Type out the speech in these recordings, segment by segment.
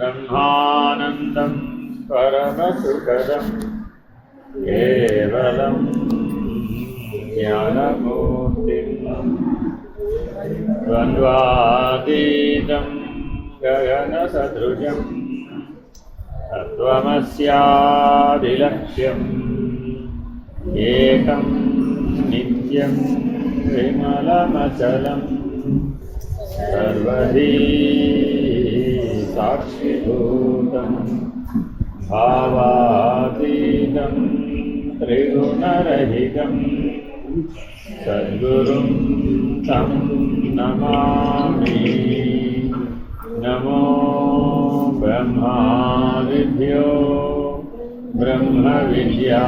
ब्रह्मानन्दं परमसुखदं केवलं ज्ञानमूर्तिं द्वन्द्वातीतं गगनसदृशं तत्त्वमस्यादिलक्ष्यम् एकं नित्यं विमलमचलं सर्वधी साक्षिभूतं भावातीतं त्रिगुणरहितं सद्गुरुं तं नमामि। नमो ब्रह्मादिभ्यो ब्रह्मविद्या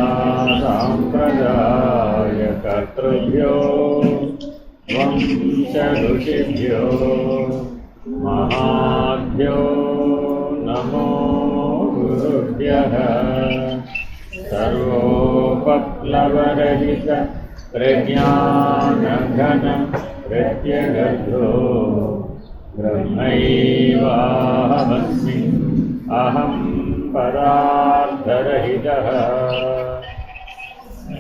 साम्प्रदायकर्तृभ्यो वंशऋषिभ्यो महाभ्यो नमो गुरुभ्यः। सर्वोपप्लवरहित प्रज्ञानघन प्रत्यगर्भो ब्रह्मैवाहमस्मि अहं पदार्थरहितः।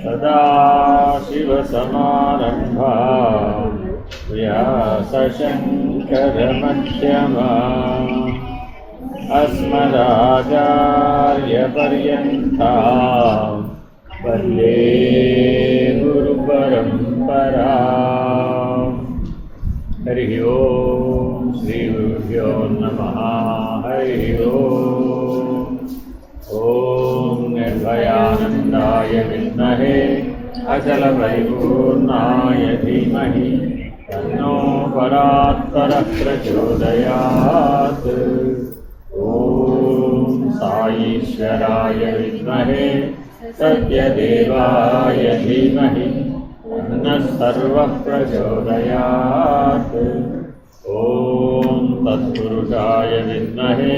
सदाशिवसमारम्भां व्यासशङ्करमध्यमाम् अस्मदाचार्यपर्यन्तां वन्दे गुरुपरम्पराम्। हरिः ओं श्रीगुरुभ्यो नमः। हरिः ओं निर्भयानन्दाय विद्महे अचलपरिपूर्णाय धीमहि तन्नो परात्परः प्रचोदयात्। ॐ साईश्वराय विद्महे सत्यदेवाय धीमहि तन्नः सर्वः प्रचोदयात्। ॐ तत्पुरुषाय विद्महे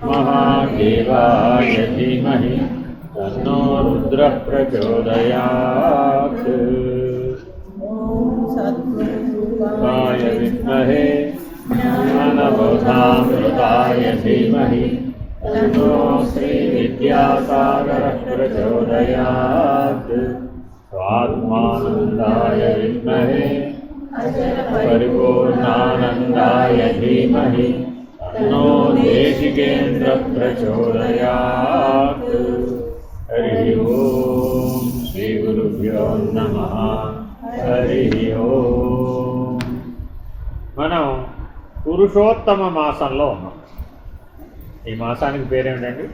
महादेवाय धीमहि तन्नो रुद्रः प्रचोदयात्। सद्गुरुदेवाय विद्महे ज्ञानबोधामृताय धीमहि तन्नो श्रीविद्यासागरः प्रचोदयात्। स्वात्मानन्दाय विद्महे परिपूर्णानन्दाय धीमहि तन्नो देशिकेन्द्रः प्रचोदयात्। हरिः ओं श्रीगुरुभ्यो नमः। हरिः ओं। మనం పురుషోత్తమ మాసంలో ఉన్నాం. ఈ మాసానికి పేరేమిటండి?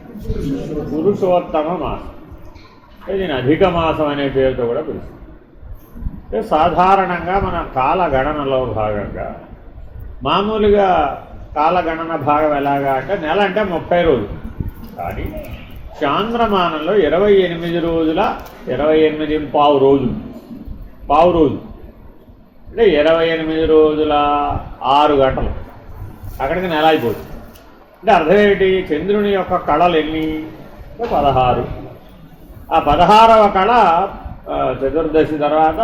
పురుషోత్తమ మాసం. దీని అధిక మాసం అనే పేరుతో కూడా పిలుస్తుంది. సాధారణంగా మన కాలగణనలో భాగంగా మామూలుగా కాలగణన భాగం ఎలాగా అంటే నెల అంటే 30 రోజులు, కానీ చాంద్రమానంలో 28 రోజుల 28 పావు రోజులు అంటే 28 రోజుల 6 గంటలు అక్కడికి నెల అయిపోతుంది. అంటే అర్థం ఏమిటి? చంద్రుని యొక్క కళలు ఎన్ని? 16. ఆ 16వ కళ చతుర్దశి తర్వాత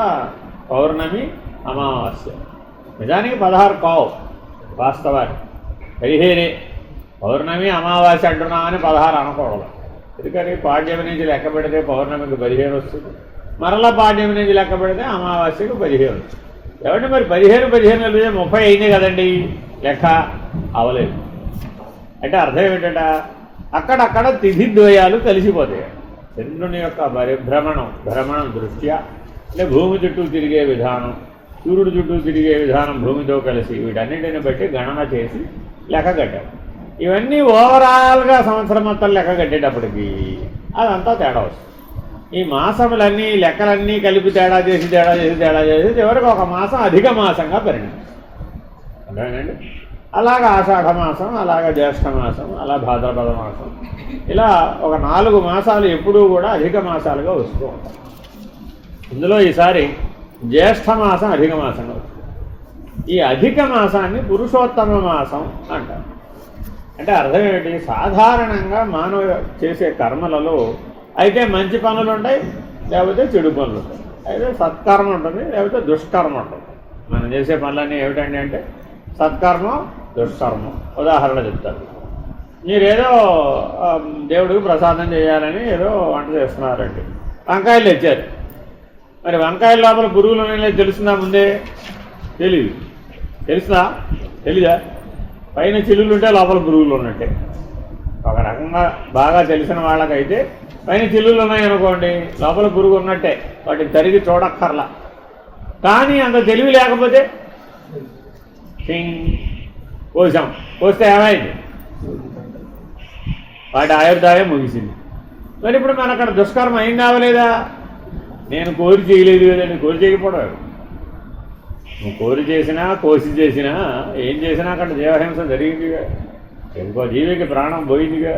పౌర్ణమి, అమావాస్య. నిజానికి 16 కావు, వాస్తవానికి 15. పౌర్ణమి అమావాస్య అంటున్నామని 16 అనకూడదు. ఎందుకని పాడ్యమి నుంచి లెక్క పెడితే పౌర్ణమికి 15 వస్తుంది, మరలా పాడ్యమి నుంచి లెక్క పెడితే అమావాస్యకు 15 వస్తుంది. ఏమంటే మరి 15 కలిపితే 30 అయింది కదండి, లెక్క అవలేదు. అంటే అర్థం ఏమిటట? అక్కడక్కడ తిథిద్వయాలు కలిసిపోతాయి. చంద్రుని యొక్క భ్రమణం దృష్ట్యా, అంటే భూమి చుట్టూ తిరిగే విధానం, సూర్యుడు చుట్టూ తిరిగే విధానం భూమితో కలిసి వీటన్నిటిని బట్టి గణన చేసి లెక్క కట్టారు. ఇవన్నీ ఓవరాల్గా సంవత్సరం మొత్తం లెక్క కట్టేటప్పటికి అదంతా తేడా వస్తుంది. ఈ మాసములన్నీ లెక్కలన్నీ కలిపి తేడా చేసి చివరికి ఒక మాసం అధిక మాసంగా పరిణమిస్తుంది. అర్థమేనండి? అలాగా ఆషాఢ మాసం, అలాగా జ్యేష్ఠ మాసం, అలా భాద్రపద మాసం, ఇలా ఒక 4 మాసాలు ఎప్పుడూ కూడా అధిక మాసాలుగా వస్తూ ఉంటాయి. ఇందులో ఈసారి జ్యేష్ఠ మాసం అధిక మాసంగా వస్తుంది. ఈ అధిక మాసాన్ని పురుషోత్తమ మాసం అంటారు. అంటే అర్థం ఏమిటి? సాధారణంగా మానవ చేసే కర్మలలో అయితే మంచి పనులు ఉంటాయి, లేకపోతే చెడు పనులు ఉంటాయి. అయితే సత్కర్మ ఉంటుంది, లేకపోతే దుష్కర్మ ఉంటుంది. మనం చేసే పనులన్నీ ఏమిటండి అంటే సత్కర్మం, దుష్కర్మం. ఉదాహరణ చెప్తారు. మీరేదో దేవుడికి ప్రసాదం చేయాలని ఏదో వంట చేస్తున్నారండి. వంకాయలు తెచ్చారు. మరి వంకాయల లోపల పురుగులు ఉన్నాయని తెలుస్తుందా ముందే? తెలీదు. తెలుసునా? తెలీదా? పైన చిల్లులు ఉంటే లోపల పురుగులు ఉన్నట్టే. ఒక రకంగా బాగా తెలిసిన వాళ్ళకైతే పైన చిల్లులు ఉన్నాయనుకోండి, లోపల పురుగు ఉన్నట్టే, వాటిని తరిగి చూడక్కర్లా. కానీ అంత తెలివి లేకపోతే కోసాం, కోస్తే ఏమైంది? వాటి ఆయుర్దాయం ముగిసింది. మరి ఇప్పుడు మన అక్కడ దుష్కర్మ ఏం కావలేదా? నేను కోరి చేయలేదు కదండి. కోరి చేయకపోవడం, నువ్వు కోరి చేసినా కోసి చేసినా ఏం చేసినా అక్కడ జీవహింస జరిగిందిగా. ఇంకో జీవికి ప్రాణం పోయిందిగా,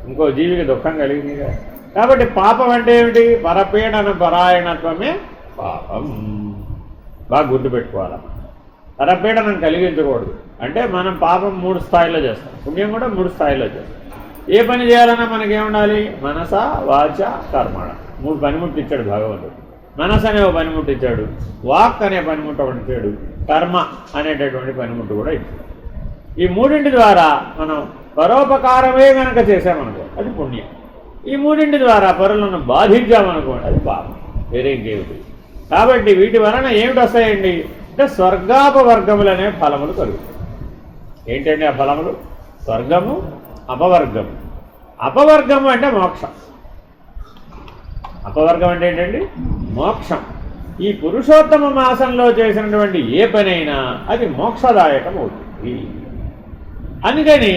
ఇంకో జీవికి దుఃఖం కలిగిందిగా. కాబట్టి పాపం అంటే ఏమిటి? పరపీడన పరాయణత్వమే పాపం. బాగా గుర్తుపెట్టుకోవాలి. పరపీడనం కలిగించకూడదు. అంటే మనం పాపం 3 స్థాయిలో చేస్తాం, పుణ్యం కూడా 3 స్థాయిలో చేస్తాం. ఏ పని చేయాలన్నా మనకేముండాలి? మనస, వాచ, కర్మణ. 3 పనిముట్లు ఇచ్చాడు భగవంతుడు. మనసు అనే ఒక పనిముట్టు ఇచ్చాడు, వాక్ అనే పనిముట్టు ఒకటి ఇచ్చాడు, కర్మ అనేటటువంటి పనిముట్టు కూడా ఇచ్చాడు. ఈ 3 ద్వారా మనం పరోపకారమే కనుక చేసామనుకో అది పుణ్యం. ఈ 3 ద్వారా పరులను బాధించామనుకోండి అది పాపం. వేరే ఇంకేమిటి? కాబట్టి వీటి వలన ఏమిటి వస్తాయండి అంటే స్వర్గాపవర్గములనే ఫలములు కలుగుతాయి. ఏంటండి ఆ ఫలములు? స్వర్గము, అపవర్గము. అపవర్గము అంటే మోక్షం. అపవర్గం అంటే ఏంటండి? మోక్షం. ఈ పురుషోత్తమ మాసంలో చేసినటువంటి ఏ పనైనా అది మోక్షదాయకం అవుతుంది. అందుకని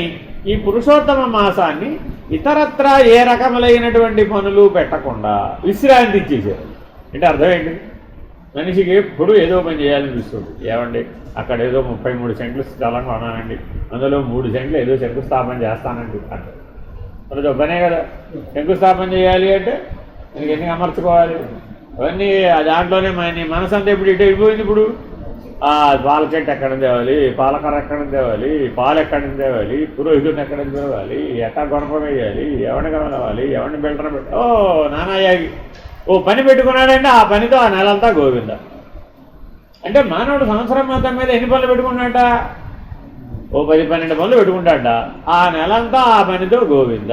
ఈ పురుషోత్తమ మాసాన్ని ఇతరత్రా ఏ రకములైనటువంటి పనులు పెట్టకుండా విశ్రాంతి ఇచ్చేసారు. అంటే అర్థం ఏంటి? మనిషికి ఎప్పుడు ఏదో పని చేయాలనిపిస్తుంది. ఏమండి అక్కడ ఏదో 33 సెంట్లు స్థలం కొనానండి, అందులో 3 సెంట్లు ఏదో శంకుస్థాపన చేస్తానండి అంటే అది పనే కదా. శంకుస్థాపన చేయాలి అంటే మనకి ఎన్ని అమర్చుకోవాలి అవన్నీ. దాంట్లోనే నీ మనసు అంతా ఇప్పుడు ఇటు అయిపోయింది. ఇప్పుడు పాల చెట్టు ఎక్కడ తేవాలి, పాలకర్ర ఎక్కడ తేవాలి, పాలు ఎక్కడి నుంచి తేవాలి, పురోహితుడిని ఎక్కడ తేవాలి, ఎక్కడ గొడపం వేయాలి, ఎవరిని కలవాలి, ఎవరిని బెల్టన పెట్ట నానాయాగి ఓ పని పెట్టుకున్నాడంటే ఆ పనితో ఆ నెలంతా గోవింద. అంటే మానవుడు సంవత్సరం మొత్తం మీద ఎన్ని పనులు పెట్టుకున్నాట? ఓ 10-12 పనులు పెట్టుకుంటాడ. ఆ నెలంతా ఆ పనితో గోవింద.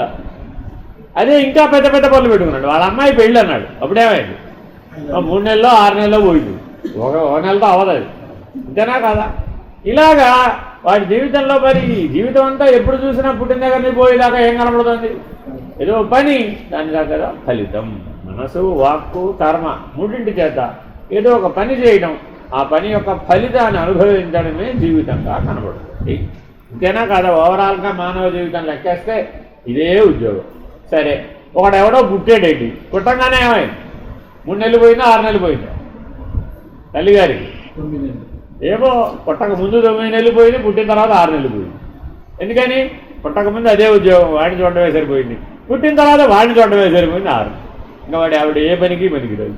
అదే ఇంకా పెద్ద పెద్ద పనులు పెట్టుకున్నాడు. వాళ్ళ అమ్మాయి పెళ్ళి అన్నాడు, అప్పుడేమైంది? 3 నెలలో 6 నెలలో పోయింది. ఒక నెలతో అవదది. అంతేనా కాదా? ఇలాగా వాడి జీవితంలో మరి జీవితం అంతా ఎప్పుడు చూసినా పుట్టిన దగ్గర నుంచి పోయేదాకా ఏం కనబడుతుంది? ఏదో పని, దాని దగ్గర ఫలితం. మనసు, వాక్కు, కర్మ 3 చేత ఏదో ఒక పని చేయడం, ఆ పని యొక్క ఫలితాన్ని అనుభవించడమే జీవితంగా కనబడుతుంది. ఇంతేనా కాదా? ఓవరాల్గా మానవ జీవితం లెక్కేస్తే ఇదే ఉద్యోగం. సరే, ఒకడెవడో పుట్టేటేంటి, పుట్టంగానే ఏమైంది? 3 నెలలు పోయిందా 6 నెలలు పోయిందా? తల్లిగారికి ఏమో పుట్టక ముందు 9 నెలలు పోయింది, పుట్టిన తర్వాత 6 నెలలు పోయింది. ఎందుకని? పుట్టక ముందు అదే ఉద్యోగం, వాడిని చూడటమే సరిపోయింది. పుట్టిన తర్వాత వాడిని చూడటమే సరిపోయింది 6. ఇంకా వాడి ఆవిడ ఏ పనికి లేదు.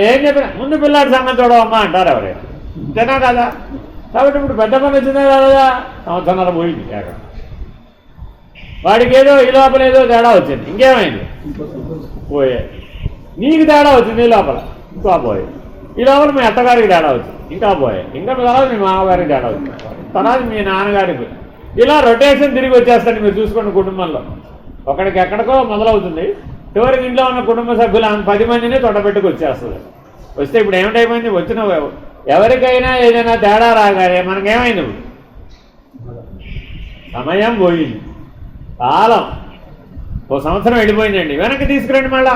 ఏం చెప్పినా ముందు పిల్లాడి సంగతి చూడవమ్మా అంటారు ఎవరైనా. అంతేనా కదా? కాబట్టి ఇప్పుడు పెద్ద పని వచ్చిందా కదా? సంవత్సరాలు పోయింది. వాడికి ఏదో ఈ లోపల ఏదో తేడా వచ్చింది, ఇంకేమైంది? పోయాయి. నీకు తేడా వచ్చింది ఈ లోపల, ఇంకా పోయాయి. ఈ లోపల మీ అత్తగారికి తేడా వచ్చింది, ఇంకా పోయాయి. ఇంకా తర్వాత మీ మామగారికి తేడా వచ్చింది, తర్వాత మీ నాన్నగారికి. ఇలా రొటేషన్ తిరిగి వచ్చేస్తాడు. మీరు చూసుకోండి, కుటుంబంలో ఒకడికి ఎక్కడికో మొదలవుతుంది, చివరికి ఇంట్లో ఉన్న కుటుంబ సభ్యులు 10 మందిని తొడబెట్టుకు వచ్చేస్తుంది. వస్తే ఇప్పుడు ఏమిటైపోయింది? వచ్చిన ఎవరికైనా ఏదైనా తేడా రాగానే మనకేమైంది? సమయం పోయింది, కాలం 1 సంవత్సరం వెళ్ళిపోయిందండి, వెనక్కి తీసుకురండి మళ్ళా.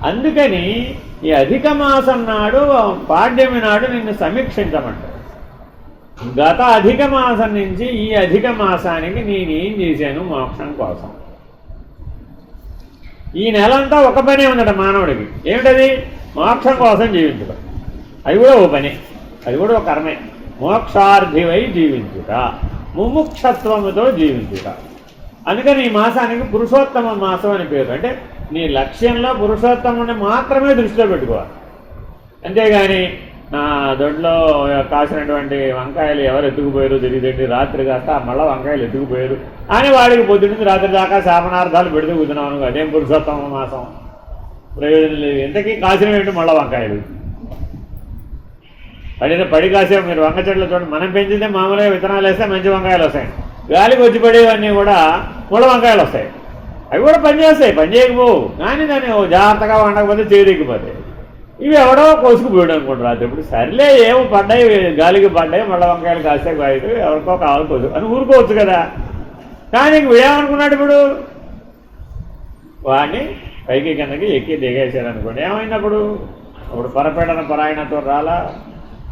అందుకని ఈ అధిక మాసం నాడు, పాడ్యమి నాడు నిన్ను సమీక్షించమంటారు. గత అధిక మాసం నుంచి ఈ అధిక మాసానికి నేనేం చేశాను మోక్షం కోసం. ఈ నెలంతా ఒక పనే ఉందట మానవుడికి. ఏమిటది? మోక్షం కోసం జీవించుట. అది కూడా ఓ పనే, అది కూడా ఒక కర్మే. మోక్షార్థివై జీవించుట, ముముక్షత్వముతో జీవించుట. అందుకని ఈ మాసానికి పురుషోత్తమ మాసం అని పేరు. అంటే నీ లక్ష్యంలో పురుషోత్తముని మాత్రమే దృష్టిలో పెట్టుకోవాలి. అంతేగాని నా దొడ్లో కాసినటువంటి వంకాయలు ఎవరు ఎత్తుకుపోయారు తెలియదండి, రాత్రి కాస్త మళ్ళీ వంకాయలు ఎత్తుకుపోయారు అని వాడికి పొద్దున్నుంచి రాత్రి దాకా శాపనార్థాలు పెడుతూ కూర్చున్నాను. అదేం పురుషోత్తమ మాసం? ప్రయోజనం లేదు. ఎంతకీ కాసినవేంటి మళ్ళీ వంకాయలు? పడి కాసే మీరు వంక చెట్లు చూడండి, మనం పెంచితే మామూలుగా విత్తనాలు వేస్తే మంచి వంకాయలు వస్తాయండి. గాలికి వచ్చి పడేవన్నీ కూడా ముళ్ళ వంకాయలు వస్తాయి. అవి కూడా పనిచేస్తాయి, పని చేయకపోవు, కానీ దాన్ని జాగ్రత్తగా వండకపోతే చేదిగిపోతాయి. ఇవి ఎవడో కోసుకుపోయాడు అనుకుంటారు. ఇప్పుడు సర్లే ఏమో పడ్డాయి, గాలికి పడ్డాయి, ముళ్ళ వంకాయలు కాస్తే కాయలు ఎవరికో కావాలి కోసు అని ఊరుకోవచ్చు కదా. కానీ వీడేమనుకున్నాడు, ఇప్పుడు వాడిని పైకి కిందకి ఎక్కి దిగేసాడు అనుకోండి, ఏమైనప్పుడు అప్పుడు పొరపేటన పరాయణతో రాలా.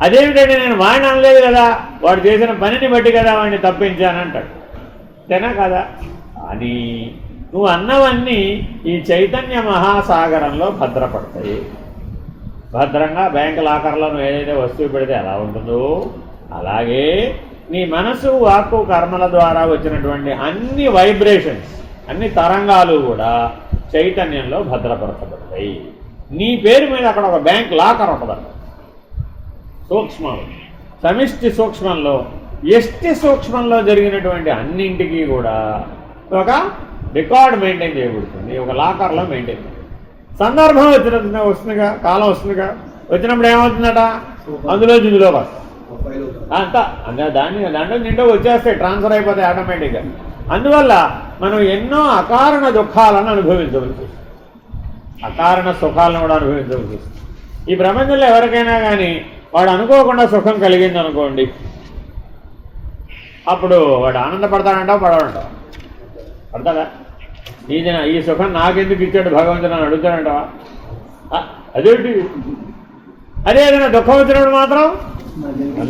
అదేమిటంటే నేను వాడిని అనలేదు కదా, వాడు చేసిన పనిని బట్టి కదా వాడిని తప్పించానంటాడు. అంతేనా కదా? అని నువ్వు అన్నవన్నీ ఈ చైతన్య మహాసాగరంలో భద్రపడతాయి. భద్రంగా బ్యాంకు లాకర్లో నువ్వు ఏదైతే వస్తువు పెడితే ఎలా ఉంటుందో అలాగే నీ మనసు వాక్కు కర్మల ద్వారా వచ్చినటువంటి అన్ని వైబ్రేషన్స్, అన్ని తరంగాలు కూడా చైతన్యంలో భద్రపరచబడతాయి. నీ పేరు మీద అక్కడ ఒక బ్యాంక్ లాకర్ ఉంటుంది. సూక్ష్మం, సమిష్టి సూక్ష్మంలో, ఎష్టి సూక్ష్మంలో జరిగినటువంటి అన్నింటికీ కూడా ఒక రికార్డ్ మెయింటైన్ చేయబడుతుంది, ఒక లాకర్లో మెయింటైన్. సందర్భం వస్తుందిగా, కాలం వస్తుందిగా, వచ్చినప్పుడు ఏమవుతుందట, అందులో వస్తాయి అంతా దాంట్లో నిండా వచ్చేస్తాయి, ట్రాన్స్ఫర్ అయిపోతాయి ఆటోమేటిక్గా. అందువల్ల మనం ఎన్నో అకారణ దుఃఖాలను అనుభవించవలసి, అకారణ సుఖాలను కూడా అనుభవించవలసి. ఈ ప్రపంచంలో ఎవరికైనా కానీ వాడు అనుకోకుండా సుఖం కలిగింది అనుకోండి, అప్పుడు వాడు ఆనందపడతాడంటావు, పడవంటావు? పడతాడా? ఈ సుఖం నాకెందుకు ఇచ్చాడు భగవంతుడు అని అడుగుతాడంటావా? అదేంటి? అదే ఏదైనా దుఃఖం వచ్చినప్పుడు మాత్రం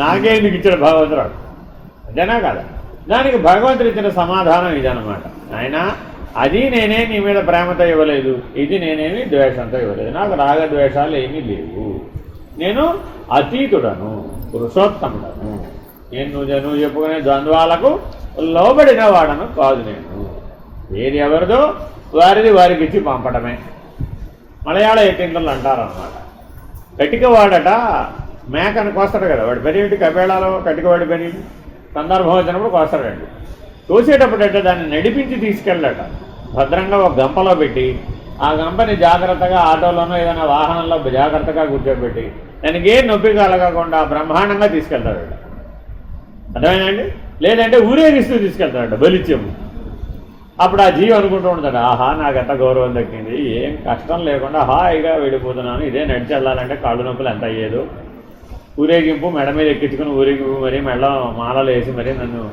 నాకే ఎందుకు ఇచ్చాడు భగవంతుడు, అదేనా కదా? దానికి భగవంతుడు ఇచ్చిన సమాధానం ఇదన్నమాట. ఆయన అది నేనే నీ మీద ప్రేమతో ఇవ్వలేదు, ఇది నేనేమి ద్వేషంతో ఇవ్వలేదు, నాకు రాగద్వేషాలు ఏమీ లేవు, నేను అతీతుడను, పురుషోత్తముడను, నేను నువ్వు చెప్పుకునే ద్వంద్వాలకు లోబడిన వాడను కాదు. నేను ఏది ఎవరిదో వారిది వారికి ఇచ్చి పంపడమే. మలయాళ ఎక్కింతలు అంటారన్నమాట. కటికవాడట మేకను కోస్తాడు కదా, వాడి పని ఏంటి? కపేళాలో కటికవాడి పని. సందర్భం వచ్చినప్పుడు కోస్తాడండి. కోసేటప్పుడు అంటే దాన్ని నడిపించి తీసుకెళ్ళాట, భద్రంగా ఒక గంపలో పెట్టి, ఆ గంపని జాగ్రత్తగా ఆటోలోనో ఏదైనా వాహనంలో జాగ్రత్తగా కూర్చోబెట్టి దానికి ఏ నొప్పి కలగకుండా బ్రహ్మాండంగా తీసుకెళ్తాడు. అర్థమైందండి? లేదంటే ఊరేగిస్తూ తీసుకెళ్తాడు బలిత్యము. అప్పుడు ఆ జీవి అనుకుంటూ ఉంటాడు, ఆహా నాకు ఎంత గౌరవం దక్కింది, ఏం కష్టం లేకుండా హాయిగా వెళ్ళిపోతున్నాను, ఇదే నడిచి వెళ్ళాలంటే కాళ్ళు నొప్పులు ఎంత అయ్యేదో, ఊరేగింపు మెడ మీద ఎక్కించుకుని ఊరేగింపు మరీ మెడ మాలలు వేసి మరీ నన్ను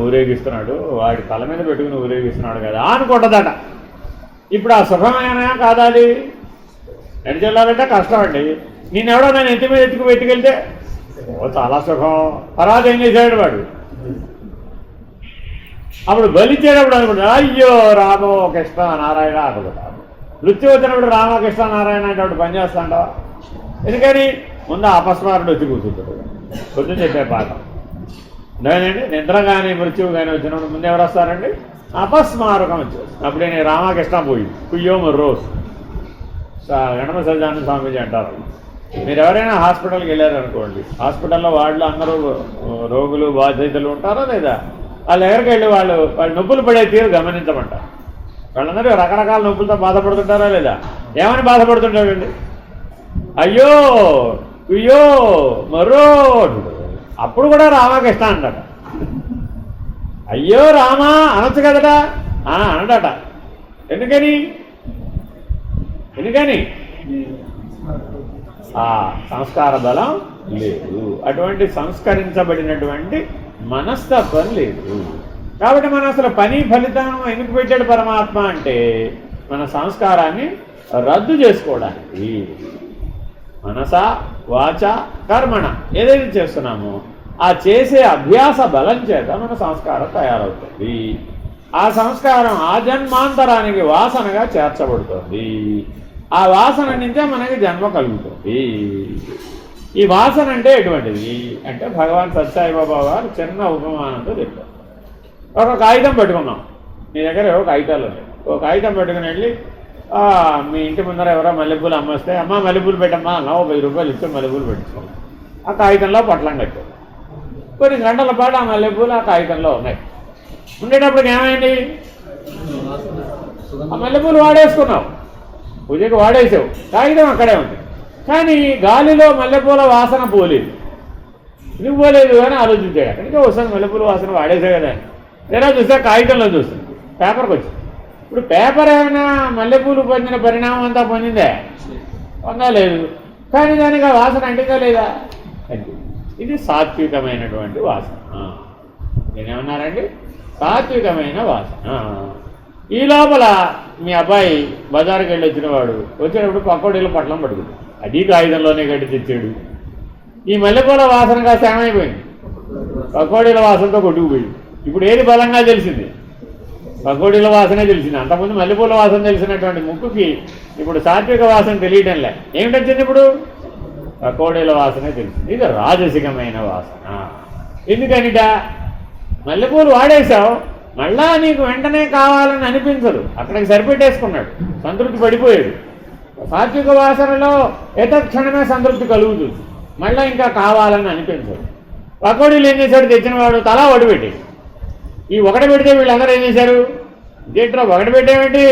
ఊరేగిస్తున్నాడు, వాడి తల మీద పెట్టుకుని ఊరేగిస్తున్నాడు కదా అనుకుంటుందట. ఇప్పుడు ఆ సుఖమైనా కాదాది? నడిచి వెళ్ళాలంటే కష్టం అండి. నేనెవడో నేను ఎత్తి మీద ఎత్తుకెళ్తే చాలా సుఖం. తర్వాత ఏం చేశాడు వాడు? అప్పుడు బలిచ్చేటప్పుడు అనుకుంటాడు, అయ్యో రామో కృష్ణ నారాయణ అనుకుంటాడు. మృత్యు వచ్చినప్పుడు రామకృష్ణ నారాయణ అంటే అప్పుడు పనిచేస్తాంటావా? ఎందుకని? ముందు అపస్మారుడు వచ్చి కూర్చుంటాడు. కొంచెం చెప్పే పాఠం అదేనండి. నిద్ర కానీ మృత్యువు కానీ వచ్చినప్పుడు ముందు ఎవరు వస్తారండి? అపస్మారకం వచ్చేసి. అప్పుడు నేను రామకృష్ణ పోయి కుయ్యో రోజు గణప సజ్జానంద స్వామీజీ అంటారు. మీరు ఎవరైనా హాస్పిటల్కి వెళ్ళారనుకోండి, హాస్పిటల్లో వాళ్ళు అందరూ రోగులు బాధితులు ఉంటారా లేదా? వాళ్ళ దగ్గరికి వెళ్ళి వాళ్ళు నొప్పులు పడే తీరు గమనించమంటారు. వాళ్ళందరూ రకరకాల నొప్పులతో బాధపడుతుంటారా లేదా? ఏమని బాధపడుతుంటారండి? అయ్యో అయ్యో మరో. అప్పుడు కూడా రామకృష్ణ అంటట. అయ్యో రామా అనొచ్చు కదట, అనడట. ఎందుకని? సంస్కార బలం లేదు, అటువంటి సంస్కరించబడినటువంటి మనస్తత్వం లేదు. కాబట్టి మనం అసలు పని ఫలితం ఎందుకు పెట్టాడు పరమాత్మ అంటే మన సంస్కారాన్ని రద్దు చేసుకోవడానికి. మనస వాచ కర్మణ ఏదైతే చేస్తున్నామో ఆ చేసే అభ్యాస బలం చేత మన సంస్కారం తయారవుతుంది. ఆ సంస్కారం ఆ జన్మాంతరానికి వాసనగా చేర్చబడుతుంది. ఆ వాసన నుంచే మనకి జన్మ కలుగుతుంది. ఈ వాసన అంటే ఎటువంటిది అంటే భగవాన్ సత్యసాయిబాబా వారు చిన్న ఉపమానంతో చెప్పారు. ఒక కాగితం పెట్టుకున్నాం, మీ దగ్గర ఏవో కాగితాలు ఉన్నాయి. ఒక కాగితం పెట్టుకుని వెళ్ళి మీ ఇంటి ముందర ఎవరో మల్లెపూలు అమ్మొస్తే, అమ్మ మల్లెపూలు పెట్టమ్మా అన్న, 10 రూపాయలు ఇస్తే మల్లెపూలు పెట్టుకున్నాం. ఆ కాగితంలో పొట్లం కట్టాం. కొన్ని గంటల పాటు ఆ మల్లెపూలు ఆ కాగితంలో ఉన్నాయి. ఉండేటప్పటికి ఏమైంది? ఆ మల్లెపూలు వాడేసుకున్నావు, పూజకి వాడేసావు, కాగితం అక్కడే ఉంది. కానీ గాలిలో మల్లెపూల వాసన పోలేదు. ఎందుకు పోలేదు అని ఆలోచించాడు. అక్కడికే వస్తాను, మల్లెపూల వాసన వాడేసే కదా. ఎలా చూస్తే కాగితంలో చూస్తుంది, పేపర్కి వచ్చింది. ఇప్పుడు పేపర్ ఏమైనా మల్లెపూలు పొందిన పరిణామం అంతా పొందిందే? పొందలేదు. కానీ దానికి ఆ వాసన అంటిందా లేదా? అంటే ఇది సాత్వికమైనటువంటి వాసన. నేనేమన్నారండి? సాత్వికమైన వాసన. ఈ లోపల మీ అబ్బాయి బజారుకి వెళ్ళి వచ్చినవాడు వచ్చేటప్పుడు పకోడీలు పట్లం పడుతుంది, అది కాగితంలోనే గడ్డి తెచ్చాడు. ఈ మల్లెపూల వాసన కాస్త ఏమైపోయింది? పకోడీల వాసనతో కొట్టుకుపోయింది. ఇప్పుడు ఏది బలంగా తెలిసింది? పకోడీల వాసనే తెలిసింది. అంతకుముందు మల్లెపూల వాసన తెలిసినటువంటి ముక్కుకి ఇప్పుడు సాత్విక వాసన తెలియటంలే. ఏమిటొచ్చింది ఇప్పుడు? పకోడీల వాసనే తెలిసింది. ఇది రాజసికమైన వాసన. ఎందుకనిట? మల్లెపూలు వాడేశావు, మళ్ళా నీకు వెంటనే కావాలని అనిపించదు, అక్కడికి సరిపెట్టేసుకున్నాడు, సంతృప్తి పడిపోయాడు. సాత్విక వాసనలో ఏతక్షణమే సంతృప్తి కలుగుతుంది, మళ్ళీ ఇంకా కావాలని అనిపించదు. పకోడీలు ఏం చేశాడు? తెచ్చినవాడు తలా ఒకటి పెట్టి, ఈ ఒకటి పెడితే వీళ్ళందరూ ఏం చేశారు? ఇదేంట్రా ఒకటి పెట్టేమేంటి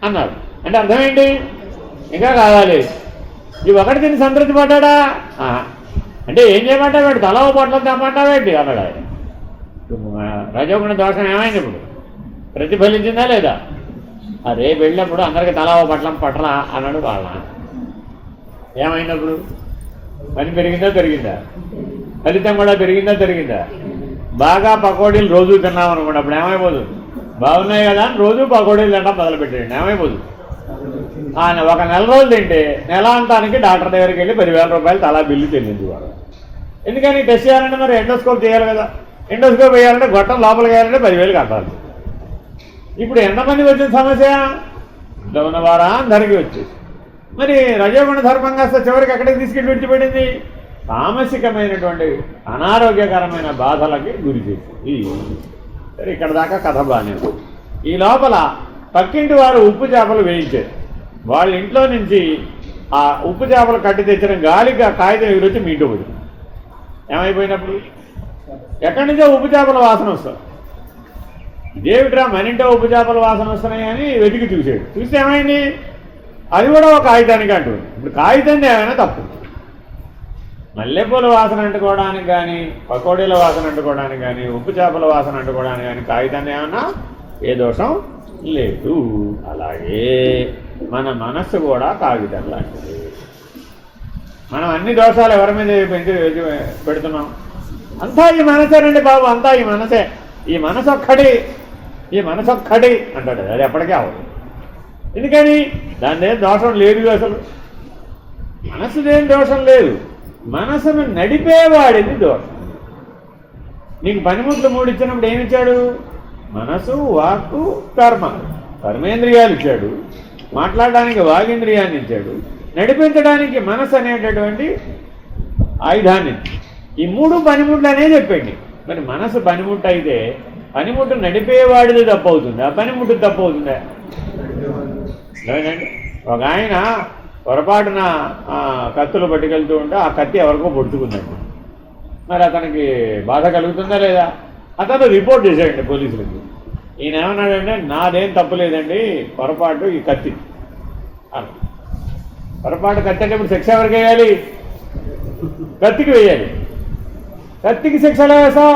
అన్నారు. అంటే అర్థం ఏంటి? ఇంకా కావాలి. ఈ ఒకటి తిని సంతృప్తి పడ్డా? అంటే ఏం చేయమంటావేంటి? తలా పట్ల తెమ్మంటావేంటి అన్నాడు ఆయన. రజోగుణ దోషం ఏమైంది? ఇప్పుడు ప్రతిఫలించిందా లేదా? రేపు వెళ్ళినప్పుడు అందరికి తలా పట్లం పట్ల అన్నాడు వాళ్ళ. ఏమైనప్పుడు పని పెరిగిందా పెరిగిందా? ఫలితం కూడా పెరిగిందా? బాగా పకోడీలు రోజు తిన్నాం అనుకోండి, అప్పుడు ఏమైపోతుంది? బాగున్నాయి కదా అని రోజు పకోడీలు తినడం మొదలుపెట్టండి, ఏమైపోతుంది? ఒక నెల రోజులు తింటే నెలాంతానికి డాక్టర్ దగ్గరికి వెళ్ళి 10,000 రూపాయలు తలా బిల్లు చెల్లింది వాడు. ఎందుకని? టెస్ట్ చేయాలంటే మరి ఎండోస్కోప్ చేయాలి కదా, ఎండోస్కోప్ వేయాలంటే గొట్టం లోపలికి వేయాలంటే 10,000 కట్టాలి. ఇప్పుడు ఎంతమందికి వచ్చిన సమస్య? ఉన్న వారా అందరికీ వచ్చేసి మరి రజోగుణ ధర్మం కాస్త చివరికి ఎక్కడికి తీసుకెళ్ళి విడిచిపెట్టింది? తామసికమైనటువంటి అనారోగ్యకరమైన బాధలకి గురి చేసింది. సరే, ఇక్కడ దాకా కథ బాగానే. ఈ లోపల పక్కింటి వారు ఉప్పు చేపలు వేయించారు. వాళ్ళ ఇంట్లో నుంచి ఆ ఉప్పు చేపలు కట్టి తెచ్చిన గాలిగా కాగితం ఎగురొచ్చి మీ ఇంట్లో పోయింది. ఏమైపోయినప్పుడు ఎక్కడి నుంచో ఉప్పు చేపల వాసన వస్తుంది. ఇదేమిట్రా మన ఇంట్లో ఉప్పు చేపల వాసన వస్తున్నాయి అని వెతికి చూసాడు. చూస్తే ఏమైంది? అది కూడా ఒక కాగితానికి అంటుంది. ఇప్పుడు కాగితం ఏమైనా తప్పు? మల్లెపూల వాసన అంటుకోవడానికి కానీ, పకోడీల వాసన అంటుకోవడానికి కానీ, ఉప్పు చేపల వాసన అంటుకోవడానికి కానీ కాగితాన్ని ఏమన్నా ఏ దోషం లేదు. అలాగే మన మనస్సు కూడా కాగితం లాంటిది. మనం అన్ని దోషాలు ఎవరి మీద పెడుతున్నాం? అంతా ఈ మనసేనండి బాబు, అంతా ఈ మనసే. ఈ మనసొక్కటి అంటాడు. అది ఎప్పటికీ అవ్వదు. ఎందుకని? దాని ఏం దోషం లేదు. అసలు మనసుదేం దోషం లేదు, మనసును నడిపేవాడిది దోషం. నీకు పనిముట్లు 3 ఇచ్చినప్పుడు ఏమిచ్చాడు? మనసు, వాక్కు, కర్మేంద్రియాలు ఇచ్చాడు. మాట్లాడడానికి వాగింద్రియాన్ని ఇచ్చాడు. నడిపించడానికి మనసు అనేటటువంటి ఆయుధాన్ని. ఈ 3 పనిముట్లు అనే చెప్పండి. మరి మనసు పనిముట్టు అయితే పనిముట్టు నడిపేవాడిది తప్పు అవుతుంది, ఆ పనిముట్టు తప్పు అవుతుందా? లేదండి. ఒక ఆయన పొరపాటున కత్తులు పట్టుకెళ్తూ ఉంటే ఆ కత్తి ఎవరికో పొడుచుకుందండి. మరి అతనికి బాధ కలుగుతుందా లేదా? అతను రిపోర్ట్ చేశాడండి పోలీసులకి. ఈయన ఏమన్నాడంటే, నాదేం తప్పు లేదండి, పొరపాటు ఈ కత్తి. పొరపాటు కత్తి అంటే ఇప్పుడు శిక్ష ఎవరికి వేయాలి? కత్తికి వేయాలి. కత్తికి శిక్ష ఎలా వేసావు?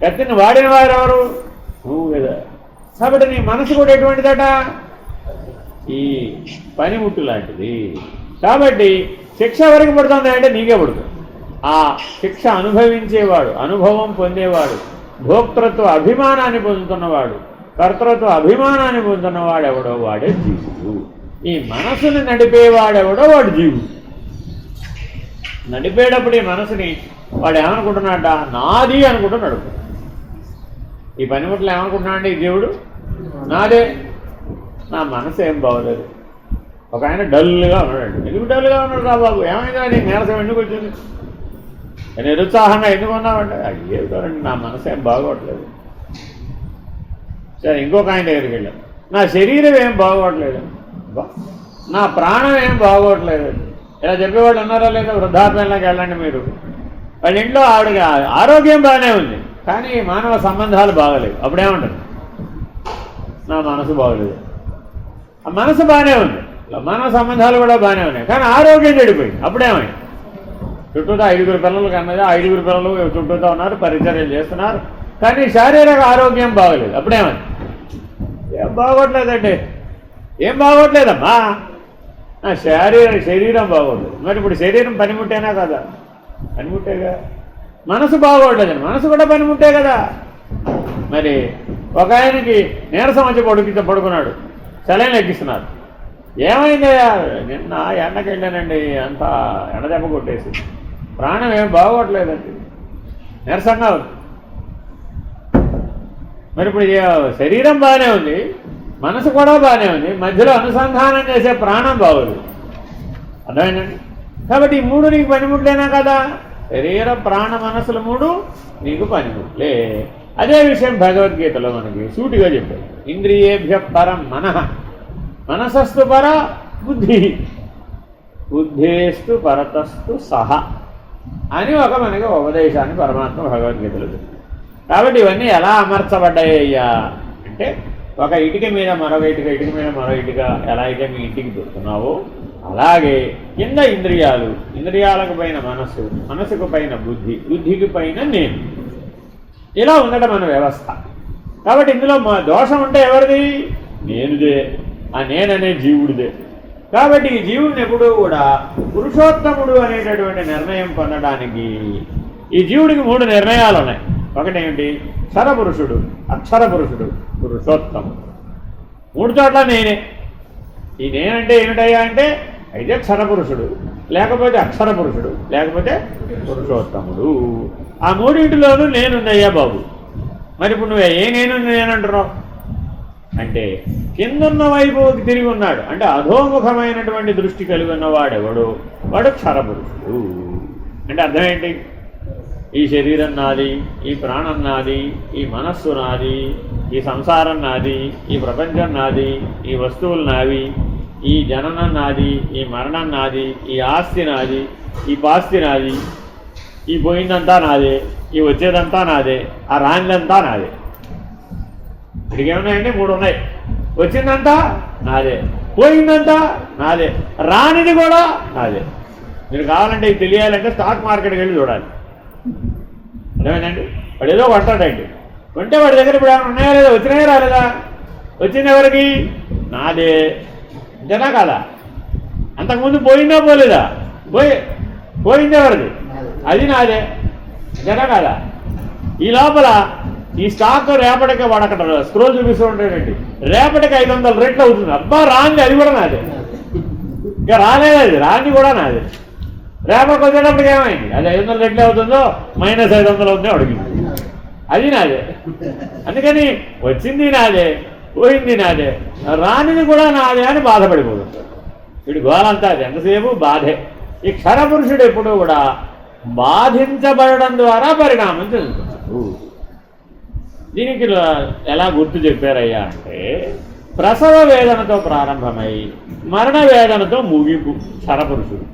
కత్తిని వాడిన వారు ఎవరు? నువ్వు కదా. కాబట్టి నీ మనసు కూడా ఎటువంటిదట? ఈ పనిముట్టు లాంటిది. కాబట్టి శిక్ష ఎవరికి పడుతుంది అంటే నీకే పడుతుంది. ఆ శిక్ష అనుభవించేవాడు, అనుభవం పొందేవాడు, భోక్తృత్వ అభిమానాన్ని పొందుతున్నవాడు, కర్తృత్వ అభిమానాన్ని పొందుతున్నవాడు ఎవడో వాడే జీవుడు. ఈ మనసుని నడిపేవాడెవడో వాడు జీవుడు. నడిపేటప్పుడు ఈ మనసుని వాడు ఏమనుకుంటున్నాడ? నాది అనుకుంటున్నాడు. ఈ పనిముట్లు ఏమనుకుంటున్నాడు? ఈ జీవుడు నాదే, నా మనసు ఏం బాగోలేదు. ఒక ఆయన డల్గా ఉన్నాడు. ఎందుకు డల్గా ఉన్నాడు రా బాబు? ఏమైందా? నీ నీరసం ఎందుకు వచ్చింది? నిరుత్సాహంగా ఎందుకు ఉన్నామంటే అయ్యేదండి నా మనసు ఏం బాగోట్లేదు. సరే, ఇంకొక ఆయన దగ్గరికి వెళ్ళాను. నా శరీరం ఏం బాగోట్లేదు, నా ప్రాణం ఏం బాగోట్లేదు. ఇలా చెప్పేవాళ్ళు ఉన్నారా లేదా? వృద్ధాప్యంలోకి వెళ్ళండి మీరు. వాళ్ళ ఇంట్లో ఆవిడకి ఆరోగ్యం బాగానే ఉంది, కానీ మానవ సంబంధాలు బాగలేవు. అప్పుడేమంటారు? నా మనసు బాగలేదు. ఆ మనసు బాగానే ఉంది, మానవ సంబంధాలు కూడా బాగానే ఉన్నాయి, కానీ ఆరోగ్యం చెడిపోయింది. అప్పుడేమైంది? చుట్టూతో 5 పిల్లలు కన్నది, 5 పిల్లలు చుట్టూతో ఉన్నారు, పరిచర్యలు చేస్తున్నారు, కానీ శారీరక ఆరోగ్యం బాగలేదు. అప్పుడేమని ఏం బాగోట్లేదండి, ఏం బాగోట్లేదమ్మా, శరీరం బాగోట్లేదు. మరి ఇప్పుడు శరీరం పనిముట్టేనా కదా? పనిముట్టేగా. మనసు బాగోట్లేదండి, మనసు కూడా పనిముట్టే కదా. మరి ఒక ఆయనకి నీరసం వచ్చి పడుకున్నాడు, సెలైన్ ఎక్కిస్తున్నారు. ఏమైందయ్యా? నిన్న ఎండకి వెళ్ళానండి, అంతా ఎండ దెబ్బ కొట్టేసి ప్రాణం ఏం బాగోట్లేదండి, నీరసంగా ఉంది. మరి ఇప్పుడు శరీరం బాగానే ఉంది, మనసు కూడా బాగానే ఉంది, మధ్యలో అనుసంధానం చేసే ప్రాణం బాగోదు. అర్థమైందండి? కాబట్టి ఈ మూడు నీకు పనిముట్లేనా కదా? శరీర ప్రాణ మనసులు మూడు నీకు పనిముట్లే. అదే విషయం భగవద్గీతలో మనకి సూటిగా చెప్పారు. ఇంద్రియేభ్య పరం మనః, మనసస్తు పర బుద్ధి, బుద్ధేస్తు పరతస్తు సహ అని ఒక మనకి ఉపదేశాన్ని పరమాత్మ భగవద్గీతలో చెప్పారు. కాబట్టి ఇవన్నీ ఎలా అమర్చబడ్డాయ్యా అంటే, ఒక ఇటుక మీద మరొక ఇటుక, ఇటుక మీద మరో ఇటుక ఎలా అయితే మీ ఇంటికి పెడుతున్నావో అలాగే కింద ఇంద్రియాలు, ఇంద్రియాలకు పైన మనస్సు, మనసుకు పైన బుద్ధి, బుద్ధికి పైన నేను, ఇలా ఉండడం మన వ్యవస్థ. కాబట్టి ఇందులో మా దోషం ఉంటే ఎవరిది? నేనుదే, ఆ నేననే జీవుడిదే. కాబట్టి ఈ జీవుడిని ఎప్పుడూ కూడా పురుషోత్తముడు అనేటటువంటి నిర్ణయం పొందడానికి ఈ జీవుడికి మూడు నిర్ణయాలు ఉన్నాయి. ఒకటేమిటి? క్షరపురుషుడు, అక్షర పురుషుడు, పురుషోత్తముడు. మూడు చోట్ల నేనే. ఈ నేనంటే ఏమిటయ్యా అంటే, అయితే క్షరపురుషుడు, లేకపోతే అక్షర పురుషుడు, లేకపోతే పురుషోత్తముడు. ఆ మూడింటిలోనూ నేనుందయ్యా బాబు. మరి ఇప్పుడు నువ్వు ఏ నేనంటున్నావు అంటే, కిందున్న వైపుకి తిరిగి ఉన్నాడు అంటే అధోముఖమైనటువంటి దృష్టి కలిగి ఉన్నవాడెవడు? వాడు క్షరపురుషుడు. అంటే అర్థం ఏంటి? ఈ శరీరం నాది, ఈ ప్రాణం నాది, ఈ మనస్సు నాది, ఈ సంసారం నాది, ఈ ప్రపంచం నాది, ఈ వస్తువులు నావి, ఈ జననం నాది, ఈ మరణం నాది, ఈ ఆస్తి నాది, ఈ పాస్తి నాది, ఈ పోయిందంతా నాదే, ఈ వచ్చేదంతా నాదే, ఆ రానిదంతా నాదే. ఇదికేమున్నాయండి? మూడు ఉన్నాయి. వచ్చిందంతా నాదే, పోయిందంతా నాదే, రానిది కూడా నాదే. మీరు కావాలంటే ఇది తెలియాలంటే స్టాక్ మార్కెట్కి వెళ్ళి చూడాలి. అర్థమైందండి? వాడు ఏదో కొంటాడండి, కొంటే వాడి దగ్గర ఇప్పుడు ఏమైనా ఉన్నాయా లేదా? వచ్చినాయా రాలేదా? వచ్చింది ఎవరికి? నాదే. అంతేనా కాదా? అంతకుముందు పోయిందా పోలేదా? పోయింది ఎవరిది? అది నాదే. అంతేనా కాదా? ఈ లోపల ఈ స్టాక్ రేపటికి వాడు అక్కడ స్క్రోల్ చూపిస్తూ ఉంటాడండి, రేపటికి 500 రెట్లు అవుతుంది. అబ్బా రాంది, అది కూడా నాదే. ఇంకా రాలేదు, అది రాంది కూడా నాదే. రేపటికి వచ్చేటప్పటికి ఏమైంది? అది 500 రెట్లు అవుతుందో -500 అవుతుందో అడిగింది, అది నాదే. అందుకని వచ్చింది నాదే, పోయింది నాదే, రానిది కూడా నాదే అని బాధపడిపోతుంది. వీడి గోలంతా అది ఎంతసేపు బాధే. ఈ క్షరపురుషుడు ఎప్పుడూ కూడా బాధించబడడం ద్వారా పరిణామం చెందుతున్నాడు. దీనికి ఎలా గుర్తు చెప్పారయ్యా అంటే, ప్రసవ వేదనతో ప్రారంభమై మరణ వేదనతో ముగింపు క్షరపురుషుడు.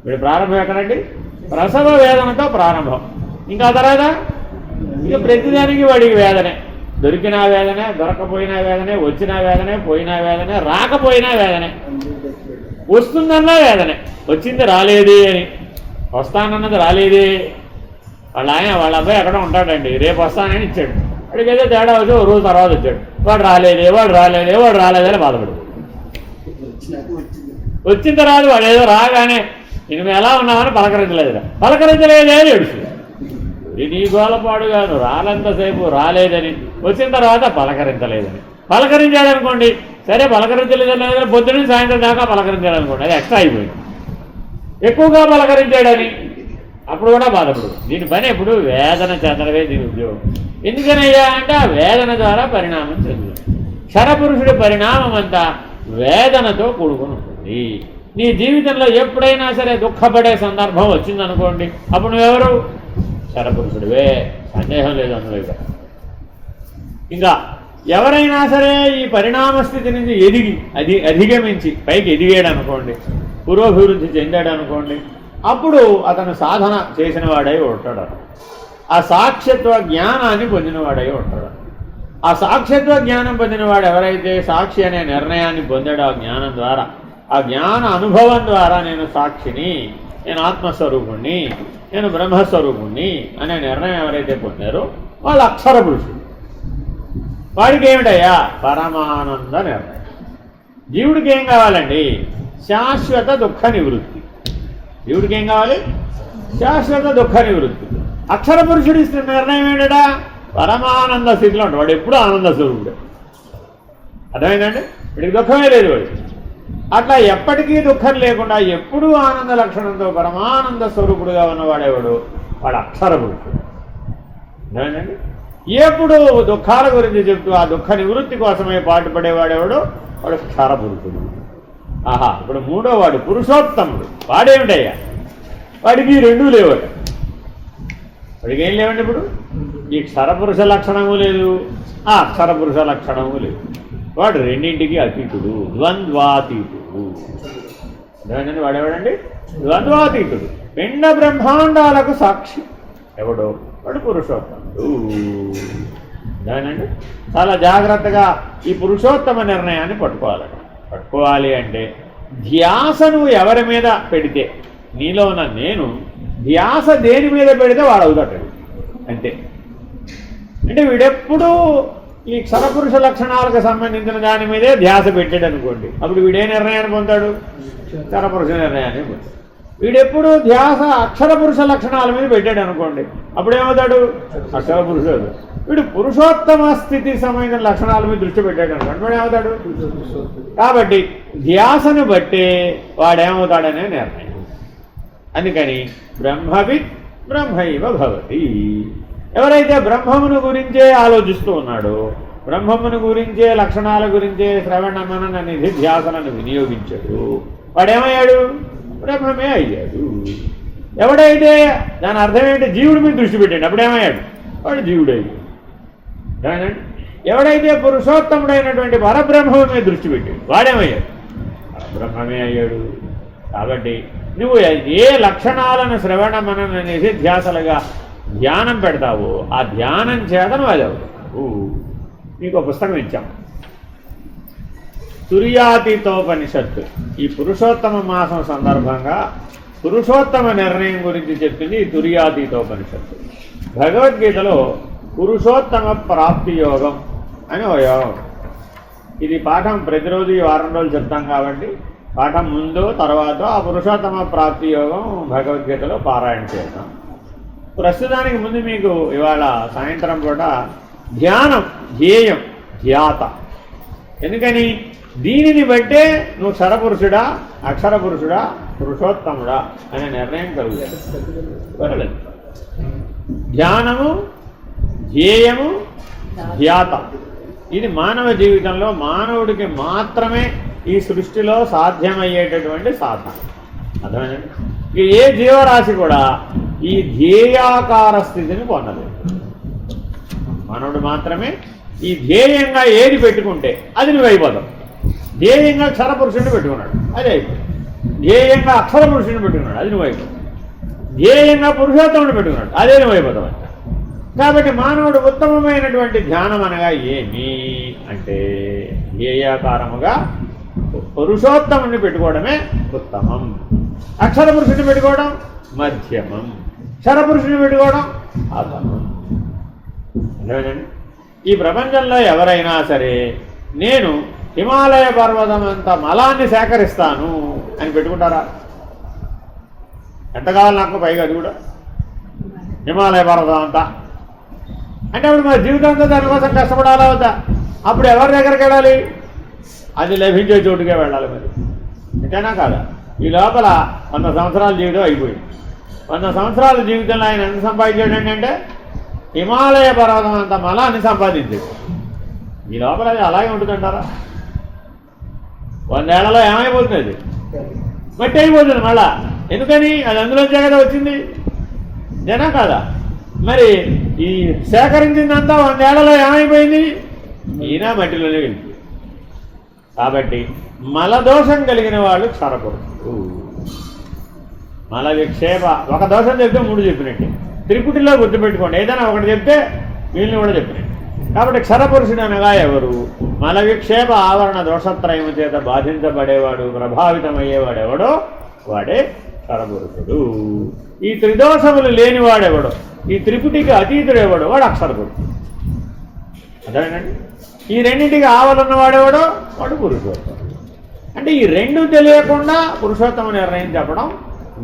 వీడు ప్రారంభం ఎక్కడండి? ప్రసవ వేదనతో ప్రారంభం. ఇంకా తర్వాత ఇక ప్రతిదానికి వాడికి వేదనే. దొరికినా వేదనే, దొరకపోయినా వేదనే, వచ్చినా వేదనే, పోయినా వేదనే, రాకపోయినా వేదనే. వస్తుందన్నా వేదనే. వచ్చింది రాలేదే అని, వస్తానన్నది రాలేదే. వాళ్ళ అబ్బాయి ఎక్కడ ఉంటాడండి, రేపు వస్తానని ఇచ్చాడు, వాడికి ఏదో తేడా వచ్చి ఓ రోజు తర్వాత వచ్చాడు, వాడు రాలేదని బాధపడు. వచ్చిన తర్వాత వాడు ఏదో రాగానే నేను ఎలా ఉన్నామని పలకరించలేదే అని ఏడుస్తుంది. నీ గోలపాడు కాదు, రాలంతసేపు రాలేదని, వచ్చిన తర్వాత పలకరించలేదని. పలకరించాడనుకోండి, సరే పలకరించలేదని పొద్దున్న సాయంత్రం దాకా పలకరించాడనుకోండి, అది ఎక్స్ట్రా అయిపోయింది. ఎక్కువగా పలకరించాడని అప్పుడు కూడా బాధపడు. దీని పని ఎప్పుడు వేదన చెందడమే దీని ఉద్యోగం. ఎందుకనయ్యా అంటే ఆ వేదన ద్వారా పరిణామం చెందుతుంది. క్షరపురుషుడి పరిణామం అంతా వేదనతో కూడుకుని ఉంటుంది. నీ జీవితంలో ఎప్పుడైనా సరే దుఃఖపడే సందర్భం వచ్చిందనుకోండి, అప్పుడు నువ్వెవరు? క్షరపురుషుడివే, సందేహం లేదు అందులో. ఇంకా ఎవరైనా సరే ఈ పరిణామ స్థితి నుంచి అధిగమించి పైకి ఎదిగాడు అనుకోండి, పురోభివృద్ధి చెందాడు అనుకోండి, అప్పుడు అతను సాధన చేసిన వాడై ఉంటాడు. ఆ సాక్ష్యత్వ జ్ఞానాన్ని పొందినవాడై ఉంటాడు. ఆ సాక్ష్యత్వ జ్ఞానం పొందినవాడు ఎవరైతే సాక్షి అనే నిర్ణయాన్ని పొందాడో, ఆ జ్ఞానం ద్వారా, ఆ జ్ఞాన అనుభవం ద్వారా నేను సాక్షిని, నేను ఆత్మస్వరూపుణ్ణి, నేను బ్రహ్మస్వరూపుణ్ణి అనే నిర్ణయం ఎవరైతే పొందారో వాళ్ళు అక్షర పురుషుడు. వాడికి ఏమిటయ్యా? పరమానంద నిర్ణయం. జీవుడికి ఏం కావాలండి? శాశ్వత దుఃఖ నివృత్తి. జీవుడికి ఏం కావాలి? శాశ్వత దుఃఖ నివృత్తి. అక్షర పురుషుడు ఇస్తున్న నిర్ణయం ఏంటా? పరమానంద స్థితిలో ఉంటాడు. వాడు ఎప్పుడూ ఆనంద స్వరూపుడు. అర్థమైందండి? వీడికి దుఃఖమే లేదు వాడు. అట్లా ఎప్పటికీ దుఃఖం లేకుండా ఎప్పుడూ ఆనంద లక్షణంతో పరమానంద స్వరూపుడుగా ఉన్నవాడేవాడు వాడు అక్షర పురుషుడు. అర్థమైందండి? ఎప్పుడు దుఃఖాల గురించి చెప్తూ ఆ దుఃఖ నివృత్తి కోసమే పాటుపడేవాడేవాడు వాడు క్షర పురుషుడు. ఆహా, ఇప్పుడు మూడో వాడు పురుషోత్తముడు. వాడేమిటయ్యా? వాడికి రెండూ లేవట. వాడికి ఏం లేవండి? ఇప్పుడు ఈ క్షరపురుష లక్షణము లేదు, ఆ అక్షర పురుష లక్షణము లేదు. వాడు రెండింటికి అతీతుడు, ద్వంద్వాతీతుడు. అదేనండి, వాడేవాడండి? ద్వంద్వాతీతుడు. పిండ బ్రహ్మాండాలకు సాక్షి ఎవడో వాడు పురుషోత్తముడు. అదేనండి, చాలా జాగ్రత్తగా ఈ పురుషోత్తమ నిర్ణయాన్ని పట్టుకోవాలి అంటే ధ్యాస నువ్వు ఎవరి మీద పెడితే, నీలో ఉన్న నేను ధ్యాస దేని మీద పెడితే వాడు అవుతాడు అంతే. అంటే వీడెప్పుడూ ఈ క్షరపురుష లక్షణాలకు సంబంధించిన దాని మీదే ధ్యాస పెట్టాడు అనుకోండి, అప్పుడు వీడే నిర్ణయాన్ని పొందాడు? క్షరపురుష నిర్ణయాన్ని పొందాడు. వీడెప్పుడు ధ్యాస అక్షర పురుష లక్షణాల మీద పెట్టాడు అనుకోండి, అప్పుడేమవుతాడు? అక్షర పురుషుడు. వీడు పురుషోత్తమ స్థితి సంబంధించిన లక్షణాల మీద దృష్టి పెట్టాడు అనుకోండి, వాడు ఏమవుతాడు? కాబట్టి ధ్యాసను బట్టే వాడేమవుతాడనే నిర్ణయం. అందుకని బ్రహ్మవిత్ బ్రహ్మైవ భవతి. ఎవరైతే బ్రహ్మమును గురించే ఆలోచిస్తూ ఉన్నాడో, బ్రహ్మమును గురించే లక్షణాల గురించే శ్రవణ మనన నిధి ధ్యాసలను వినియోగించాడు, వాడేమయ్యాడు? బ్రహ్మమే అయ్యాడు. ఎవడైతే దాని అర్థం ఏంటి? జీవుడి మీద దృష్టి పెట్టాడు, అప్పుడేమయ్యాడు? వాడు జీవుడయ్యాడు. ఎవడైతే పురుషోత్తముడైనటువంటి పరబ్రహ్మము మీద దృష్టి పెట్టాడు, వాడేమయ్యాడు? పరబ్రహ్మమే అయ్యాడు. కాబట్టి నువ్వు ఏ లక్షణాలను శ్రవణ మనన నిధి ధ్యాసలుగా ధ్యానం పెడతావో ఆ ధ్యానం చేత నువ్వు అది అవుతావు. మీకు ఒక పుస్తకం ఇచ్చాం, తుర్యాతీతోపనిషత్తు. ఈ పురుషోత్తమ మాసం సందర్భంగా పురుషోత్తమ నిర్ణయం గురించి చెప్పింది ఈ తుర్యాతీతోపనిషత్తు. భగవద్గీతలో పురుషోత్తమ ప్రాప్తి యోగం అని ఒక యోగం. ఇది పాఠం ప్రతిరోజు ఈ వారం రోజులు చెప్తాం కాబట్టి పాఠం ముందు తర్వాత ఆ పురుషోత్తమ ప్రాప్తి యోగం భగవద్గీతలో పారాయణ చేద్దాం. ప్రస్తుతానికి ముందు మీకు ఇవాళ సాయంత్రం పూట ధ్యానం, ధ్యేయం, ధ్యాత. ఎందుకని? దీనిని బట్టే నువ్వు క్షరపురుషుడా, అక్షర పురుషుడా, పురుషోత్తముడా అనే నిర్ణయం కలుగుతుంది. ధ్యానము, ధ్యేయము, ధ్యాత, ఇది మానవ జీవితంలో మానవుడికి మాత్రమే ఈ సృష్టిలో సాధ్యమయ్యేటటువంటి సాధన. అర్థమైందండి? ఏ జీవరాశి కూడా ఈ ధ్యేయాకార స్థితిని పొందలేదు. మానవుడు మాత్రమే ఈ ధ్యేయంగా ఏది పెట్టుకుంటే అది నువ్వు అయిపోతావు. ధ్యేయంగా క్షరపురుషుడిని పెట్టుకున్నాడు, అది అయిపోయింది. ధ్యేయంగా అక్షర పురుషుడిని పెట్టుకున్నాడు, అది నువ్వు అయిపోతావు. ధ్యేయంగా పురుషోత్తముడిని పెట్టుకున్నాడు, అదే నువ్వు అయిపోతావు. కాబట్టి మానవుడు ఉత్తమమైనటువంటి ధ్యానం అనగా ఏమి అంటే ధ్యేయాకారముగా పురుషోత్తముని పెట్టుకోవడమే ఉత్తమం. అక్షర పురుషుడిని పెట్టుకోవడం మధ్యమం, క్షరపురుషుని పెట్టుకోవడం అధమం. అర్థమేనండి? ఈ ప్రపంచంలో ఎవరైనా సరే నేను హిమాలయ పర్వతం అంత మలాన్ని సేకరిస్తాను అని పెట్టుకుంటారా? ఎంత కావాలి నాకు? పైగా అది కూడా హిమాలయ పర్వతం అంతా అంటే అప్పుడు మన జీవితంతో దానికోసం కష్టపడాలా వద్దా? అప్పుడు ఎవరి దగ్గరికి వెళ్ళాలి? అది లభించే చోటుకే వెళ్ళాలి. మరి అంతేనా కాదా? ఈ లోపల 100 సంవత్సరాల జీవితం అయిపోయింది. 100 సంవత్సరాల జీవితంలో ఆయన ఎంత సంపాదించాడు అంటే హిమాలయ పర్వతం అంత మలాన్ని సంపాదించాడు. ఈ లోపల అది అలాగే ఉంటుందంటారా? 100 ఏళ్లలో ఏమైపోతుంది? అది మట్టి అయిపోతుంది మళ్ళా. ఎందుకని? అది అందులోంచే కదా వచ్చింది, జనా కాదా? మరి ఈ సేకరించిందంతా 100 ఏళ్లలో ఏమైపోయింది? ఈయన మట్టిలోనే వెళ్ళింది. కాబట్టి మలదోషం కలిగిన వాళ్ళు క్షరపురుషుడు. మల విక్షేప, ఒక దోషం చెప్తే 3 చెప్పినట్టే. త్రిపుటిలో గుర్తుపెట్టుకోండి, ఏదైనా ఒకటి చెప్తే వీళ్ళని కూడా చెప్పినట్టు. కాబట్టి క్షరపురుషుడు అనగా ఎవరు? మల విక్షేప ఆవరణ దోషత్రయము చేత బాధించబడేవాడు, ప్రభావితమయ్యేవాడు ఎవడో వాడే క్షరపురుషుడు. ఈ త్రిదోషములు లేనివాడెవడో, ఈ త్రిపుటికి అతీతుడు ఎవడో వాడు అక్షరపురుషుడు. అదేనండి. ఈ రెండింటికి ఆవలున్నవాడెవడో వాడు పురుషోత్తముడు. అంటే ఈ రెండు తెలియకుండా పురుషోత్తమ నిర్ణయం చెప్పడం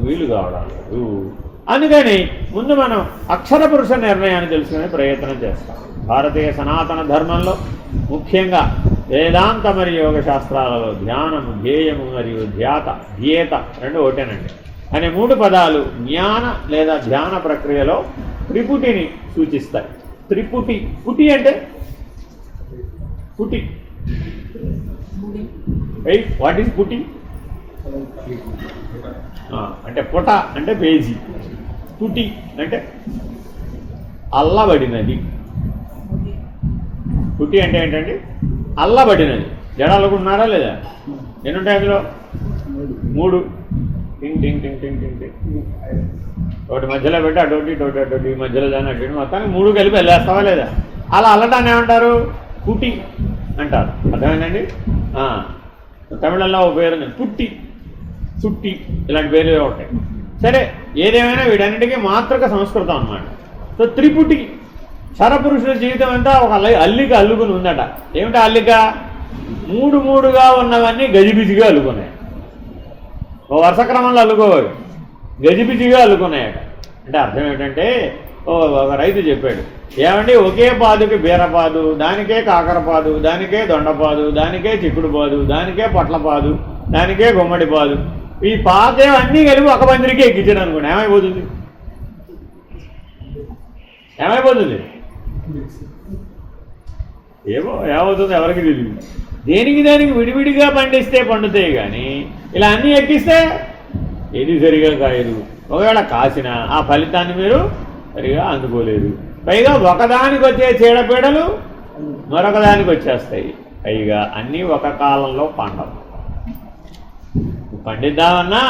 వీలు కావడం లేదు. అందుకని ముందు మనం అక్షర పురుష నిర్ణయాన్ని తెలుసుకునే ప్రయత్నం చేస్తాం. భారతీయ సనాతన ధర్మంలో ముఖ్యంగా వేదాంత మరియు యోగ శాస్త్రాలలో ధ్యానము, ధ్యేయము మరియు ధ్యేత రెండు ఒకటేనండి అనే 3 పదాలు జ్ఞాన లేదా ధ్యాన ప్రక్రియలో త్రిపుటిని సూచిస్తాయి. త్రిపుటి, పుటి అంటే పుటి, వాట్ ఈజ్ పుటి అంటే పుట అంటే పేజీ, పుటి అంటే అల్లబడినది. పుటి అంటే ఏంటండి? అల్లబడినది. జడాలనుకుంటున్నారా లేదా? ఎన్నుంటాయి అందులో? 3. టింగ్ టింగ్ టింగ్ టింగ్ టింగ్ టింగ్. ఒకటి మధ్యలో పెట్టి అటోటి మధ్యలో దాన్ని అటు మొత్తానికి 3 కలిపి వెళ్ళేస్తావా లేదా? అలా అల్లటాన్ని ఏమంటారు? పుటి అంటారు. అర్థమైందండి? తమిళంలో ఒక పేరు ఉంది, పుట్టి, చుట్టి, ఇలాంటి పేర్లు ఉంటాయి. సరే, ఏదేమైనా వీటన్నిటికీ మాతృక సంస్కృతం అన్నమాట. సో త్రిపుటి క్షరపురుషుల జీవితం అంతా ఒక అల్లిక అల్లుకుని ఉందట. ఏమిటా అల్లిక? 3 ఉన్నవన్నీ గజిబిజిగా అల్లుకున్నాయి. ఓ వరుస క్రమంలో అల్లుకోవాలి, గజిబిజిగా అల్లుకున్నాయట. అంటే అర్థం ఏమిటంటే, ఒక రైతు చెప్పాడు, ఏమండి ఒకే పాదుకి బీరపాదు, దానికే కాకరపాదు, దానికే దొండపాదు, దానికే చిక్కుడుపాదు, దానికే పొట్లపాదు, దానికే గుమ్మడిపాదు, ఈ పాదే అన్నీ కలిపి ఒక బందిరికే ఎక్కించాడు అనుకోండి, ఏమైపోతుంది? ఏమవుతుంది ఎవరికి తెలియదు. దానికి విడివిడిగా పండిస్తే పండుతాయి, కానీ ఇలా అన్నీ ఎక్కిస్తే ఏది సరిగా కాయదు. ఒకవేళ కాసిన ఆ ఫలితాన్ని మీరు సరిగా అందుకోలేదు. పైగా ఒకదానికి వచ్చే చీడపీడలు మరొకదానికి వచ్చేస్తాయి. పైగా అన్నీ ఒక కాలంలో పండవు. పండిద్దామన్నా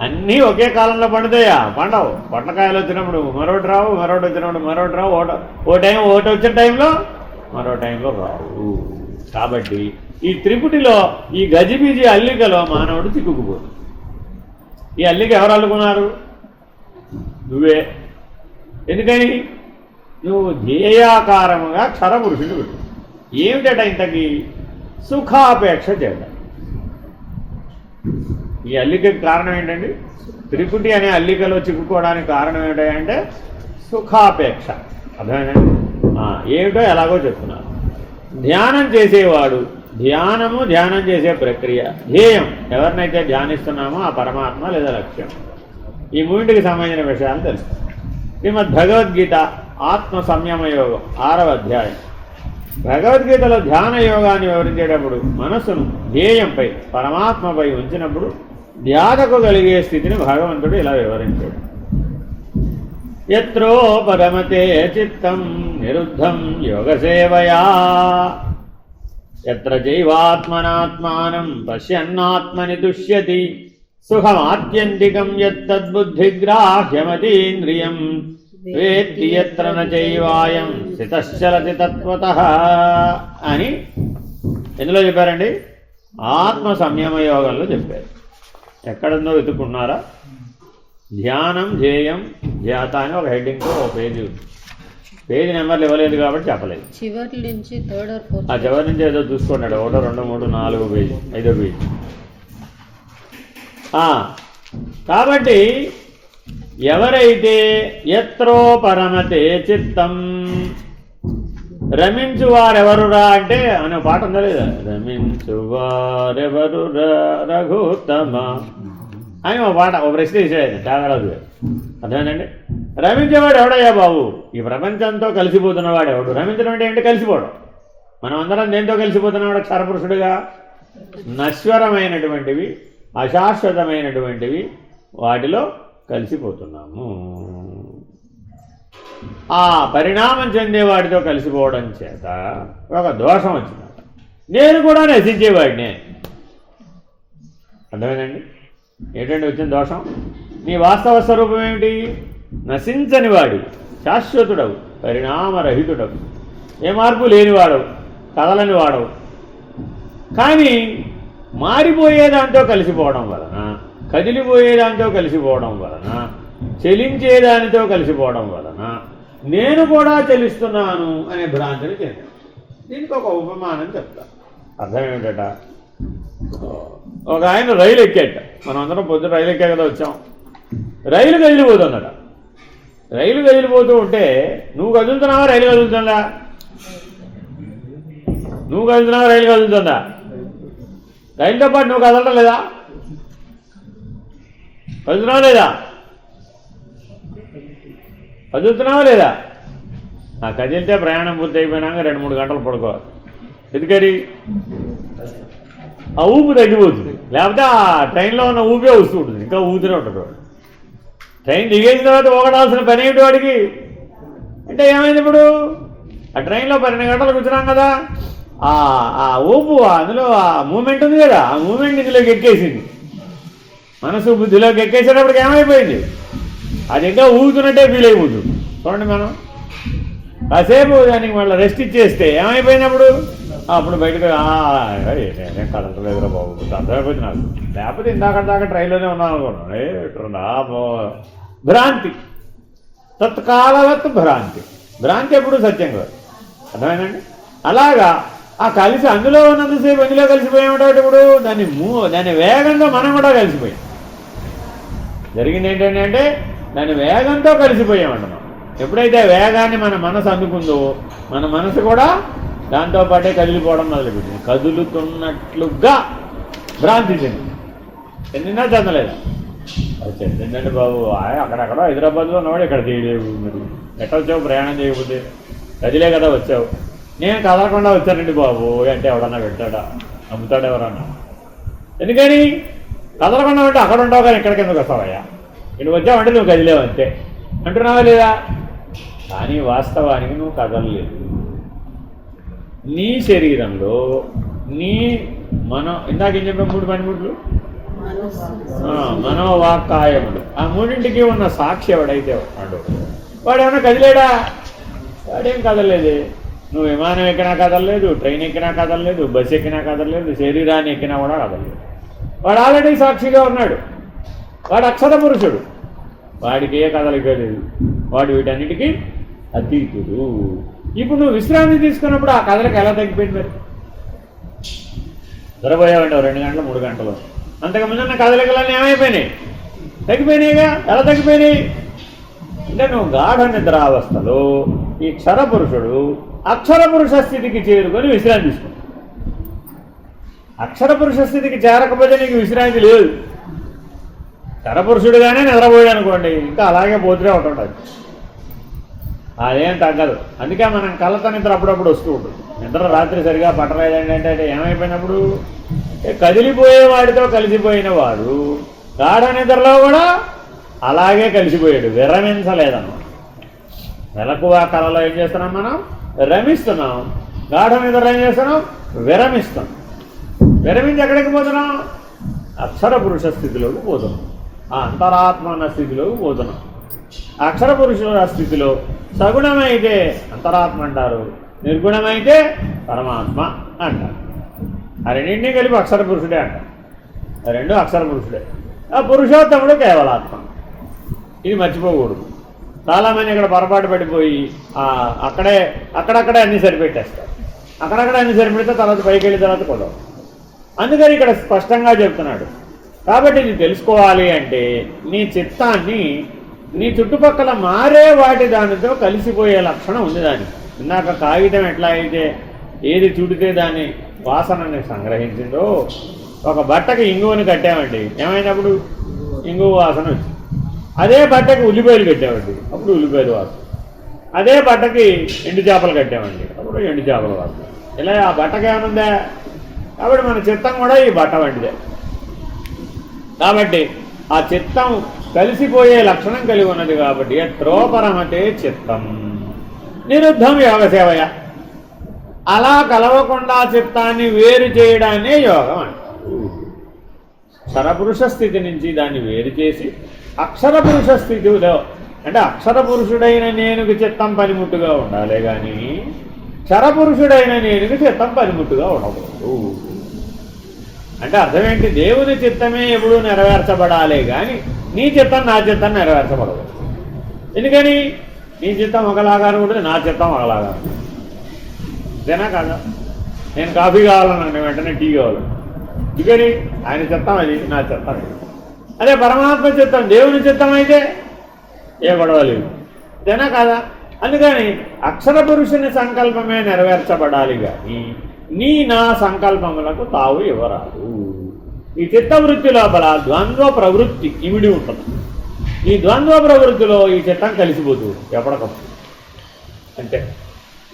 అన్నీ ఒకే కాలంలో పండుతాయా? పండవు. పొట్లకాయలు వచ్చినప్పుడు మరొకటి రావు, మరొకటి వచ్చినప్పుడు మరొకటి రావు, ఒకటి వచ్చిన టైంలో మరో టైంలో రావు. కాబట్టి ఈ త్రిపుటిలో ఈ గజిబిజి అల్లికలో మానవుడు చిక్కుకుపోదు. ఈ అల్లిక ఎవరు అల్లుకున్నారు? నువ్వే. ఎందుకని? నువ్వు ధ్యేయాకారముగా క్షరపురుషుడు పెట్టు. ఏమిటట ఇంతకీ? సుఖాపేక్ష చేద్దాం. ఈ అల్లికకి కారణం ఏంటండి? త్రిపుటి అనే అల్లికలో చిక్కుకోవడానికి కారణం ఏమిటంటే సుఖాపేక్ష. అర్థమైందండి? ఏమిటో ఎలాగో చెప్తున్నారు. ధ్యానం చేసేవాడు, ధ్యానం చేసే ప్రక్రియ, ధ్యేయం, ఎవరినైతే ధ్యానిస్తున్నామో ఆ పరమాత్మ లేదా లక్ష్యం, ఈ 3కి సంబంధించిన విషయాలు తెలుస్తాయి. శ్రీమద్ భగవద్గీత ఆత్మ సంయమ యోగం 6వ అధ్యాయం. భగవద్గీతలో ధ్యాన యోగాన్ని వివరించేటప్పుడు మనస్సును ధ్యేయంపై, పరమాత్మపై ఉంచినప్పుడు ధ్యాతకు కలిగే స్థితిని భగవంతుడు ఇలా వివరించాడు. యత్రో పరమతే చిత్తం నిరుద్ధం యోగసేవయా, యత్ర చైవాత్మనాత్మానం పశ్యన్నాత్మని తుష్యతి, సుఖమాత్యంతికం యత్తద్బుద్ధిగ్రాహ్యమతీంద్రియం వేత్తి యత్ర న చైవాయం స్థితశ్చలతి తత్వతః అని ఎందులో చెప్పారండి? ఆత్మ సంయమ యోగంలో చెప్పారు. ఎక్కడుందో వెతుక్కున్నారా? ధ్యానం, ధ్యేయం, ధ్యాత అని ఒక హెడ్డింగ్తో ఒక పేజీ ఉంది. పేజీ నెంబర్లు ఇవ్వలేదు కాబట్టి చెప్పలేదు. చివరి నుంచి ఏదో చూసుకున్నాడు. 1, 2, 3, 4 పేజీ, 5వ పేజీ. కాబట్టి ఎవరైతే యత్రో పరమతే చిత్తం, రమించువారెవరురా అంటే అనే పాట ఉందా లేదా? రమించువారెవరురా రఘుత్తమ అని ఒక పాట, ఒక ప్రశ్న వేసాడు త్యాగరాజు గారు. అర్థమేనండి? రమించేవాడు ఎవడయ్యా బాబు? ఈ ప్రపంచంతో కలిసిపోతున్నవాడు ఎవడు? రమించడం అంటే ఏంటి? కలిసిపోవడం. మనం అందరం దేంతో కలిసిపోతున్నవాడు? క్షరపురుషుడుగా. నశ్వరమైనటువంటివి, అశాశ్వతమైనటువంటివి వాటిలో కలిసిపోతున్నాము. ఆ పరిణామం చెందే వాటితో కలిసిపోవడం చేత ఒక దోషం వచ్చింది. నేను కూడా నశించేవాడినే. అర్థమైందండి? ఏంటంటే వచ్చిన దోషం? నీ వాస్తవ స్వరూపం ఏమిటి? నశించని వాడి, శాశ్వతుడవు, పరిణామరహితుడవు, ఏ మార్పు లేనివాడవు, కదలని వాడవు. కానీ మారిపోయేదాంతో కలిసిపోవడం వలన కదిలిపోయేదానితో కలిసిపోవడం వలన, చలించేదానితో కలిసిపోవడం వలన నేను కూడా చలిస్తున్నాను అనే భ్రాంతిని చెందాను. దీనికి ఒక ఉపమానం చెప్తా. అర్థం ఏమిటట, ఒక ఆయన రైలు ఎక్కేట, మనం అందరం పొద్దున రైలు ఎక్కే కదా వచ్చాం. రైలు కదిలిపోతుందట. రైలు కదిలిపోతూ ఉంటే నువ్వు కదులుతున్నావా, రైలు కదులుతుందా? నువ్వు కదులుతున్నావా, రైలు కదులుతుందా? రైలుతో పాటు నువ్వు కదలటం లేదా? కదులుతున్నావా లేదా? కదులుతున్నావా లేదా? కదిలితే ప్రయాణం పూర్తి అయిపోయినాక 2-3 గంటలు పడుకోవాలి. ఎందుకని? ఆ ఊపు తగ్గిపోతుంది. లేకపోతే ఆ ట్రైన్లో ఉన్న ఊపే వస్తూ ఉంటుంది, ఇంకా ఊతూనే ఉంటుంది. ట్రైన్ దిగేసిన తర్వాత ఒకడాల్సిన పని ఏమిటి వాడికి అంటే ఏమైంది? ఇప్పుడు ఆ ట్రైన్లో 12 గంటలు కూర్చున్నాం కదా, ఆ ఊపు అందులో ఆ మూమెంట్ ఉంది కదా, ఆ మూమెంట్ ఇందులోకి ఎక్కేసింది. మనసు బుద్ధిలోకి ఎక్కేసేటప్పటికి ఏమైపోయింది? అది ఇంకా ఊగుతున్నట్టే ఫీల్ అయిపోతుంది. చూడండి, మనం కాసేపు దానికి మళ్ళీ రెస్ట్ ఇచ్చేస్తే ఏమైపోయినప్పుడు అప్పుడు బయటకు నేనేం కదలలేదురా బాబు, అర్థమైపోయింది నాకు. లేకపోతే ఇందాక ట్రైన్లోనే ఉన్నాను అనుకోండి. భ్రాంతి, తత్కాలవత్ భ్రాంతి. భ్రాంతి ఎప్పుడు సత్యం కాదు. అర్థమైందండి? అలాగా ఆ కలిసి అందులో ఉన్నంతసేపు అందులో కలిసిపోయామంటే ఇప్పుడు దాని వేగంతో మనం కూడా కలిసిపోయాం. జరిగింది ఏంటంటే అంటే దాని వేగంతో కలిసిపోయామంటున్నాం. ఎప్పుడైతే వేగాన్ని మన మనసు అందుకుందో మన మనసు కూడా దాంతోపాటే కదిలిపోవడం మొదలుపెట్టింది. కదులుతున్నట్లుగా భ్రాంతి చెందినా చెందలేదు. అది చెందిందండి బాబు, అక్కడెక్కడో హైదరాబాద్లో ఉన్నవాడు ఇక్కడ చేయలేవు. మరి ఎట్లా వచ్చావు ప్రయాణం చేయకపోతే? కదిలే కదా వచ్చావు. నేను కదలకుండా వచ్చానండి బాబు అంటే ఎవడన్నా పెడతాడా? నమ్ముతాడు ఎవరన్నా? ఎందుకని? కదలకుండా ఉంటే అక్కడ ఉంటావు కానీ ఇక్కడికి ఎందుకు వస్తావయ్యా? ఇటు వచ్చావంటే నువ్వు కదిలేవు అంతే అంటున్నావా లేదా? కానీ వాస్తవానికి నువ్వు కదలలేదు. నీ శరీరంలో నీ ఇందాక ఏం చెప్పాం, 3 పనిముట్లు, మనోవాక్కాయములు. ఆ మూడింటికి ఉన్న సాక్షి ఎవడైతే వాడు ఏమన్నా కదిలేడా? వాడేం కదలలేదే. నువ్వు విమానం ఎక్కినా కదలలేదు, ట్రైన్ ఎక్కినా కదలలేదు, బస్సు ఎక్కినా కదలలేదు, శరీరాన్ని ఎక్కినా కూడా కదలలేదు. వాడు ఆల్రెడీ సాక్షిగా ఉన్నాడు. వాడు అక్షర పురుషుడు. వాడికి ఏ కదలిక లేదు. వాడు వీటన్నిటికీ అతీతుడు. ఇప్పుడు నువ్వు విశ్రాంతి తీసుకున్నప్పుడు ఆ కదలిక ఎలా తగ్గిపోయింది? మరి నిద్రపోయావండి 2 గంటలు 3 గంటలు, అంతకుముందున్న కదలికలన్నీ ఏమైపోయినాయి? తగ్గిపోయినాయిగా. ఎలా తగ్గిపోయినాయి అంటే నువ్వు గాఢ నిద్రావస్థలో ఈ క్షరపురుషుడు అక్షర పురుష స్థితికి చేరుకొని విశ్రాంతి తీసుకున్నావు. అక్షర పురుష స్థితికి చేరకపోతే నీకు విశ్రాంతి లేదు. క్షరపురుషుడుగానే నిద్రపోయాడు అనుకోండి, ఇంకా అలాగే పోతూనే ఉంటుంటుంది. అదేం తగ్గదు. అందుకే మనం కళ్ళతో నిద్ర అప్పుడప్పుడు వస్తూ ఉంటుంది. నిద్ర రాత్రి సరిగా పట్టలేదండి అంటే ఏమైపోయినప్పుడు కదిలిపోయే వాడితో కలిసిపోయిన వాడు గాఢ నిద్రలో కూడా అలాగే కలిసిపోయాడు, విరమించలేదన్నమాట. మెలకువ కళలో ఏం చేస్తున్నాం? మనం రమిస్తున్నాం. గాఢ నిద్రలో ఏం చేస్తున్నాం? విరమిస్తున్నాం. విరమించి ఎక్కడికి పోతున్నాం? అక్షర పురుష స్థితిలోకి పోతున్నాం. ఆ అంతరాత్మ స్థితిలోకి పోతున్నాం. అక్షర పురుషుల స్థితిలో సగుణమైతే అంతరాత్మ అంటారు, నిర్గుణమైతే పరమాత్మ అంటారు. ఆ రెండింటినీ కలిపి అక్షర పురుషుడే అంటారు. ఆ రెండు అక్షర పురుషుడే. ఆ పురుషోత్తముడు కేవలాత్మ. ఇది మర్చిపోకూడదు. చాలామంది ఇక్కడ పొరపాటు పడిపోయి అక్కడక్కడే అన్నీ సరిపెట్టేస్తారు. అక్కడక్కడ అన్నీ సరిపెడితే తర్వాత పైకి వెళ్ళిన తర్వాత కొలవు. అందుకని ఇక్కడ స్పష్టంగా చెప్తున్నాడు. కాబట్టి ఇది తెలుసుకోవాలి అంటే నీ చిత్తాన్ని నీ చుట్టుపక్కల మారే వాటి దానితో కలిసిపోయే లక్షణం ఉంది దానికి. ఇందాక కాగితం ఎట్లా అయితే ఏది చుడితే దాని వాసనని సంగ్రహించిందో, ఒక బట్టకి ఇంగువని కట్టామండి, ఏమైనప్పుడు ఇంగువ వాసన వచ్చింది. అదే బట్టకి ఉల్లిపాయలు కట్టామండి, అప్పుడు ఉల్లిపాయలు వాసన. అదే బట్టకి ఎండు చేపలు కట్టామండి, అప్పుడు ఎండు చేపల వాసన. ఇలా ఆ బట్టకి ఏమనుందా? కాబట్టి మన చిత్తం కూడా ఈ బట్ట వంటిదే. కాబట్టి ఆ చిత్తం కలిసిపోయే లక్షణం కలిగి ఉన్నది. కాబట్టి త్రోపరమతే చిత్తం నిరుద్ధం యోగసేవయ. అలా కలవకుండా చిత్తాన్ని వేరు చేయడాన్నే యోగం అంటారు. క్షరపురుష స్థితి నుంచి దాన్ని వేరు చేసి అక్షర పురుష స్థితిలో, అంటే అక్షర పురుషుడైన నేనుకి చిత్తం పనిముట్టుగా ఉండాలి కానీ క్షరపురుషుడైన నేనుకి చిత్తం పనిముట్టుగా ఉండకూడదు. అంటే అర్థం ఏంటి? దేవుని చిత్తమే ఎప్పుడూ నెరవేర్చబడాలి కానీ నీ చిత్తం నా చిత్తం నెరవేర్చబడదు. ఎందుకని? నీ చిత్తం ఒకలాగా ఉంటుంది, నా చిత్తం ఒకలాగా ఉంటుంది. ఇదేనా కాదా? నేను కాఫీ కావాలన్నా వెంటనే టీ కావాలి. ఎందుకని? ఆయన చిత్తం అది, నా చిత్తం అది. అదే పరమాత్మ చిత్తం, దేవుని చిత్తం అయితే ఏ గొడవ లేదు. ఇదేనా కాదా? అందుకని అక్షర పురుషుని సంకల్పమే నెరవేర్చబడాలి కానీ నీ నా సంకల్పములకు తావు ఇవ్వరాదు. ఈ చిత్తవృత్తి లోపల ద్వంద్వ ప్రవృత్తి ఇమిడి ఉంటుంది. ఈ ద్వంద్వ ప్రవృత్తిలో ఈ చిత్తం కలిసిపోతుంది ఎప్పటికప్పుడు. అంటే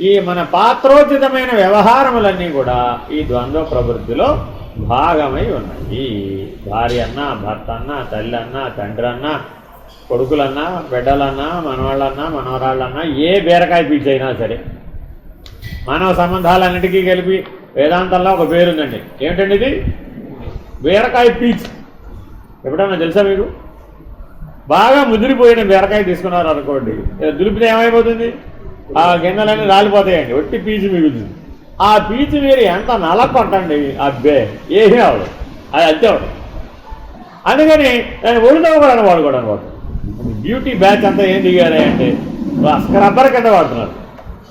ఈ మన పాత్రోచితమైన వ్యవహారములన్నీ కూడా ఈ ద్వంద్వ ప్రవృత్తిలో భాగమై ఉన్నాయి. భార్య అన్నా, భర్త అన్నా, తల్లి అన్నా, తండ్రి అన్నా, కొడుకులన్నా, బిడ్డలన్నా, మనవాళ్ళన్నా, మనవరాళ్ళన్నా, ఏ బీరకాయ పీచు అయినా సరే మానవ సంబంధాలన్నిటికీ కలిపి వేదాంతంలో ఒక పేరుందండి. ఏమిటండి ఇది? బీరకాయ పీచు. ఎప్పుడన్నా తెలుసా మీకు? బాగా ముదిరిపోయిన బీరకాయ తీసుకున్నారు అనుకోండి, దులిపితే ఏమైపోతుంది? ఆ గిన్నెలన్నీ రాలిపోతాయండి, ఒట్టి పీచు మిగులుతుంది. ఆ పీచు మీరు ఎంత నలకొట్టండి, అబ్బే ఏమీ అవదు, అది అంతే అవదు. అందుకని దాన్ని ఒడిదవ్వకూడని వాడుకోవడానికి వాడు బ్యూటీ బ్యాచ్ అంతా ఏం దిగారే అంటే స్క్రబ్బర్ కింద వాడుతున్నారు.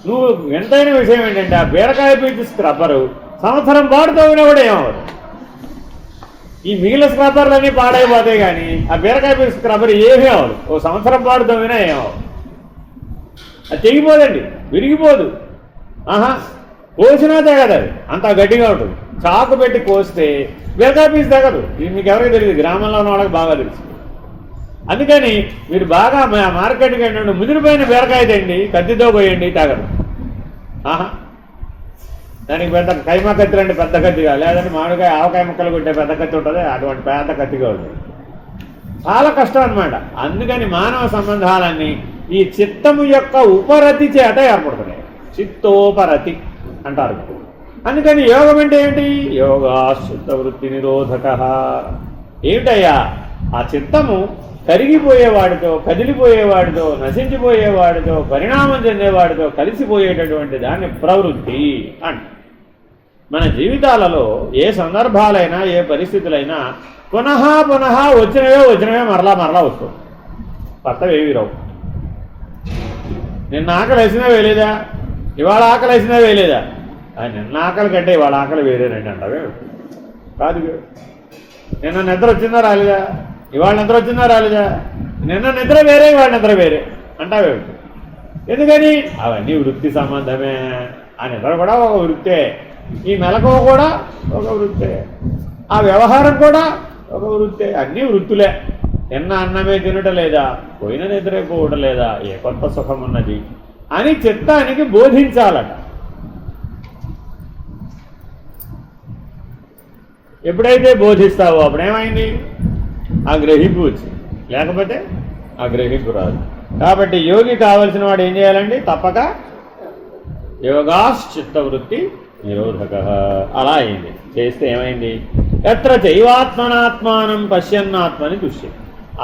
నువ్వు ఎంతైన విషయం ఏంటంటే ఆ బీరకాయ పీచు స్క్రబ్బరు సంవత్సరం పాడుతోగినా కూడా ఏమవదు. ఈ మిగిలిన స్క్రబ్బర్లన్నీ పాడైపోతాయి కానీ ఆ బీరకాయ పీచు స్క్రబ్బర్ ఏమీ అవ్వదు. ఓ సంవత్సరం పాడుతోగినా ఏమవదు. అది తెగిపోదండి, విరిగిపోదు. కోసినా తెగదు, అది అంత గట్టిగా ఉంటుంది. చాకు పెట్టి కోస్తే బీరకాయ పీచు తెగదు. ఇది మీకు ఎవరికి తెలియదు, గ్రామంలో ఉన్న వాళ్ళకి బాగా తెలుసు. అందుకని మీరు బాగా మార్కెట్కి ఏంటంటే ముదిరిపోయిన బీరకాయ తెండి, కత్తితో పోయండి, తెగదు. దానికి పెద్ద కైమా కత్తి అంటే పెద్ద కత్తిగా, లేదంటే మామిడికాయ ఆవకాయ ముక్కలు కొట్టే పెద్ద కత్తి ఉంటుంది, అటువంటి పెద్ద కత్తిగా ఉంటుంది. చాలా కష్టం అన్నమాట. అందుకని మానవ సంబంధాలన్నీ ఈ చిత్తము యొక్క ఉపరతి చేత ఏర్పడుతున్నాయి. చిత్తోపరతి అంటారు. అందుకని యోగం అంటే ఏంటి? యోగా చిత్తవృత్తి నిరోధక. ఏమిటయ్యా? ఆ చిత్తము కరిగిపోయేవాడితో, కదిలిపోయేవాడితో, నశించిపోయేవాడితో, పరిణామం చెందేవాడితో కలిసిపోయేటటువంటి దాన్ని ప్రవృత్తి అంట. మన జీవితాలలో ఏ సందర్భాలైనా, ఏ పరిస్థితులైనా పునః పునః వచ్చినవే మరలా వస్తుంది. కొత్తవేవి రావు. నిన్న ఆకలి వేసినా వేయలేదా? ఇవాళ ఆకలి వేసినా వేయలేదా? నిన్న ఆకలి కంటే ఇవాళ ఆకలి వేరేనండి అంటావే కాదు. నిన్న నిద్ర వచ్చిందా రాలేదా? ఇవాళ నిద్ర వచ్చిందా రాలేదా? నిన్న నిద్ర వేరే, ఇవాళ నిద్ర వేరే అంటావేమిటి? ఎందుకని? అవన్నీ వృత్తి సంబంధమే. ఆ నిద్ర కూడా ఒక వృత్తే, ఈ మెలకువ కూడా ఒక వృత్తే, ఆ వ్యవహారం కూడా ఒక వృత్తే. అన్నీ వృత్తులే. నిన్న అన్నమే తినటం లేదా, పోయిన నిద్రే పోవటం లేదా, ఏ కొత్త సుఖం ఉన్నది అని చిత్తానికి బోధించాలట. ఎప్పుడైతే బోధిస్తావో అప్పుడేమైంది? ఆ గ్రహింపు వచ్చింది, లేకపోతే ఆ గ్రహింపు రాదు. కాబట్టి యోగి కావలసిన వాడు ఏం చేయాలండి? తప్పక యోగాశ్చిత్తవృత్తి నిరోధక. అలా అయింది. చేస్తే ఏమైంది? ఎత్ర చైవాత్మనాత్మానం పశ్యన్నాత్మని దుష్యం.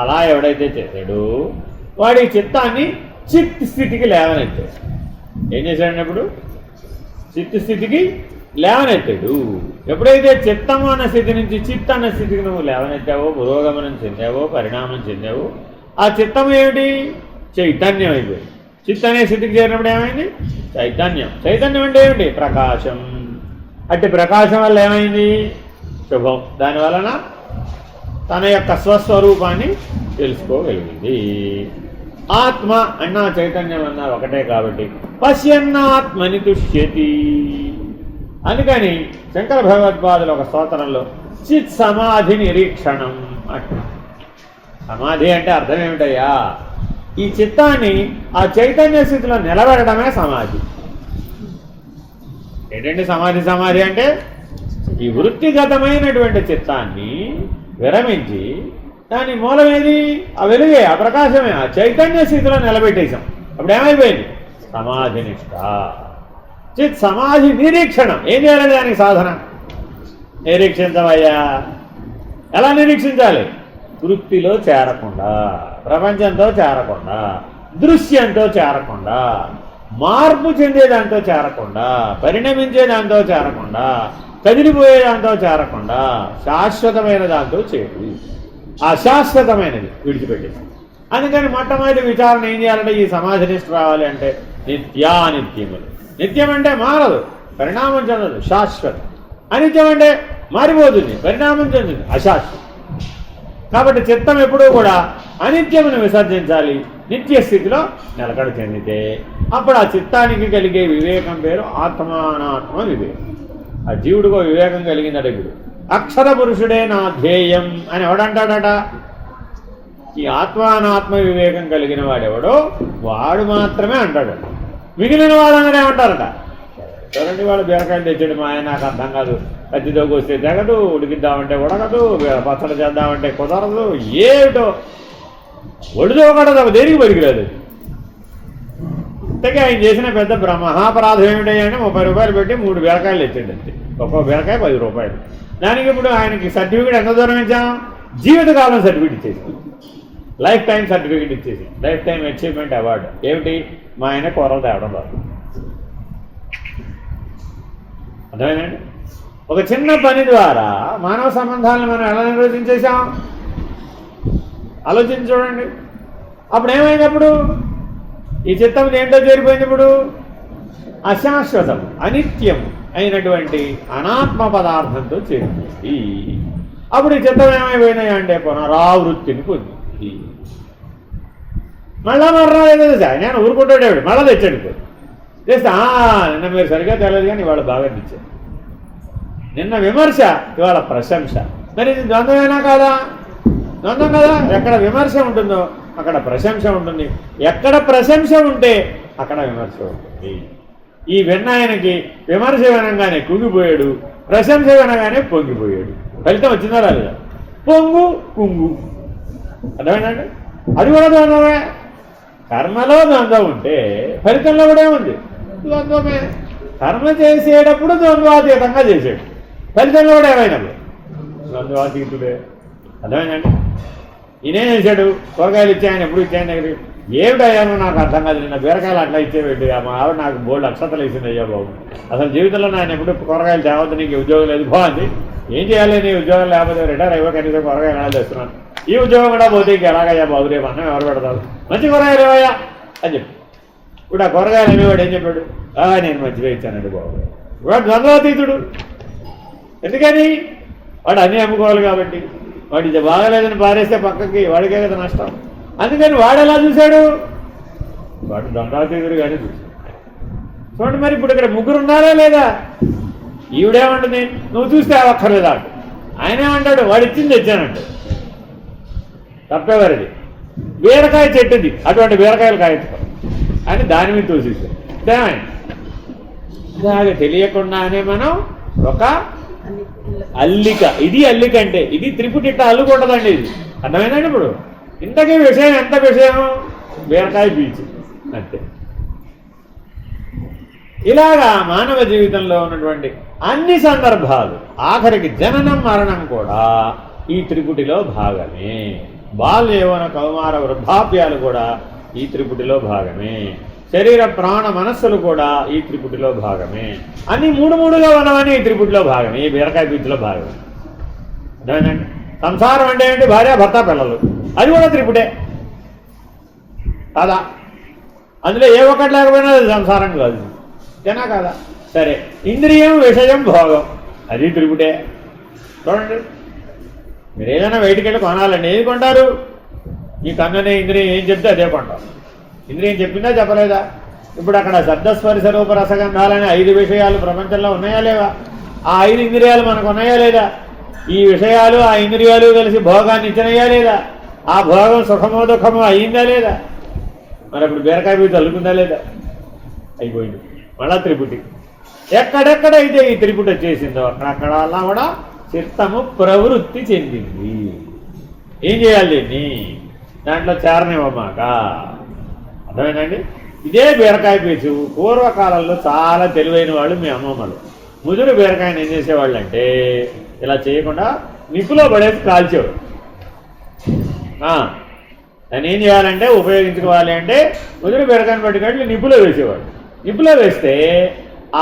అలా ఎవడైతే చేశాడో వాడి చిత్తాన్ని చిత్ స్థితికి లేవనెత్తాడు. ఏం చేశాడు? ఇప్పుడు చిత్ స్థితికి లేవనెత్తాడు. ఎప్పుడైతే చిత్తము అన్న స్థితి నుంచి చిత్ అన్న స్థితికి నువ్వు లేవనెత్తావో, పురోగమనం చెందావో, పరిణామం చెందావో, ఆ చిత్తం ఏమిటి? చైతన్యం అయిపోయింది. చిత్ అనే స్థితికి చేరినప్పుడు ఏమైంది? చైతన్యం. చైతన్యం అంటే ఏమిటి? ప్రకాశం. అట్టి ప్రకాశం వల్ల ఏమైంది? శుభం. దానివలన తన యొక్క స్వస్వరూపాన్ని తెలుసుకోగలిగింది. ఆత్మ అన్నా చైతన్యం అన్నా ఒకటే కాబట్టి పశ్యన్నాత్మని తుష్యతి. అందుకని శంకర భగవత్పాదులు ఒక స్తోత్రంలో చిత్ సమాధి నిరీక్షణం అంటారు. సమాధి అంటే అర్థం ఏమిటయ్యా? ఈ చిత్తాన్ని ఆ చైతన్య స్థితిలో నిలబెట్టడమే సమాధి. ఏంటంటే సమాధి అంటే ఈ వృత్తిగతమైనటువంటి చిత్తాన్ని విరమించి దాని మూలమేది? ఆ వెలుగే, ఆ ప్రకాశమే, ఆ చైతన్య స్థితిలో నిలబెట్టేశాం. అప్పుడు ఏమైపోయింది? సమాధినిష్ట. చిత్ సమాధి నిరీక్షణం. ఏం చేయాలి దానికి? సాధన. నిరీక్షించవయ్యా. ఎలా నిరీక్షించాలి? వృత్తిలో చేరకుండా, ప్రపంచంతో చేరకుండా, దృశ్యంతో చేరకుండా, మార్పు చెందేదాంతో చేరకుండా, పరిణమించేదాంతో చేరకుండా, కదిలిపోయే దాంతో చేరకుండా శాశ్వతమైన దాంతో చేరు. అశాశ్వతమైనది విడిచిపెట్టేసి. అందుకని మొట్టమొదటి విచారణ ఏం చేయాలంటే ఈ సమాధి నిష్ఠ రావాలి అంటే నిత్యానిత్యములు. నిత్యం అంటే మారదు, పరిణామం చెందదు, శాశ్వతం. అనిత్యం అంటే మారిపోతుంది, పరిణామం చెందుతుంది, అశాశ్వతం. కాబట్టి చిత్తం ఎప్పుడూ కూడా అనిత్యమును విసర్జించాలి. నిత్య స్థితిలో నిలకడ చెందితే అప్పుడు ఆ చిత్తానికి కలిగే వివేకం పేరు ఆత్మానాత్మ వివేకం. ఆ జీవుడికో వివేకం కలిగిందట. ఇప్పుడు అక్షర పురుషుడే నా ధ్యేయం అని ఎవడంటాడట? ఈ ఆత్మానాత్మ వివేకం కలిగిన వాడెవడో వాడు మాత్రమే అంటాడు. మిగిలిన వాళ్ళందరూ ఏమంటారట? చూడండి, వాడు బీరకాయలు తెచ్చాడు, మా ఆయన నాకు అర్థం కాదు, కత్తితో కోస్తే తెగదు, ఉడికిద్దామంటే ఉడకదు, పచ్చడి చేద్దామంటే కుదరదు, ఏమిటో ఒడిదోకడదు, దేనికి పనికిరాదు. ఇంతకీ ఆయన చేసిన పెద్ద మహాపరాధం ఏమిటంటే 30 రూపాయలు పెట్టి 3 బీరకాయలు తెచ్చాడు అంతే. ఒక్కో బీరకాయ 10 రూపాయలు. దానికి ఇప్పుడు ఆయనకి సర్టిఫికేట్ ఎంత దూరం ఇచ్చాం? జీవితకాలం సర్టిఫికేట్ ఇచ్చేసి, లైఫ్ టైం సర్టిఫికేట్ ఇచ్చేసి, లైఫ్ టైం అచీవ్మెంట్ అవార్డు. ఏమిటి? మా ఆయన కూరలు తేవడం రాదు. అర్థమైందండి? ఒక చిన్న పని ద్వారా మానవ సంబంధాలను మనం ఎలా నిర్వచించేసాం ఆలోచించి చూడండి. అప్పుడు ఏమైనప్పుడు ఈ చిత్తం ఏంటో చేరిపోయింది? ఇప్పుడు అశాశ్వతం, అనిత్యం అయినటువంటి అనాత్మ పదార్థంతో చేరిపోయింది. అప్పుడు ఈ చిత్తం ఏమైపోయినాయి అంటే పునరావృత్తిని పొందింది. మళ్ళా మరణాలు సార్ నేను ఊరుకుంటాడు, మళ్ళా తెచ్చాడు. చేస్తే నిన్న మీరు సరిగ్గా తెలియదు కానీ ఇవాళ బాగా తెచ్చారు. నిన్న విమర్శ, ఇవాళ ప్రశంస. మరి ఇది ద్వంద్వమేనా కాదా? ద్వంద్వం కదా. ఎక్కడ విమర్శ ఉంటుందో అక్కడ ప్రశంస ఉంటుంది, ఎక్కడ ప్రశంస ఉంటే అక్కడ విమర్శ ఉంటుంది. ఈ విన్నాయనకి విమర్శ వినగానే కుంగిపోయాడు, ప్రశంస వినగానే పొంగిపోయాడు. ఫలితం వచ్చిందా రాలేదా? పొంగు కుంగు. అర్థమైందండి? అది కూడా ద్వంద్వమే. కర్మలో ద్వంద్వం ఉంటే ఫలితంలో కూడా ఏముంది? ద్వంద్వమే. కర్మ చేసేటప్పుడు ద్వంద్వాతీతంగా చేసాడు, ఫలితంలో కూడా ఏమైనప్పుడు ద్వంద్వాతీతుడే. అర్థమైందండి? ఈయనే చేశాడు, కూరగాయలు ఇచ్చాయని ఎప్పుడు ఇచ్చాయని దగ్గర ఏమిటయ్యానో నాకు అర్థం కాదు. నిన్న బీరకాయలు అట్లా ఇచ్చేవేంటి? మా ఆవిడ నాకు బోల్డ్ అక్షతలు వేసింది. అయ్యా బాబు, అసలు జీవితంలో నేను ఎప్పుడు కూరగాయలు తేవద్దు, నీకు ఉద్యోగం లేదు. బాగుంది, ఏం చేయాలి? నీ ఉద్యోగం లేకపోతే రిటైర్ అయ్యో కనీసం కూరగాయలు ఎలా చేస్తున్నాను. ఈ ఉద్యోగం కూడా పోతే ఇంక ఎలాగయ్యా బాబు, రేపు అన్నం ఎవరు పెడతారు? మంచి కూరగాయలు ఏవయ్యా అని చెప్పి ఇప్పుడు ఆ కూరగాయలు అనేవాడు ఏం చెప్పాడు? నేను మంచిగా ఇచ్చానండి బాబు. వాడు ద్వంద్వాతీతుడు. ఎందుకని? వాడు అన్నీ అమ్ముకోవాలి కాబట్టి. వాడు ఇది బాగాలేదని పారేస్తే పక్కకి వాడికే కదా నష్టం. అందుకని వాడు ఎలా చూశాడు? వాడు ద్వంద్వాతీతుడుగానే చూశాడు. చూడండి, మరి ఇప్పుడు ఇక్కడ ముగ్గురు ఉన్నారా లేదా? ఈవిడేమంటుంది? నువ్వు చూస్తే అక్కర్లేదా? ఆయనేమంటాడు? వాడు ఇచ్చింది తెచ్చానంటాడు. తప్పేవారిది. బీరకాయ చెట్టుది, అటువంటి బీరకాయలు కాయెత్తుకో అని దాని మీద తోసేసాడు. ఏమైంది? ఇలాగే తెలియకుండానే మనం ఒక అల్లిక, ఇది అల్లిక అంటే ఇది త్రిపుటిట్ట అల్లుకుంటుందండి. ఇది అర్థమైందండి? ఇప్పుడు ఇంతకీ విషయం ఎంత విషయం? బీరకాయ పీచు అంతే. ఇలాగా మానవ జీవితంలో ఉన్నటువంటి అన్ని సందర్భాలు, ఆఖరికి జననం మరణం కూడా ఈ త్రిపుటిలో భాగమే. బాల్య యౌవన కౌమార వృద్ధాప్యాలు కూడా ఈ త్రిపుటిలో భాగమే. శరీర ప్రాణ మనస్సులు కూడా ఈ త్రిపుటిలో భాగమే. అన్ని మూడు మూడుగా ఉన్నవని ఈ త్రిపుటిలో భాగమే, ఈ బీరకాయ పీచులో భాగమే. అర్థమైందండి? సంసారం అంటే ఏంటి? భార్య భర్త పిల్లలు, అది కూడా త్రిపుటే కాదా? అందులో ఏ ఒక్కటి లేకపోయినా అది సంసారం కాదు, జనా కాదా? సరే, ఇంద్రియం విషయం భోగం, అది త్రిపుటే. చూడండి, మీరు ఏదైనా బయటికి వెళ్ళి కొనాలండి, ఏది కొంటారు? ఈ కన్నునే ఇంద్రియం ఏం చెప్తే అదే కొంటారు. ఇంద్రియం చెప్పిందా చెప్పలేదా? ఇప్పుడు అక్కడ శబ్దస్పర్శ రూప రసగంధాలని 5 విషయాలు ప్రపంచంలో ఉన్నాయా లేవా? ఆ 5 ఇంద్రియాలు మనకు ఉన్నాయా లేదా? ఈ విషయాలు ఆ ఇంద్రియాలు కలిసి భోగాన్ని ఇచ్చినయా లేదా? ఆ భోగం సుఖమో దుఃఖమో అయ్యిందా లేదా? మరి అప్పుడు బీరకాయ పీచు అల్లుకుందా లేదా? అయిపోయింది. మళ్ళా త్రిపుటి. ఎక్కడెక్కడైతే ఈ త్రిపుటి వచ్చేసిందో అక్కడక్కడ అలా కూడా చిత్తము ప్రవృత్తి చెందింది. ఏం చేయాలి? దీన్ని దాంట్లో చేరనివ్వమాక. అర్థమైందండి? ఇదే బీరకాయ పీచు పూర్వకాలంలో చాలా తెలివైన వాళ్ళు మీ అమ్మమ్మలు ముదురు బీరకాయని ఏం చేసేవాళ్ళు అంటే ఇలా చేయకుండా నిప్పులో పడేసి కాల్చేవాడు. దాన్ని ఏం చేయాలంటే ఉపయోగించుకోవాలి అంటే ముదురు బీరకాయని పట్టుకెళ్ళి నిప్పులో వేసేవాడు. నిప్పులో వేస్తే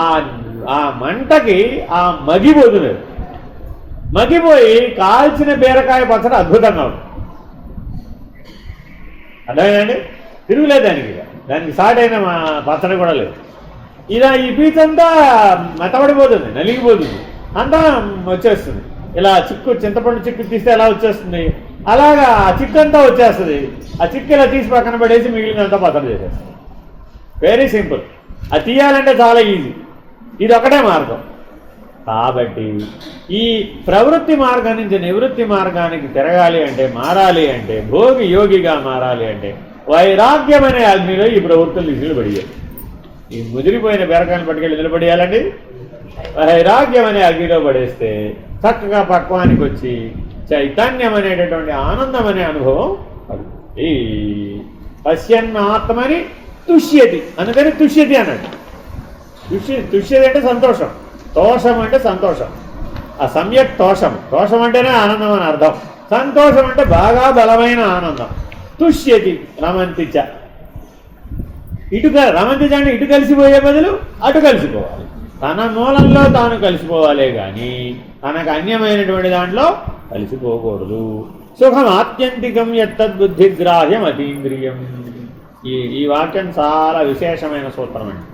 ఆ ఆ మంటకి ఆ మగిపోతుంది, మగిపోయి కాల్చిన బీరకాయ పచ్చడి అద్భుతంగా ఉంది. అర్థమైందండి? తిరుగులేదు దానికి, దానికి సాటైన పచ్చడి కూడా లేదు. ఇలా ఈ పీచంతా మెత్తబడిపోతుంది, నలిగిపోతుంది, అంతా వచ్చేస్తుంది. ఇలా చిక్కు చింతపండు చిక్కు తీస్తే ఎలా వచ్చేస్తుంది అలాగా ఆ చిక్కు అంతా వచ్చేస్తుంది. ఆ చిక్కు ఇలా తీసి పక్కన పడేసి మిగిలినంతా పచ్చడి చేసేస్తుంది. Very simple. అది తీయాలంటే చాలా ఈజీ. ఇది ఒకటే మార్గం. కాబట్టి ఈ ప్రవృత్తి మార్గం నుంచి నివృత్తి మార్గానికి తిరగాలి అంటే, మారాలి అంటే, భోగి యోగిగా మారాలి అంటే వైరాగ్యం అనే అగ్నిలో ఈ ప్రవృత్తులు నిలబడియాలి. ఈ ముదిరిపోయిన బీరకాయలు పట్టుకెళ్ళి నిలబడియాలండి. వైరాగ్యం అనే అగ్నిలో పడేస్తే చక్కగా పక్వానికి వచ్చి చైతన్యం అనేటటువంటి ఆనందం అనే అనుభవం ఈ పశ్యన్నాత్మని తుష్యతి, అందుకని తుష్యతి అన్నట్టు. తుష్యతి అంటే సంతోషం, తోషం అంటే సంతోషం. ఆ సమ్యక్ తోషం, తోషం అంటేనే ఆనందం అని అర్థం. సంతోషం అంటే బాగా బలమైన ఆనందం. తుష్యతి రమంతిచ, ఇటు రమంతిచ అంటే ఇటు కలిసిపోయే బదులు అటు కలిసిపోవాలి. తన మూలంలో తాను కలిసిపోవాలే కానీ తనకు అన్యమైనటువంటి దాంట్లో కలిసిపోకూడదు. సుఖం ఆత్యంతికం యత్తద్బుద్ధిగ్రాహ్యం అతీంద్రియం. ఈ వాక్యం చాలా విశేషమైన సూత్రం అండి.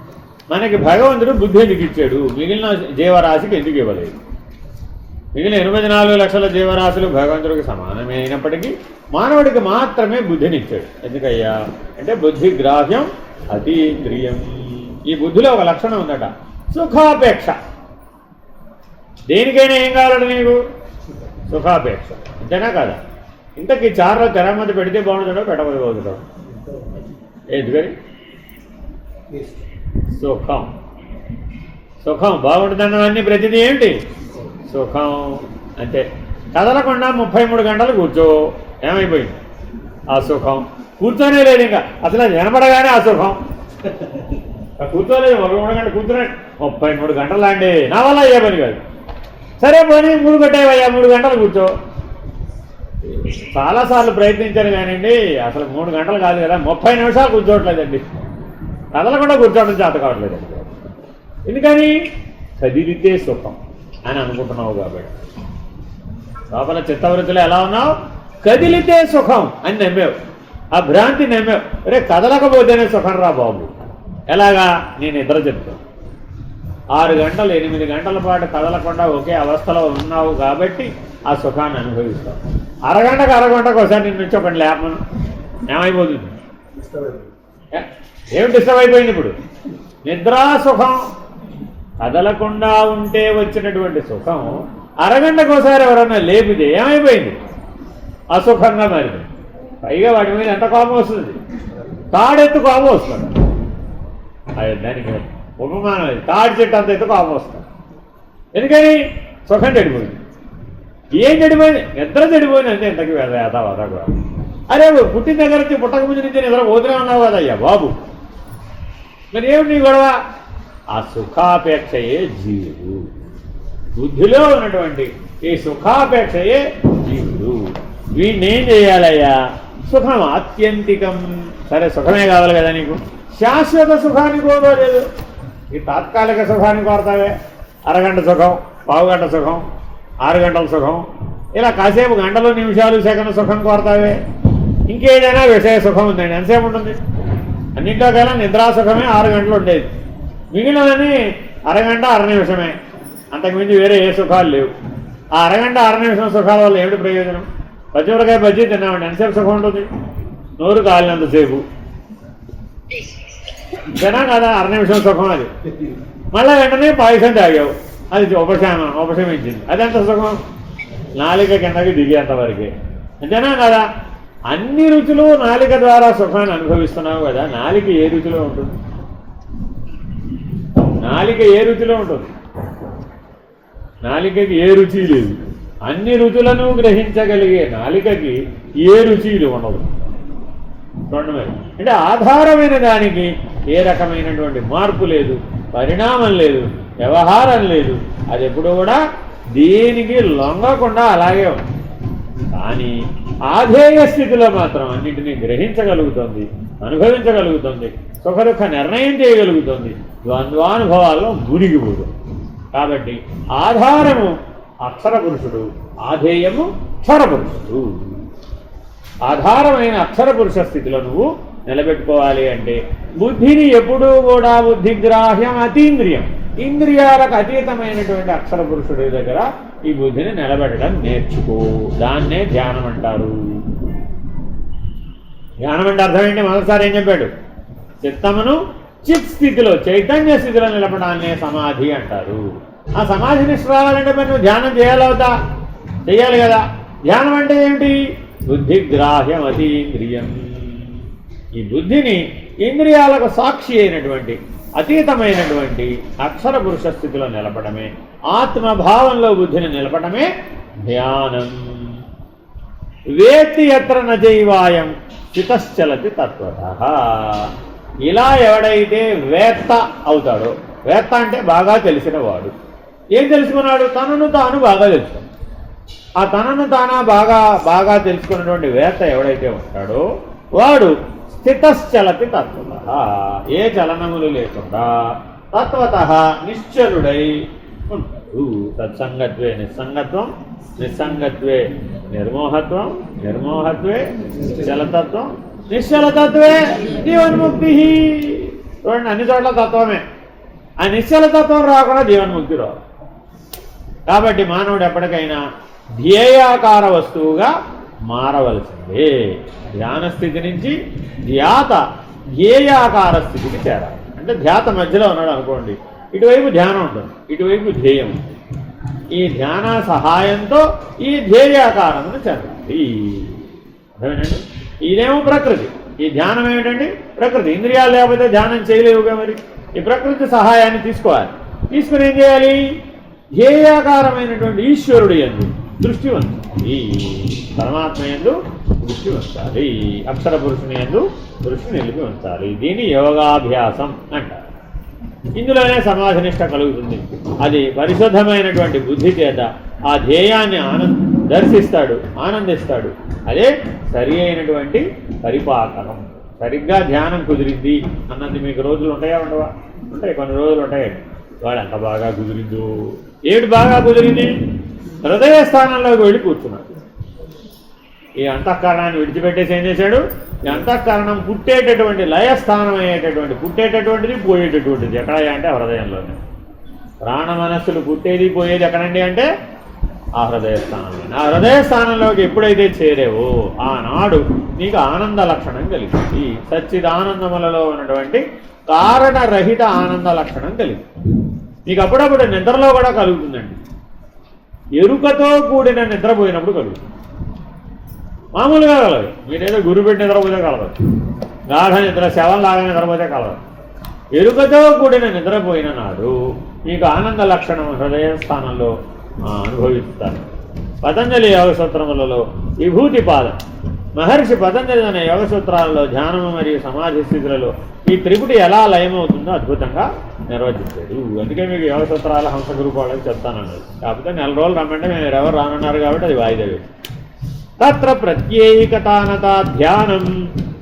మనకి భగవంతుడు బుద్ధి ఎందుకు ఇచ్చాడు, మిగిలిన జీవరాశికి ఎందుకు ఇవ్వలేదు? మిగిలిన 84 లక్షల జీవరాశులు భగవంతుడికి సమానమే అయినప్పటికీ మానవుడికి మాత్రమే బుద్ధిని ఇచ్చాడు. ఎందుకయ్యా అంటే బుద్ధిగ్రాహ్యం అతీంద్రియం. ఈ బుద్ధిలో ఒక లక్షణం ఉందట, సుఖాపేక్ష. దేనికైనా ఏం కావాలట నీకు? సుఖాపేక్ష. అంతేనా కదా? ఇంతకీ చారులో తెరమతి పెడితే బాగుంటుందో పెట్టబోతుందో? ఎందుకని? సుఖం. సుఖం బాగుంటుందన్నవన్నీ ప్రతిదీ ఏంటి? సుఖం. అంతే. కదలకుండా 33 గంటలు కూర్చో, ఏమైపోయింది? ఆ సుఖం. కూర్చోనే లేదు, ఇంకా అసలు అది వినపడగానే ఆ సుఖం. కూర్చోలేదు, 3 గంటలు కూర్చున్నాడు. 33 గంటలు అండి, నా వల్ల అయ్యే పని కాదు. సరే పోనీ 3 గంటలయ్యా, 3 గంటలు కూర్చో. చాలాసార్లు ప్రయత్నించాను కానివ్వండి, అసలు 3 గంటలు కాదు కదా, 30 నిమిషాలు కూర్చోవట్లేదండి. కదలకుండా కూర్చోవడం చేత కావట్లేదండి. ఎందుకని? కదిలితే సుఖం అని అనుకుంటున్నావు కాబట్టి. లోపల చిత్తవృత్తిలో ఎలా ఉన్నావు? కదిలితే సుఖం అని నమ్మావు. ఆ భ్రాంతి నమ్మావు. రే కదలకపోతేనే సుఖం రా బాబు. ఎలాగా? నేను నిద్ర చెప్తాను. 6 గంటలు 8 గంటల పాటు కదలకుండా ఒకే అవస్థలో ఉన్నావు కాబట్టి ఆ సుఖాన్ని అనుభవిస్తావు. అరగంటకు ఒకసారి నేను నుంచి ఒకటి లేపను, ఏమైపోతుంది? ఏమి డిస్టర్బ్ అయిపోయింది? ఇప్పుడు నిద్రా సుఖం. కదలకుండా ఉంటే వచ్చినటువంటి సుఖం అరగంటకు ఒకసారి ఎవరన్నా లేపితే ఏమైపోయింది? అసుఖంగా మారింది. పైగా వాటి మీద ఎంత కోపం వస్తుంది? తాడెత్తు కోపం వస్తుంది. దానికి ఉపమానం అది. తాడి చెట్టు అంత ఎత్తు కోపం వస్తుంది. ఎందుకని? సుఖం చెడిపోయింది. ఏం చెడిపోయింది? నిద్ర చెడిపోయింది అంటే ఇంతకీ వేద కూడా. అరే పుట్టిన దగ్గర నుంచి పుట్టక ముందు నుంచి నిద్ర పోతూనే ఉన్నావు కదయ్యా బాబు. మరి ఏమిటి నీ గొడవ? ఆ సుఖాపేక్షయే జీవుడు. బుద్ధిలో ఉన్నటువంటి ఈ సుఖాపేక్షయే జీవుడు. వీడిని ఏం చేయాలయ్యా? సుఖం ఆత్యంతికం. సరే సుఖమే కావాలి కదా నీకు, శాశ్వత సుఖాన్ని కోరలేదు. ఈ తాత్కాలిక సుఖాన్ని కోరతావే. అరగంట సుఖం, పావుగంట సుఖం, 6 గంటల సుఖం, ఇలా కాసేపు గంటలు నిమిషాలు సెకండ్ సుఖం కోరతావే. ఇంకేదైనా విషయ సుఖం ఉందండి, ఎంతసేపు ఉంటుంది? అన్నింటిలోకైనా నిద్రా సుఖమే 6 గంటలు ఉండేది. మిగిలినదని అరగంట 6 నిమిషమే, అంతకుమించి వేరే ఏ సుఖాలు లేవు. ఆ అరగంట 6 నిమిషం సుఖాల వల్ల ఏమిటి ప్రయోజనం? పచ్చిమిరకాయ బజ్జీ తిన్నామండి, ఎంతసేపు సుఖం ఉంటుంది? నోరు కాలినంతసేపు. తినా కదా 6 నిమిషం సుఖం అది. మళ్ళీ వెంటనే పాయసం తాగావు, అది ఉపశమించింది. అదెంత సుఖం? నాలిక కిందకి దిగేంతవరకే. అంతేనా కదా? అన్ని రుచులు నాలిక ద్వారా సుఖాన్ని అనుభవిస్తున్నావు కదా. నాలిక ఏ రుచిలో ఉంటుంది? నాలిక ఏ రుచిలో ఉంటుంది? నాలికకి ఏ రుచి లేదు. అన్ని రుచులను గ్రహించగలిగే నాలికకి ఏ రుచి ఉండదు. చూడండి, అంటే ఆధారమైన దానికి ఏ రకమైనటువంటి మార్పు లేదు, పరిణామం లేదు, వ్యవహారం లేదు. అది ఎప్పుడు కూడా దేనికి లొంగకుండా అలాగే ఉంది. కానీ ఆధేయ స్థితిలో మాత్రం అన్నింటినీ గ్రహించగలుగుతుంది. అనుభవించగలుగుతుంది, సుఖదుఖ నిర్ణయం చేయగలుగుతుంది, ద్వంద్వానుభవాల్లో మునిగిపోదు. కాబట్టి ఆధారము అక్షర పురుషుడు, ఆధేయము క్షర పురుషుడు. ఆధారమైన అక్షర పురుష స్థితిలో నువ్వు నిలబెట్టుకోవాలి అంటే బుద్ధిని ఎప్పుడూ కూడా బుద్ధిగ్రాహ్యం అతీంద్రియం, ఇంద్రియాలకు అతీతమైనటువంటి అక్షర పురుషుడి దగ్గర ఈ బుద్ధిని నిలబెట్టడం నేర్చుకో. దాన్నే ధ్యానం అంటారు. ధ్యానం అంటే అర్థం ఏంటి? మొదటిసారి ఏం చెప్పాడు? చిత్తమును చిత్ స్థితిలో, చైతన్య స్థితిలో నిలబడాన్నే సమాధి అంటారు. ఆ సమాధి నిష్ట రావాలంటే మరి నువ్వు ధ్యానం చేయాలవుతా? చెయ్యాలి కదా. ధ్యానం అంటే ఏమిటి? బుద్ధిగ్రాహ్యం అతీంద్రియం. ఈ బుద్ధిని ఇంద్రియాలకు సాక్షి అయినటువంటి అతీతమైనటువంటి అక్షర పురుష స్థితిలో నిలపడమే, ఆత్మభావంలో బుద్ధిని నిలపడమే ధ్యానం. వేత్తి యత్ర నజైవాయం స్థితశ్చలతి తత్వతః. ఇలా ఎవడైతే వేత్త అవుతాడో, వేత్త అంటే బాగా తెలిసిన వాడు. ఏం తెలుసుకున్నాడు? తనను తాను బాగా తెలుసుకున్నాడు. ఆ తనను తానా బాగా తెలుసుకున్నటువంటి వేత్త ఎవడైతే ఉంటాడో వాడు స్థితశ్చలతి తత్వతః, ఏ చలనములు లేకుండా తత్వతః నిశ్చలుడై ఉంటాడు. తత్సంగత్వే నిస్సంగత్వం, నిస్సంగత్వే నిర్మోహత్వం, నిర్మోహత్వే నిశ్చలతత్వం, నిశ్చలతత్వే జీవన్ముక్తి. చూడండి, అన్ని చోట్ల తత్వమే. ఆ నిశ్చలతత్వం రాకుండా జీవన్ముక్తి రాదు. కాబట్టి మానవుడు ఎప్పటికైనా ధ్యేయాకార వస్తువుగా మారవలసిందే. ధ్యాన స్థితి నుంచి ధ్యాత ధ్యేయాకార స్థితికి చేరాలి. అంటే ధ్యాత మధ్యలో ఉన్నాడు అనుకోండి, ఇటువైపు ధ్యానం ఉంటుంది, ఇటువైపు ధ్యేయం ఉంటుంది. ఈ ధ్యాన సహాయంతో ఈ ధ్యేయాకారమును చేరాలి. అర్థమేనండి? ఇదేమో ప్రకృతి. ఈ ధ్యానం ఏమిటండి? ప్రకృతి. ఇంద్రియాలు లేకపోతే ధ్యానం చేయలేవుగా. మరి ఈ ప్రకృతి సహాయాన్ని తీసుకోవాలి. తీసుకుని ఏం చేయాలి? ధ్యేయాకారమైనటువంటి ఈశ్వరుడు యందు దృష్టి ఉంచాలి. పరమాత్మ యందు దృష్టి ఉంచాలి. అక్షర పురుషుని యందు దృష్టి నిలిపి ఉంచాలి. దీన్ని యోగాభ్యాసం అంటారు. ఇందులోనే సమాధినిష్ట కలుగుతుంది. అది పరిశుద్ధమైనటువంటి బుద్ధి చేత ఆ ధ్యేయాన్ని దర్శిస్తాడు, ఆనందిస్తాడు. అదే సరి అయినటువంటి పరిపాకనం. సరిగ్గా ధ్యానం కుదిరింది అన్నది మీకు రోజులు ఉంటాయా ఉండవా? ఉంటాయి, కొన్ని రోజులు ఉంటాయండి. వాడు ఎంత బాగా కుదిరిందో. ఏమిటి బాగా కుదిరింది? హృదయ స్థానంలోకి వెళ్ళి కూర్చున్నాడు. ఈ అంతఃకరణాన్ని విడిచిపెట్టేసి ఏం చేశాడు? ఈ అంతఃకరణం పుట్టేటటువంటి లయస్థానం అయ్యేటటువంటి, పుట్టేటటువంటిది పోయేటటువంటిది ఎక్కడ అంటే హృదయంలోనే. ప్రాణ మనస్సులు పుట్టేది పోయేది ఎక్కడండి అంటే ఆ హృదయ స్థానంలో. ఆ హృదయ స్థానంలోకి ఎప్పుడైతే చేరేవో ఆనాడు నీకు ఆనంద లక్షణం కలిగింది. సచ్చిదానందములలో ఉన్నటువంటి కారణరహిత ఆనంద లక్షణం కలిగింది. నీకు అప్పుడప్పుడు నిద్రలో కూడా కలుగుతుందండి. ఎరుకతో కూడిన నిద్రపోయినప్పుడు కలుగుతుంది. మామూలుగా కలదు. మీరేదో గురుపెట్టి నిద్రపోతే కలదు. గాఢ నిద్ర, శవంలాగా నిద్రపోతే కలదు. ఎరుకతో కూడిన నిద్రపోయిన నాడు మీకు ఆనంద లక్షణం హృదయ స్థానంలో అనుభవిస్తారు. పతంజలి యోగ సూత్రములలో విభూతి పాదం మహర్షి పతంజలి అనే యోగ సూత్రాలలో ధ్యానము మరియు సమాధి స్థితులలో ఈ త్రిపుటి ఎలా లయమవుతుందో అద్భుతంగా నిర్వచించాడు. అందుకే మీకు యోగ సూత్రాల హంస గ్రూప్ వాళ్ళకి చెప్తానన్నారు. కాకపోతే 4 రోజులు రమ్మంటే మేము ఎవరు రానున్నారు కాబట్టి అది వాయిదా వేసి. తత్ర ప్రత్యేకతానత ధ్యానం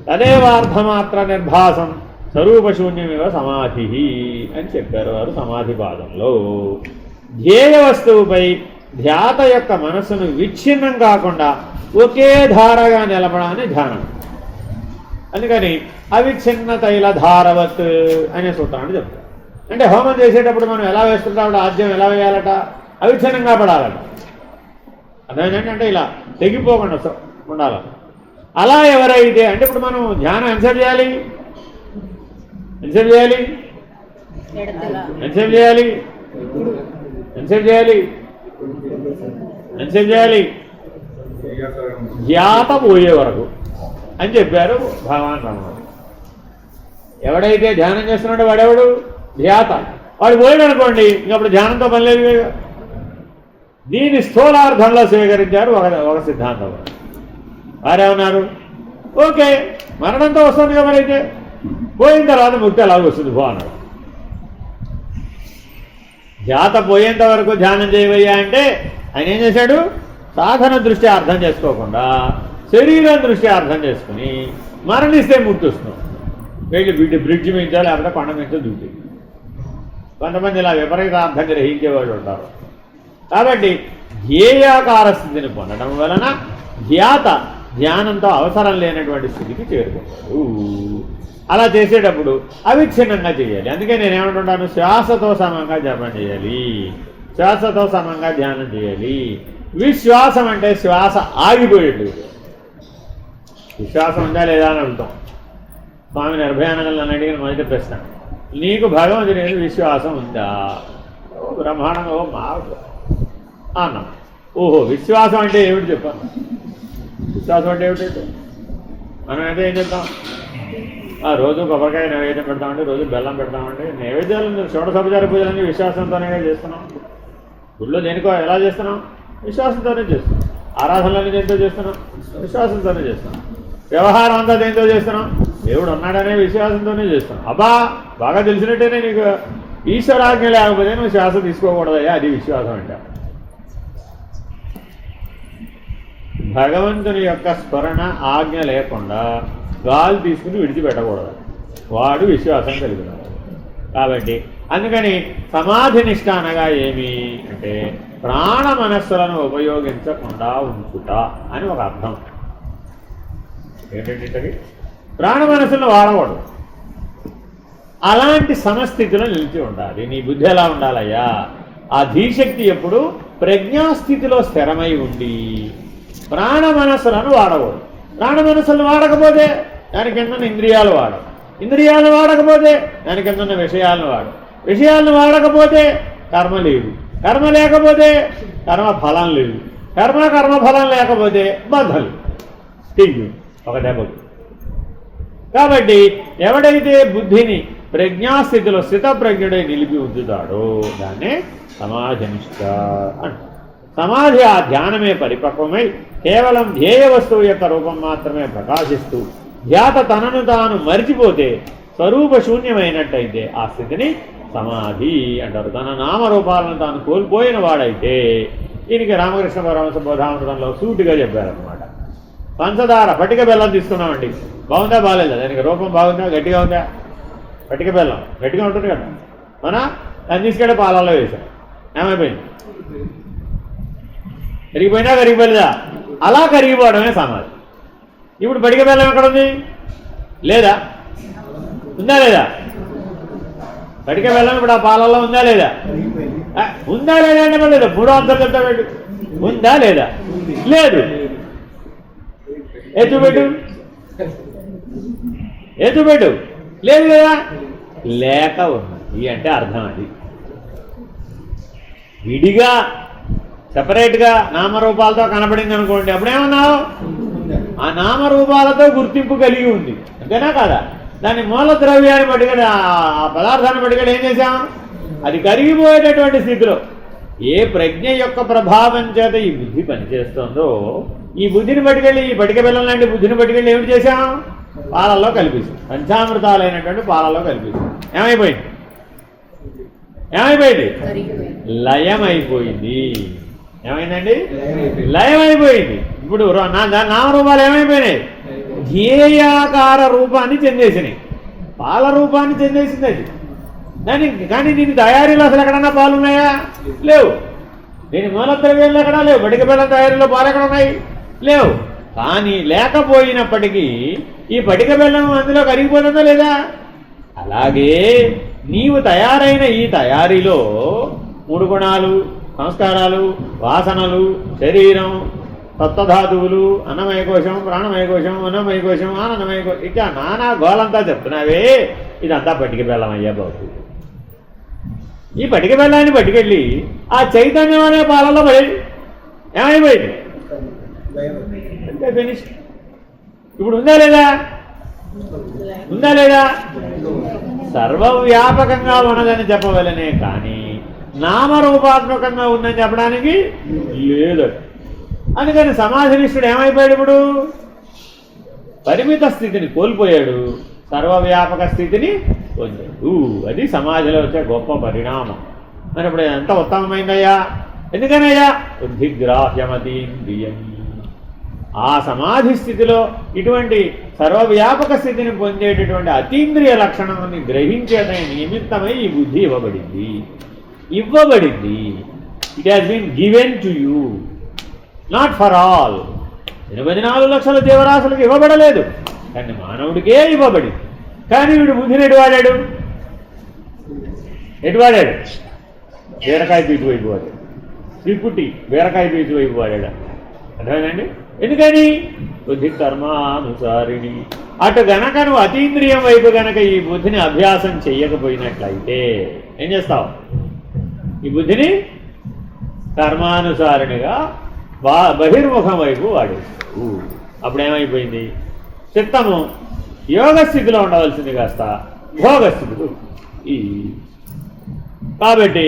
తదేవార్థమాత్ర నిర్భాసం స్వరూపశూన్యమివ సమాధి అని చెప్పారు వారు సమాధి పాదంలో. ధ్యేయ వస్తువుపై ధ్యాత యొక్క మనస్సును విచ్ఛిన్నం కాకుండా ఒకే ధారగా నిలబడాన్ని ధ్యానం. అందుకని అవిచ్ఛిన్న తైల ధారవత్ అనే సూత్రాన్ని చెప్తారు. అంటే హోమం చేసేటప్పుడు మనం ఎలా వేస్తుంటాం, ఆద్యం ఎలా వేయాలట? అవిచ్ఛిన్నంగా పడాలట. అదేంటంటే అంటే ఇలా తెగిపోకుండా ఉండాలి. అలా ఎవరైతే అంటే ఇప్పుడు మనం ధ్యానం ఎంతసేపు చేయాలి? ఎంతసేపు చేయాలి? ఎంతసేపు చేయాలి? ఎంతసేపు చేయాలి? ఎంతసేపు చేయాలి? ధ్యాత పోయే వరకు అని చెప్పారు భగవాన్ రమణ. ఎవడైతే ధ్యానం చేస్తున్నాడో వాడెవడు? ధ్యాత. వాడు పోయాడు అనుకోండి, ఇంకప్పుడు ధ్యానంతో పని లేదు. దీని స్థూలార్థంలో స్వీకరించారు ఒక సిద్ధాంతం. వారేమన్నారు? ఓకే, మరణంతో వస్తుంది కదా, మరైతే పోయిన తర్వాత ముక్తి అలాగే వస్తుంది పో అన్నాడు. ధ్యాత పోయేంత వరకు ధ్యానం చేయవయ్యా అంటే ఆయన ఏం చేశాడు? సాధన దృష్టి అర్థం చేసుకోకుండా శరీరం దృష్టి అర్థం చేసుకుని మరణిస్తే ముక్తి వస్తుంది. వెళ్ళి బ్రిడ్జ్ మించో లేకపోతే కొండ మించో దూకి. కొంతమంది ఇలా విపరీతార్థం గ్రహించేవాళ్ళు ఉంటారు. కాబట్టి ధ్యేయాకార స్థితిని పొందడం వలన ధ్యానంతో అవసరం లేనటువంటి స్థితికి చేరుకుంటాడు. అలా చేసేటప్పుడు అవిచ్ఛిన్నంగా చేయాలి. అందుకే నేనేమంటుంటాను, శ్వాసతో సమంగా జపం చేయాలి, శ్వాసతో సమంగా ధ్యానం చేయాలి. విశ్వాసం అంటే శ్వాస ఆగిపోయేట్టు. విశ్వాసం ఉందా లేదా అని అడుగుతాం. స్వామి నిర్భయానందం నన్ను అడిగిన మొదటి ప్రశ్న, నీకు భగవంతుని మీద విశ్వాసం ఉందా? బ్రహ్మాండంగా మాకు అన్నాం. ఓహో, విశ్వాసం అంటే ఏమిటి చెప్పాను. విశ్వాసం అంటే ఏమిటంటే మనం అయితే ఏం చెప్తాం, రోజు కొబ్బరికాయ నైవేద్యం పెడతామండి, రోజు బెల్లం పెడతామండి. నైవేద్యాలు షోడశోపచార పూజలన్నీ విశ్వాసంతోనే చేస్తున్నాం. గుళ్ళో దేనికో ఎలా చేస్తున్నాం? విశ్వాసంతోనే చేస్తున్నాం. ఆరాధనలన్నీ దేంతో చేస్తున్నాం? విశ్వాసంతోనే చేస్తున్నాం. వ్యవహారం అంతా దేంతో చేస్తున్నాం? దేవుడు ఉన్నాడనే విశ్వాసంతోనే చేస్తున్నాం. అబ్బా, బాగా తెలిసినట్టేనే నీకు ఈశ్వరాజ్ఞ లేకపోతే నువ్వు శ్వాస తీసుకోకూడదయ్యా, అది విశ్వాసం అంటే. భగవంతుని యొక్క స్మరణ ఆజ్ఞ లేకుండా గాలి తీసుకుని విడిచిపెట్టకూడదు, వాడు విశ్వాసం కలిగినాడు. కాబట్టి అందుకని సమాధి నిష్ఠ అనగా ఏమి అంటే ప్రాణ మనస్సులను ఉపయోగించకుండా ఉంచుట అని ఒక అర్థం. ఏంటంటే ప్రాణ మనస్సులను వాడకూడదు. అలాంటి సమస్థితిలో నిలిచి ఉండాలి. నీ బుద్ధి ఎలా ఉండాలయ్యా? ఆ ధీశక్తి ఎప్పుడు ప్రజ్ఞాస్థితిలో స్థిరమై ఉండి ప్రాణ మనస్సులను వాడకూడదు. ప్రాణ మనస్సులను వాడకపోతే దాని కింద ఇంద్రియాలు వాడవు, ఇంద్రియాలు వాడకపోతే దాని కింద విషయాలను వాడు, విషయాలను వాడకపోతే కర్మ లేదు, కర్మ లేకపోతే కర్మ ఫలం లేదు, కర్మ ఫలం లేకపోతే బంధలు తిరిగి ఒక దెబ్బకు. కాబట్టి ఎవడైతే బుద్ధిని ప్రజ్ఞాస్థితిలో స్థితప్రజ్ఞుడై నిలిపి ఉంచుతాడో దాన్నే సమాధినిష్ట అంటారు. సమాధి ఆ ధ్యానమే పరిపక్వమై కేవలం ధ్యేయ వస్తువు యొక్క రూపం మాత్రమే ప్రకాశిస్తూ ధ్యాత తనను తాను మరిచిపోతే స్వరూప శూన్యమైనట్టయితే ఆ స్థితిని సమాధి అంటారు. తన నామరూపాలను తాను కోల్పోయిన వాడైతే, దీనికి రామకృష్ణ పరమహంస బోధామృతంలో సూటిగా చెప్పారనమాట. పంచదార పటిక బెల్లం తీసుకున్నామండి, బాగుందా బాగాలేదా? దానికి రూపం బాగుందా, గట్టిగా ఉందా? పటిక బెల్లం గట్టిగా ఉంటుంది కదా, మన దాన్ని తీసుకెళ్ళి పాలల్లో వేశాం, ఏమైపోయింది? కరిగిపోయినా? అలా కరిగిపోవడమే సమాధి. ఇప్పుడు పటిక బెల్లం ఎక్కడ ఉంది? లేదా? ఉందా లేదా? పటిక బెల్లం ఇప్పుడు ఆ పాలల్లో ఉందా లేదా? ఉందా లేదా అంటే లేదు, మూడో అంతా చెప్తాడు. ఉందా లేదా? లేదు. ఎత్తుపెట్టు లేదు కదా, లేక ఉన్నది అంటే అర్థం. అది విడిగా సెపరేట్గా నామరూపాలతో కనపడింది అనుకోండి, అప్పుడేమన్నావు? ఆ నామరూపాలతో గుర్తింపు కలిగి ఉంది, అంతేనా కాదా? దాన్ని మూల ద్రవ్యాన్ని పట్టుకొని ఆ పదార్థాన్ని పట్టుకొని ఏం చేశాం? అది కరిగిపోయేటటువంటి స్థితిలో ఏ ప్రజ్ఞ యొక్క ప్రభావం చేత ఈ బుద్ధి పనిచేస్తుందో, ఈ బుద్ధిని పట్టుకెళ్ళి, ఈ పటిక బెల్లం లాంటి బుద్ధిని పట్టుకెళ్ళి ఏమిటి చేశాం? పాలల్లో కలిపేసాం, పంచామృతాలైనటువంటి పాలల్లో కలిపేసాం. ఏమైపోయింది? లయమైపోయింది. ఏమైందండి? లయమైపోయింది. ఇప్పుడు నామరూపాలు ఏమైపోయినాయి? ధ్యేయాకార రూపాన్ని చెందేసినాయి, పాల రూపాన్ని చెందేసింది అది. కానీ దీని తయారీలో అసలు ఎక్కడన్నా పాలు ఉన్నాయా? లేవు. దీని మూలద్రవ్యాలు ఎక్కడా లేవు. పటిక బెల్లం తయారీలో పాలు ఎక్కడ ఉన్నాయి? లేవు. కానీ లేకపోయినప్పటికీ ఈ పటిక బెల్లం అందులో కరిగిపోతుందా లేదా? అలాగే నీవు తయారైన ఈ తయారీలో 3 గుణాలు, సంస్కారాలు, వాసనలు, శరీరం, తత్వధాతువులు, అన్నమయ కోశం, ప్రాణమయ కోశం, మనోమయ కోశం, ఆనందమయ కోశం, ఇక నానా గోలంతా చెప్తున్నావే, ఇదంతా పటిక బెల్లం అయ్యా బాబు. ఈ పటిక బెల్లాన్ని పట్టుకెళ్ళి ఆ చైతన్యం అనే పాలలో పడి ఏమైపోయింది? అంటే ఫినిష్. ఇప్పుడు ఉందా లేదా? ఉందా లేదా? సర్వవ్యాపకంగా ఉన్నదని చెప్పవలనే కానీ నామరూపాత్మకంగా ఉందని చెప్పడానికి లేదు. అందుకని సమాధినిష్ఠుడు ఏమైపోయాడు? ఇప్పుడు పరిమిత స్థితిని కోల్పోయాడు, సర్వవ్యాపక స్థితిని పొందాడు. అది సమాధిలో వచ్చే గొప్ప పరిణామం. మరి ఇప్పుడు ఎంత ఉత్తమమైందయ్యా? ఎందుకనయ్యా? బుద్ధిగ్రాహ్యమతీంద్రియం. ఆ సమాధి స్థితిలో ఇటువంటి సర్వవ్యాపక స్థితిని పొందేటటువంటి అతీంద్రియ లక్షణాన్ని గ్రహించేదనే నిమిత్తమై ఈ బుద్ధి ఇవ్వబడింది. It has been given to you, not for all. 84 లక్షల జీవరాశులకు ఇవ్వబడలేదు, కానీ మానవుడికే ఇవ్వబడింది. కానీ వీడు బుద్ధిని ఎటు వాడాడు? బీరకాయ పీచు వైపు వాడాడు. త్రిపుటి బీరకాయ పీచు వైపు వాడాడు. అర్థమైందండి? ఎందుకని? బుద్ధి కర్మానుసారిణి. అటు గనక నువ్వు అతీంద్రియం వైపు గనక ఈ బుద్ధిని అభ్యాసం చెయ్యకపోయినట్లయితే ఏం చేస్తావు? ఈ బుద్ధిని కర్మానుసారినిగా బహిర్ముఖం వైపు వాడేస్తావు. అప్పుడేమైపోయింది? చిత్తము యోగస్థితిలో ఉండవలసింది కాస్త భోగస్థితిలో. కాబట్టి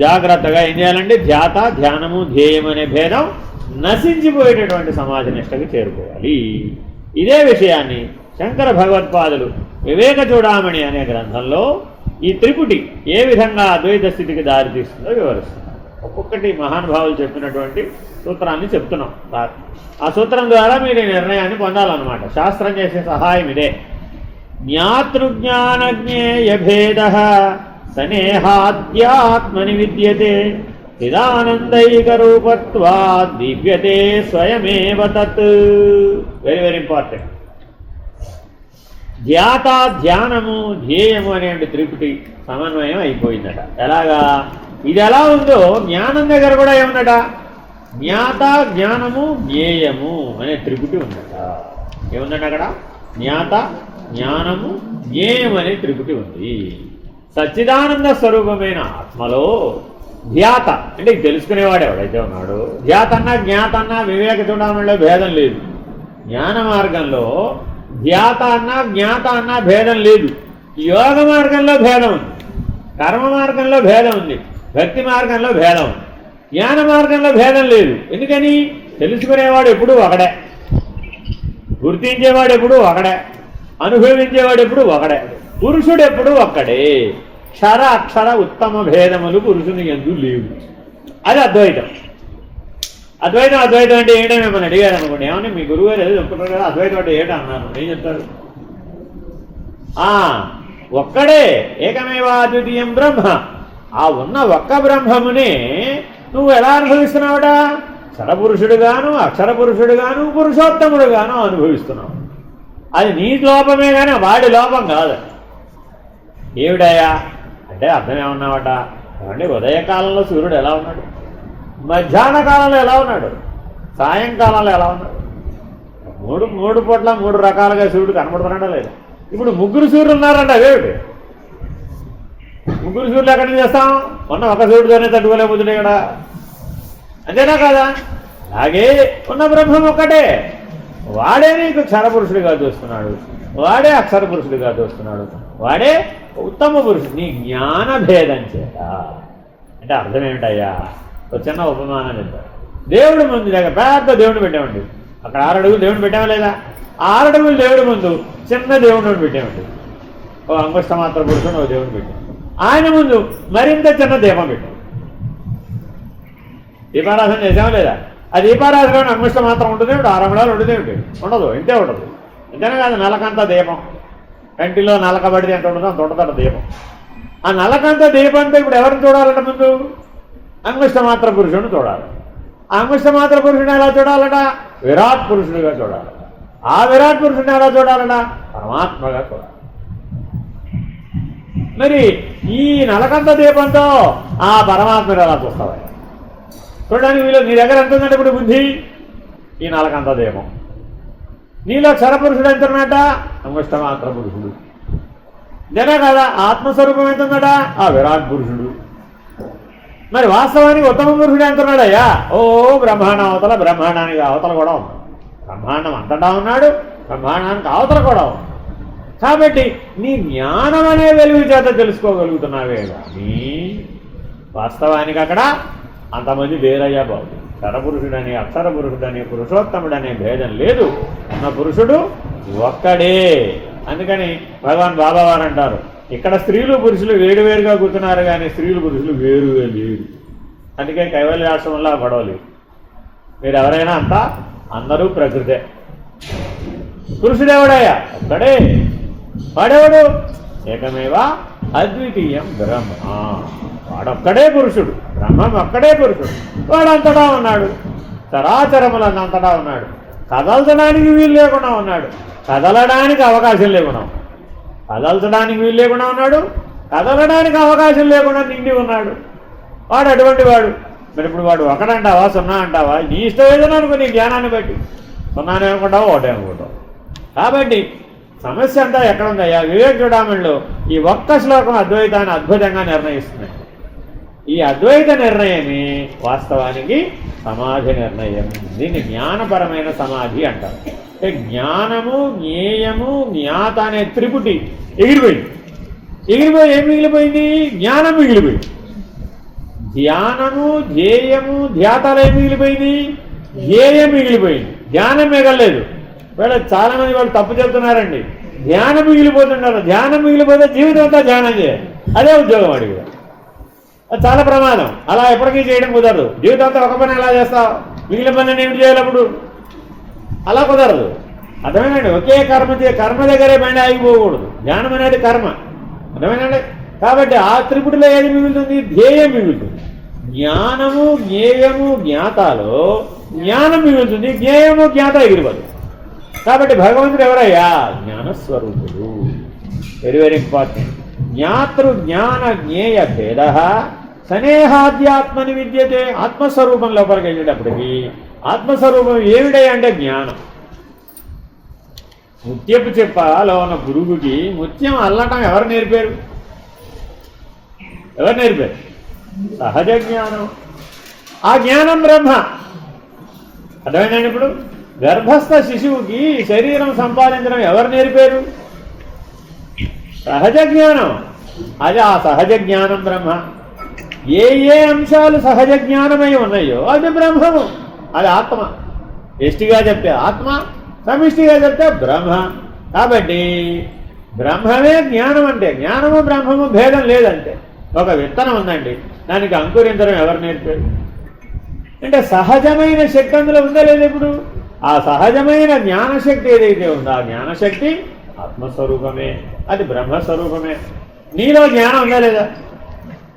జాగ్రత్తగా ఏం చేయాలంటే ధ్యాత, ధ్యానము, ధ్యేయం అనే భేదం నశించిపోయేటటువంటి సమాజ నిష్టకి చేరుకోవాలి. ఇదే విషయాన్ని శంకర భగవత్పాదులు వివేక చూడామణి అనే గ్రంథంలో ఈ త్రిపుటి ఏ విధంగా అద్వైత స్థితికి దారితీస్తుందో వివరిస్తున్నారు. ఒక్కొక్కటి మహానుభావులు చెప్పినటువంటి సూత్రాన్ని చెప్తున్నాం. ఆ సూత్రం ద్వారా మీరు ఈ నిర్ణయాన్ని పొందాలన్నమాట. శాస్త్రం చేసే సహాయం ఇదే. జ్ఞాతృజ్ఞానజ్ఞేయ భేద సనేహాద్యాత్మని విద్యతే చిదానందైక రూపత్వా దివ్యతే స్వయమేవ తత్. Very very important. ధ్యాత, ధ్యానము, ధ్యేయము అనే త్రిపుటి సమన్వయం అయిపోయిందట. ఎలాగా? ఇది ఎలా ఉందో జ్ఞానం దగ్గర కూడా ఏముందట? జ్ఞాత, జ్ఞానము, జ్ఞేయము అనే త్రిపుటి ఉందట. ఏముందట అక్కడ? జ్ఞాత, జ్ఞానము, జ్ఞేయం అనే త్రిపుటి ఉంది. సచ్చిదానంద స్వరూపమైన ఆత్మలో ధ్యాత అంటే తెలుసుకునేవాడు ఎవడైతే ఉన్నాడు. ధ్యాత అన్నా జ్ఞాత అన్నా వివేక చూడడంలో భేదం లేదు. జ్ఞాన మార్గంలో ధ్యాత అన్నా జ్ఞాత అన్నా భేదం లేదు. యోగ మార్గంలో భేదం ఉంది, కర్మ మార్గంలో భేదం ఉంది, భక్తి మార్గంలో భేదం ఉంది. జ్ఞాన మార్గంలో భేదం లేదు. ఎందుకని? తెలుసుకునేవాడు ఎప్పుడూ ఒకడే, గుర్తించేవాడు ఎప్పుడూ ఒకడే, అనుభవించేవాడు ఎప్పుడూ ఒకడే, పురుషుడు ఎప్పుడూ ఒక్కడే. క్షర అక్షర ఉత్తమ భేదములు పురుషుని యందు లేవు. అది అద్వైతం. అద్వైతం అంటే ఏంటో మిమ్మల్ని అడిగారు అనుకోండి. ఏమన్నా మీ గురువు గారు ఏదో చెప్తున్నారు కదా, అద్వైతం అంటే ఏంటో అన్నారు. ఏం చెప్తారు? ఒక్కడే, ఏకమేవా అద్వితీయం బ్రహ్మ. ఆ ఉన్న ఒక్క బ్రహ్మమునే నువ్వు ఎలా అనుభవిస్తున్నావుట? క్షరపురుషుడుగాను, అక్షర పురుషుడుగాను, పురుషోత్తముడుగాను అనుభవిస్తున్నావు. అది నీ లోపమే కానీ వాడి లోపం కాదు. ఏమిడయ్యా అంటే అర్థం ఏమన్నావట? ఏమంటే ఉదయకాలంలో సూర్యుడు ఎలా ఉన్నాడు, మధ్యాహ్న కాలంలో ఎలా ఉన్నాడు, సాయంకాలంలో ఎలా ఉన్నాడు? మూడు పూట్ల 3 రకాలుగా సూర్యుడు కనబడుతున్నాడా లేదా? ఇప్పుడు 3 సూర్యులు ఉన్నారంట. అవేమిటి 3 సూర్యులు ఎక్కడి నుంచి చేస్తాం? మొన్న ఒక సూర్యుడితోనే తట్టుకోలేకపోతుంది ఇక్కడ. అంతేనా కాదా? అలాగే ఉన్న బ్రహ్మం ఒక్కటే. వాడే నీకు క్షరపురుషుడిగా చూస్తున్నాడు, వాడే అక్షర పురుషుడిగా చూస్తున్నాడు, వాడే ఉత్తమ పురుషుడు నీ జ్ఞాన భేదం చేత. అంటే అర్థం ఏమిటయ్యా? ఒక చిన్న ఉపమానం చెప్తారు. దేవుడి ముందు దగ్గర పెద్ద దేవుడిని పెట్టామండి. అక్కడ 6 అడుగులు దేవుడిని పెట్టామా లేదా? 6 అడుగులు దేవుడి ముందు చిన్న దేవుడిని పెట్టామండి. ఓ అంగుష్ట మాత్ర పురుషుడు ఓ దేవుడిని పెట్టాం. ఆయన ముందు మరింత చిన్న దీపం పెట్టాం. దీపారాధన చేసామా లేదా? ఆ దీపారాధన అంగుష్ట మాత్రం ఉంటుంది, 6 అంగుళాలు ఉంటుంది. ఉండదు, ఇంతే ఉండదు. అంతేనా కాదు? నలకంత దీపం, కంటిలో నలకబడితే ఎంత ఉంటుందో అంత ఉంటుందట దీపం. ఆ నలకంత దీపంతో ఇప్పుడు ఎవరిని చూడాలంట? ముందు అంగుష్ట మాత్ర పురుషుడిని చూడాలి. ఆ అంగుష్ట మాత్ర పురుషుడిని ఎలా చూడాలట? విరాట్ పురుషుడిగా చూడాలట. ఆ విరాట్ పురుషుడిని ఎలా చూడాలట? పరమాత్మగా చూడాలి. మరి ఈ నలకంత దీపంతో ఆ పరమాత్మని ఎలా చూస్తావా? చూడడానికి వీళ్ళు నీ దగ్గర ఎంత ఉందంటే ఇప్పుడు బుద్ధి? ఈ నలకంత దీపం. నీలో క్షరపురుషుడు ఎంత ఉన్నట? అంగుష్ట మాత్ర పురుషుడు. ఇదేనా కదా? ఆత్మస్వరూపం ఎంత ఉందట? ఆ విరాట్ పురుషుడు. మరి వాస్తవానికి ఉత్తమ పురుషుడు ఎంత ఉన్నాడయ్యా? ఓ బ్రహ్మాండం అవతల, బ్రహ్మాండానికి అవతల కూడా ఉన్నాడు. బ్రహ్మాండం అంతటా ఉన్నాడు, బ్రహ్మాండానికి అవతల కూడా ఉన్నాడు. కాబట్టి నీ జ్ఞానం అనే వెలుగు చేత తెలుసుకోగలుగుతున్నావే కానీ వాస్తవానికి అక్కడ అంతమంది వేరయ్యా బాబు. క్షరపురుషుడని, అక్షర పురుషుడని, పురుషోత్తముడనే భేదం లేదు. ఉన్న పురుషుడు ఒక్కడే. అందుకని భగవాన్ బాబావారు అంటారు, ఇక్కడ స్త్రీలు పురుషులు వేరువేరుగా కూర్చున్నారు కానీ స్త్రీలు పురుషులు వేరుగా లేరు. అందుకే కైవల్యాశ్రమంలో గొడవలేదు. మీరు ఎవరైనా అంతా అందరూ ప్రకృతే. పురుషుడెవడయ్యా? ఒక్కడే. వాడెవడు? ఏకమేవా అద్వితీయం బ్రహ్మ. వాడొక్కడే పురుషుడు, బ్రహ్మం ఒక్కడే పురుషుడు. వాడంతటా ఉన్నాడు, చరాచరములంతటా ఉన్నాడు. కదల్చడానికి వీలు లేకుండా ఉన్నాడు, కదలడానికి అవకాశం లేకుండా ఉన్నాడు. కదల్చడానికి వీలు లేకుండా ఉన్నాడు, కదలడానికి అవకాశం లేకుండా నిండి ఉన్నాడు. వాడు అటువంటి వాడు. మరి ఇప్పుడు వాడు ఒకడంటావా సున్నా అంటావా? నీ ఇష్టం ఏదైనా అనుకో, నీ జ్ఞానాన్ని బట్టి. సున్నానే అనుకుంటావా, ఒకటే అనుకుంటావు. కాబట్టి సమస్య అంతా ఎక్కడుందయ్యా? వివేక చూడామణిలో ఈ ఒక్క శ్లోకం అద్వైతాన్ని అద్భుతంగా నిర్ణయిస్తుంది. ఈ అద్వైత నిర్ణయమే వాస్తవానికి సమాధి నిర్ణయం. దీన్ని జ్ఞానపరమైన సమాధి అంటారు. అంటే జ్ఞానము, జ్ఞేయము, జ్ఞాత అనే త్రిపుటి ఎగిరిపోయింది. ఎగిరిపోయి ఏం మిగిలిపోయింది? జ్ఞానం మిగిలిపోయింది. ధ్యానము, ధ్యేయము, ధ్యాతలు ఏం మిగిలిపోయింది? ధ్యేయం మిగిలిపోయింది, ధ్యానం మిగలలేదు. వీళ్ళ చాలామంది వాళ్ళు తప్పు చెప్తున్నారండి. ధ్యానం మిగిలిపోతున్నారు. ధ్యానం మిగిలిపోతే జీవితం అంతా ధ్యానం చేయాలి, అదే ఉద్యోగం అడిగి. అది చాలా ప్రమాదం. అలా ఎప్పటికీ చేయడం కుదరదు. జీవితం అంతా ఒక పని ఎలా చేస్తావు? మిగిలిన పని ఏమిటి చేయాలప్పుడు? అలా కుదరదు. అర్థమేనండి? ఒకే కర్మ దగ్గరే బండి ఆగిపోకూడదు. ధ్యానం అనేది కర్మ. అర్థమేనండి? కాబట్టి ఆ త్రిపుటిలో ఏది మిగులుతుంది? ధ్యేయం మిగులుతుంది. జ్ఞానము, జ్ఞేయము, జ్ఞాతలో జ్ఞానం మిగులుతుంది, జ్ఞేయము జ్ఞాత ఎగిరిపోదు. కాబట్టి భగవంతుడు ఎవరయ్యా? జ్ఞానస్వరూపుడు. Very very important. జ్ఞాతృ జ్ఞాన జ్ఞేయ భేద సనేహాద్యాత్మని విద్యతే. ఆత్మస్వరూపం లోపలికి వెళ్ళేటప్పటికి ఆత్మస్వరూపం ఏమిటయ్యా అంటే జ్ఞానం. ముత్యపు చెప్పలో ఉన్న పురుగుకి ముత్యం అల్లటం ఎవరు నేర్పారు? ఎవరు నేర్పారు? సహజ జ్ఞానం. ఆ జ్ఞానం బ్రహ్మ. అర్థమైందండి? ఇప్పుడు గర్భస్థ శిశువుకి శరీరం సంపాదించడం ఎవరు నేర్పారు? సహజ జ్ఞానం. అది ఆ సహజ జ్ఞానం బ్రహ్మ. ఏ ఏ అంశాలు సహజ జ్ఞానమై ఉన్నాయో అది బ్రహ్మము, అది ఆత్మ. ఎష్టిగా చెప్తే ఆత్మ, సమిష్టిగా చెప్తే బ్రహ్మ. కాబట్టి బ్రహ్మమే జ్ఞానం. అంటే జ్ఞానము బ్రహ్మము భేదం లేదంటే. ఒక విత్తనం ఉందండి, దానికి అంకురించడం ఎవరు నేర్పారు? అంటే సహజమైన శక్తి అందులో ఉందా లేదు? ఇప్పుడు ఆ సహజమైన జ్ఞానశక్తి ఏదైతే ఉందో ఆ జ్ఞానశక్తి ఆత్మస్వరూపమే, అది బ్రహ్మస్వరూపమే. నీలో జ్ఞానం ఉందా లేదా?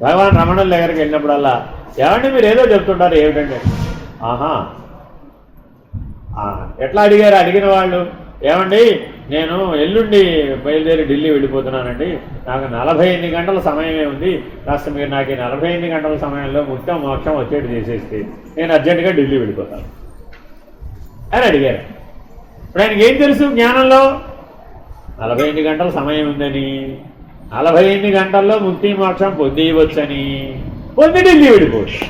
భగవాన్ రమణుల దగ్గరికి వెళ్ళినప్పుడల్లా ఏమండి మీరు ఏదో చెప్తుంటారు, ఏమిటంటే ఆహా ఎట్లా అడిగారు? అడిగిన వాళ్ళు ఏమండి నేను ఎల్లుండి బయలుదేరి ఢిల్లీ వెళ్ళిపోతున్నానండి, నాకు 48 గంటల సమయమే ఉంది, కాస్త మీరు నాకు ఈ 48 గంటల సమయంలో ముఖ్యం మోక్షం వచ్చేట్టు చేసేస్తే నేను అర్జెంటుగా ఢిల్లీ వెళ్ళిపోతాను అని అడిగారు. ఇప్పుడు ఆయనకి ఏం తెలుసు జ్ఞానంలో? 48 గంటల సమయం ఉందని, 48 గంటల్లో ముక్తి మోక్షం పొందేయవచ్చని, పొంది ఢిల్లీ వెళ్ళిపోవచ్చు.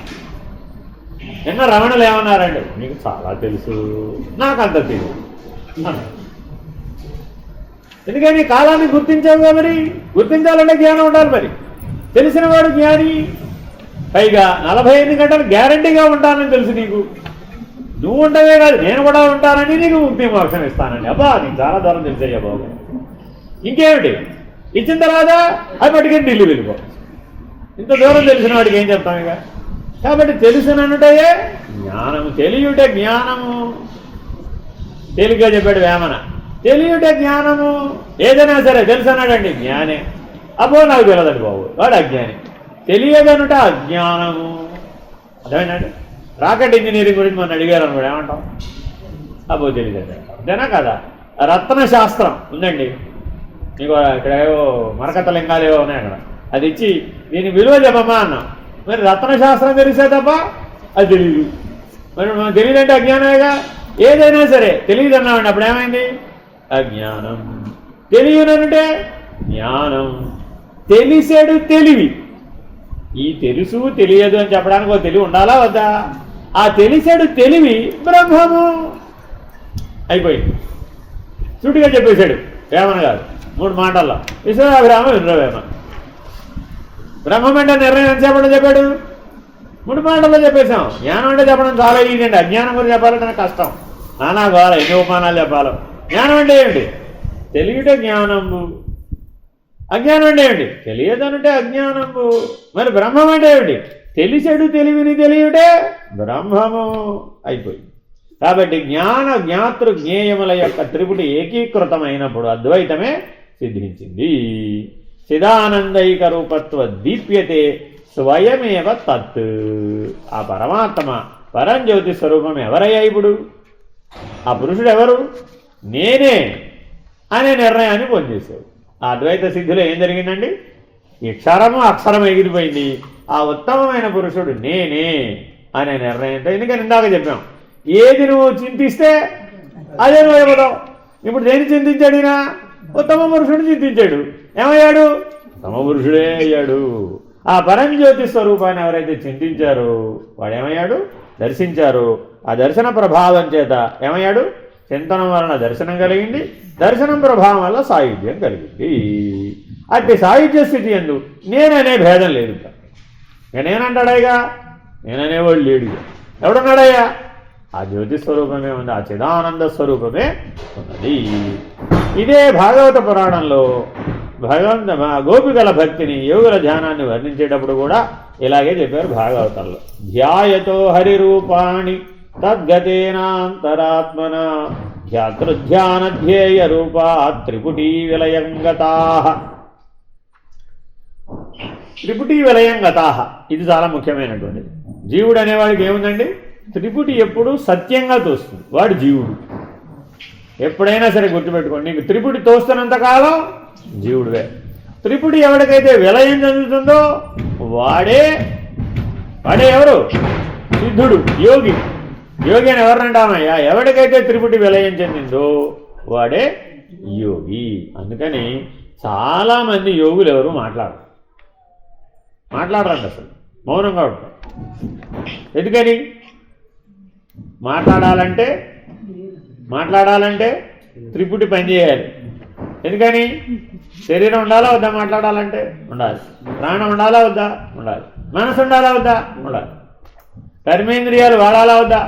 నిన్న రమణులు ఏమన్నారండి? మీకు చాలా తెలుసు, నాకంత తెలుసు. ఎందుకని కాలాన్ని గుర్తించావుగా? మరి గుర్తించాలంటే జ్ఞానం ఉండాలి. మరి తెలిసిన వాడు జ్ఞాని. పైగా 48 గంటలు గ్యారంటీగా ఉంటానని తెలుసు నీకు. నువ్వు ఉండవే కాదు, నేను కూడా ఉంటానని నీకు ముక్తి మోక్షం ఇస్తానండి. అబ్బా నీకు చాలా దూరం తెలిసయ్యా బాబు. ఇంకేమిటి? ఇచ్చిన తర్వాత అది పట్టుకెళ్ళి ఢిల్లీ వెళ్ళిపో. ఇంత దూరం తెలిసిన వాడికి ఏం చెప్తాం ఇక? కాబట్టి తెలుసుననుటే జ్ఞానము. తెలియుటే జ్ఞానము. తేలిగ్గా చెప్పాడు వేమన. తెలియుటే జ్ఞానము. ఏదైనా సరే తెలుసు అన్నాడండి, జ్ఞానే. అబ్బో నాకు తెలియదండి బాబు, వాడు అజ్ఞాని. తెలియదనుట అజ్ఞానము. అర్థమైందండి? రాకెట్ ఇంజనీరింగ్ గురించి మనం అడిగారు అనుకోండి, ఏమంటాం? అబ్బో తెలియదండి అంతేనా కదా? రత్నశాస్త్రం ఉందండి మీకు, ఇక్కడ ఏవో మరకత లింగాలు ఏవో ఉన్నాయి అక్కడ. అది ఇచ్చి దీని విలువ చెప్పమ్మా అన్నాం. మరి రత్నశాస్త్రం తెలిసే తప్ప అది తెలియదు. మరి మనం తెలియదంటే అజ్ఞానమేగా. ఏదైనా సరే తెలియదు అన్నామండి, అప్పుడు ఏమైంది? అజ్ఞానం. తెలియనంటే జ్ఞానం. తెలిసాడు తెలివి. ఈ తెలుసు తెలియదు అని చెప్పడానికి ఒక తెలివి ఉండాలా వద్దా? ఆ తెలిసాడు తెలివి బ్రహ్మము అయిపోయింది. చుట్టుగా చెప్పేశాడు వేమన గారు 3 మాటల్లో. విశ్వరాభిరామ వినురవేమ. బ్రహ్మం అంటే నిర్ణయం ఎంతసేపట్లో చెప్పాడు? 3 మాటల్లో చెప్పేశాం. జ్ఞానం అంటే చెప్పడం చాలా ఈజీ అండి. అజ్ఞానం గురించి చెప్పాలంటే నాకు కష్టం. నానా గోల, ఎన్ని ఉపమానాలు చెప్పాలో. జ్ఞానం అంటే ఏమిటి? తెలియటే జ్ఞానము. అజ్ఞానం అంటే ఏమిటి? తెలియదనంటే అజ్ఞానము. మరి బ్రహ్మం అంటే ఏమిటి? తెలిసాడు తెలివిని తెలియటే బ్రహ్మము అయిపోయింది. కాబట్టి జ్ఞాన జ్ఞాతృ జ్ఞేయముల యొక్క త్రిపుటి ఏకీకృతమైనప్పుడు అద్వైతమే సిద్ధించింది. చిదానందైక రూపత్వ దీప్యతే స్వయమేవ తత్. ఆ పరమాత్మ పరంజ్యోతి స్వరూపం ఎవరయ్యా ఇప్పుడు? ఆ పురుషుడు ఎవరు? నేనే అనే నిర్ణయాన్ని పొందేశావు. ఆ అద్వైత సిద్ధిలో ఏం జరిగిందండి? ఈ క్షరము అక్షరం ఎగిరిపోయింది. ఆ ఉత్తమమైన పురుషుడు నేనే అనే నిర్ణయంతో, ఎందుకని ఇందాక చెప్పాం, ఏది నువ్వు చింతిస్తే అదే నువ్వు అయిపోతావు. ఇప్పుడు దేన్ని చింతించాడు ఈయన? ఉత్తమ పురుషుడు చింతించాడు, ఏమయ్యాడు? ఉత్తమ పురుషుడే అయ్యాడు. ఆ పరంజ్యోతి స్వరూపాన్ని ఎవరైతే చింతించారో వాడేమయ్యాడు? దర్శించారు. ఆ దర్శన ప్రభావం చేత ఏమయ్యాడు? చింతనం వలన దర్శనం కలిగింది, దర్శనం ప్రభావం వల్ల సాయుధ్యం కలిగింది. అట్టి సాయుధ్య స్థితి ఎందు నేననే భేదం లేదు. ఇక నేనంటాడాయిగా, నేననేవాడు లేడుగా. ఎవడున్నాడయ్యా? ఆ జ్యోతి స్వరూపమే ఉంది, ఆ చిదానంద స్వరూపమే ఉన్నది. ఇదే భాగవత పురాణంలో గోపికల భక్తిని, యోగుల ధ్యానాన్ని వర్ణించేటప్పుడు కూడా ఇలాగే చెప్పారు భాగవతంలో. ధ్యాయతో హరిరూపాణి తద్గతేనాంతరాత్మన ధ్యాతృధ్యానధ్యేయ రూపా త్రిపుటీ విలయంగతా. త్రిపుటీ విలయంగతా ఇది చాలా ముఖ్యమైనటువంటిది. జీవుడు అనేవాడికి ఏముందండి? త్రిపుటి ఎప్పుడు సత్యంగా తోస్తుంది, వాడు జీవుడు. ఎప్పుడైనా సరే గుర్తుపెట్టుకోండి, నీకు త్రిపుటి తోస్తున్నంతకాలం జీవుడువే. త్రిపుటి ఎవరికైతే విలయం చెందుతుందో వాడే ఎవరు? సిద్ధుడు, యోగి. యోగి అని ఎవరినంటామయ్యా? ఎవరికైతే త్రిపుటి విలయం చెందిందో వాడే యోగి. అందుకని చాలామంది యోగులు ఎవరు మాట్లాడరండి, అసలు మౌనంగా ఉంటారు. ఎందుకని? మాట్లాడాలంటే త్రిపుటి పనిచేయాలి. ఎందుకని? శరీరం ఉండాలా వద్దా? మాట్లాడాలంటే ఉండాలి. ప్రాణం ఉండాలా వద్దా? ఉండాలి. మనసు ఉండాలా వద్దా? ఉండాలి. కర్మేంద్రియాలు వాడాలా వద్దా?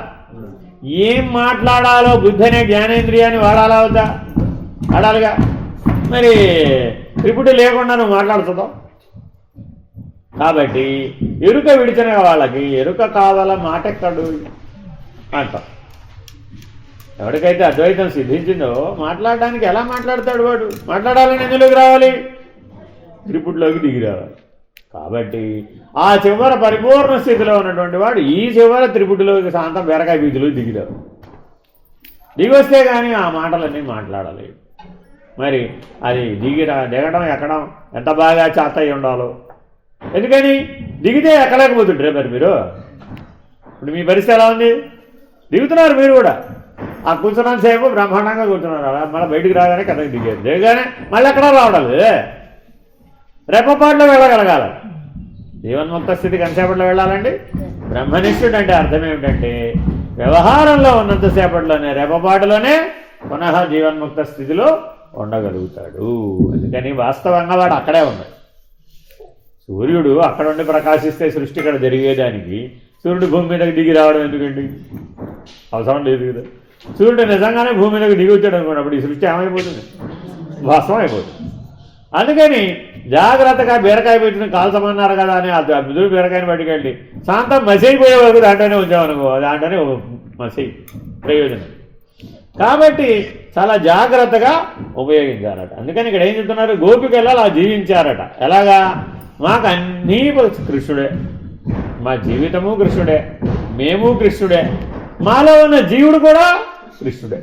ఏం మాట్లాడాలో బుద్ధి అనే జ్ఞానేంద్రియాన్ని వాడాలా వద్దా? వాడాలిగా. మరి త్రిపుటి లేకుండా నువ్వు మాట్లాడుతుందావు. కాబట్టి ఎరుక విడిచిన వాళ్ళకి ఎరుక కావాల మాట ఎక్కడు అంటాం. ఎవరికైతే అద్వైతం సిద్ధించిందో మాట్లాడడానికి ఎలా మాట్లాడతాడు వాడు? మాట్లాడాలని ఎందులోకి రావాలి? త్రిపుటిలోకి దిగి రావాలి. కాబట్టి ఆ చివర పరిపూర్ణ స్థితిలో ఉన్నటువంటి వాడు ఈ చివర త్రిపుటిలోకి శాంతం బెరకాయ వీధిలోకి దిగిరావు. దిగొస్తే కానీ ఆ మాటలన్నీ మాట్లాడాలి. మరి అది దిగడం ఎక్కడం ఎంత బాగా చేత అయి ఉండాలో. ఎందుకని? దిగితే ఎక్కలేకపోతుంటారే మరి మీరు. ఇప్పుడు మీ పరిస్థితి ఎలా ఉంది? దిగుతున్నారు మీరు కూడా. ఆ కూర్చున్నాను సేపు బ్రహ్మాండంగా కూర్చున్నారు, మళ్ళీ బయటికి రాగానే కథకి దిగేది, దిగగానే మళ్ళీ ఎక్కడా రావడాలి. రెప్పపాటులో వెళ్ళగలగాలి. జీవన్ముక్త స్థితికి ఎంతసేపట్లో వెళ్ళాలండి? బ్రహ్మనిష్ఠుడు అంటే అర్థం ఏమిటంటే వ్యవహారంలో ఉన్నంతసేపట్లోనే, రెప్పపాటులోనే పునః జీవన్ముక్త స్థితిలో ఉండగలుగుతాడు. అందుకని వాస్తవంగా వాడు అక్కడే ఉన్నాడు. సూర్యుడు అక్కడ ఉండి ప్రకాశిస్తే సృష్టి ఇక్కడ జరిగేదానికి సూర్యుడు భూమి మీదకి దిగి రావడం ఎందుకండి? అవసరం లేదు కదా. సూర్యుడు నిజంగానే భూమి మీదకి దిగి వచ్చాడు అనుకున్నప్పుడు ఈ సృష్టి ఏమైపోతుంది? వాస్తవం అయిపోతుంది. అందుకని జాగ్రత్తగా బీరకాయ పెట్టిన కాల్చమన్నారు కదా అని ఆ బిదురు బీరకాయని పట్టుకెళ్ళి శాంతం మసైపోయే వరకు దాంట్లోనే ఉంచామనుకో, దాంట్లోనే మసై ప్రయోజనం. కాబట్టి చాలా జాగ్రత్తగా ఉపయోగించారట. అందుకని ఇక్కడ ఏం చెప్తున్నారు? గోపికలు అలా జీవించారట. ఎలాగా? మాకు అన్నీ కృష్ణుడే, మా జీవితము కృష్ణుడే, మేము కృష్ణుడే, మాలో ఉన్న జీవుడు కూడా కృష్ణుడే.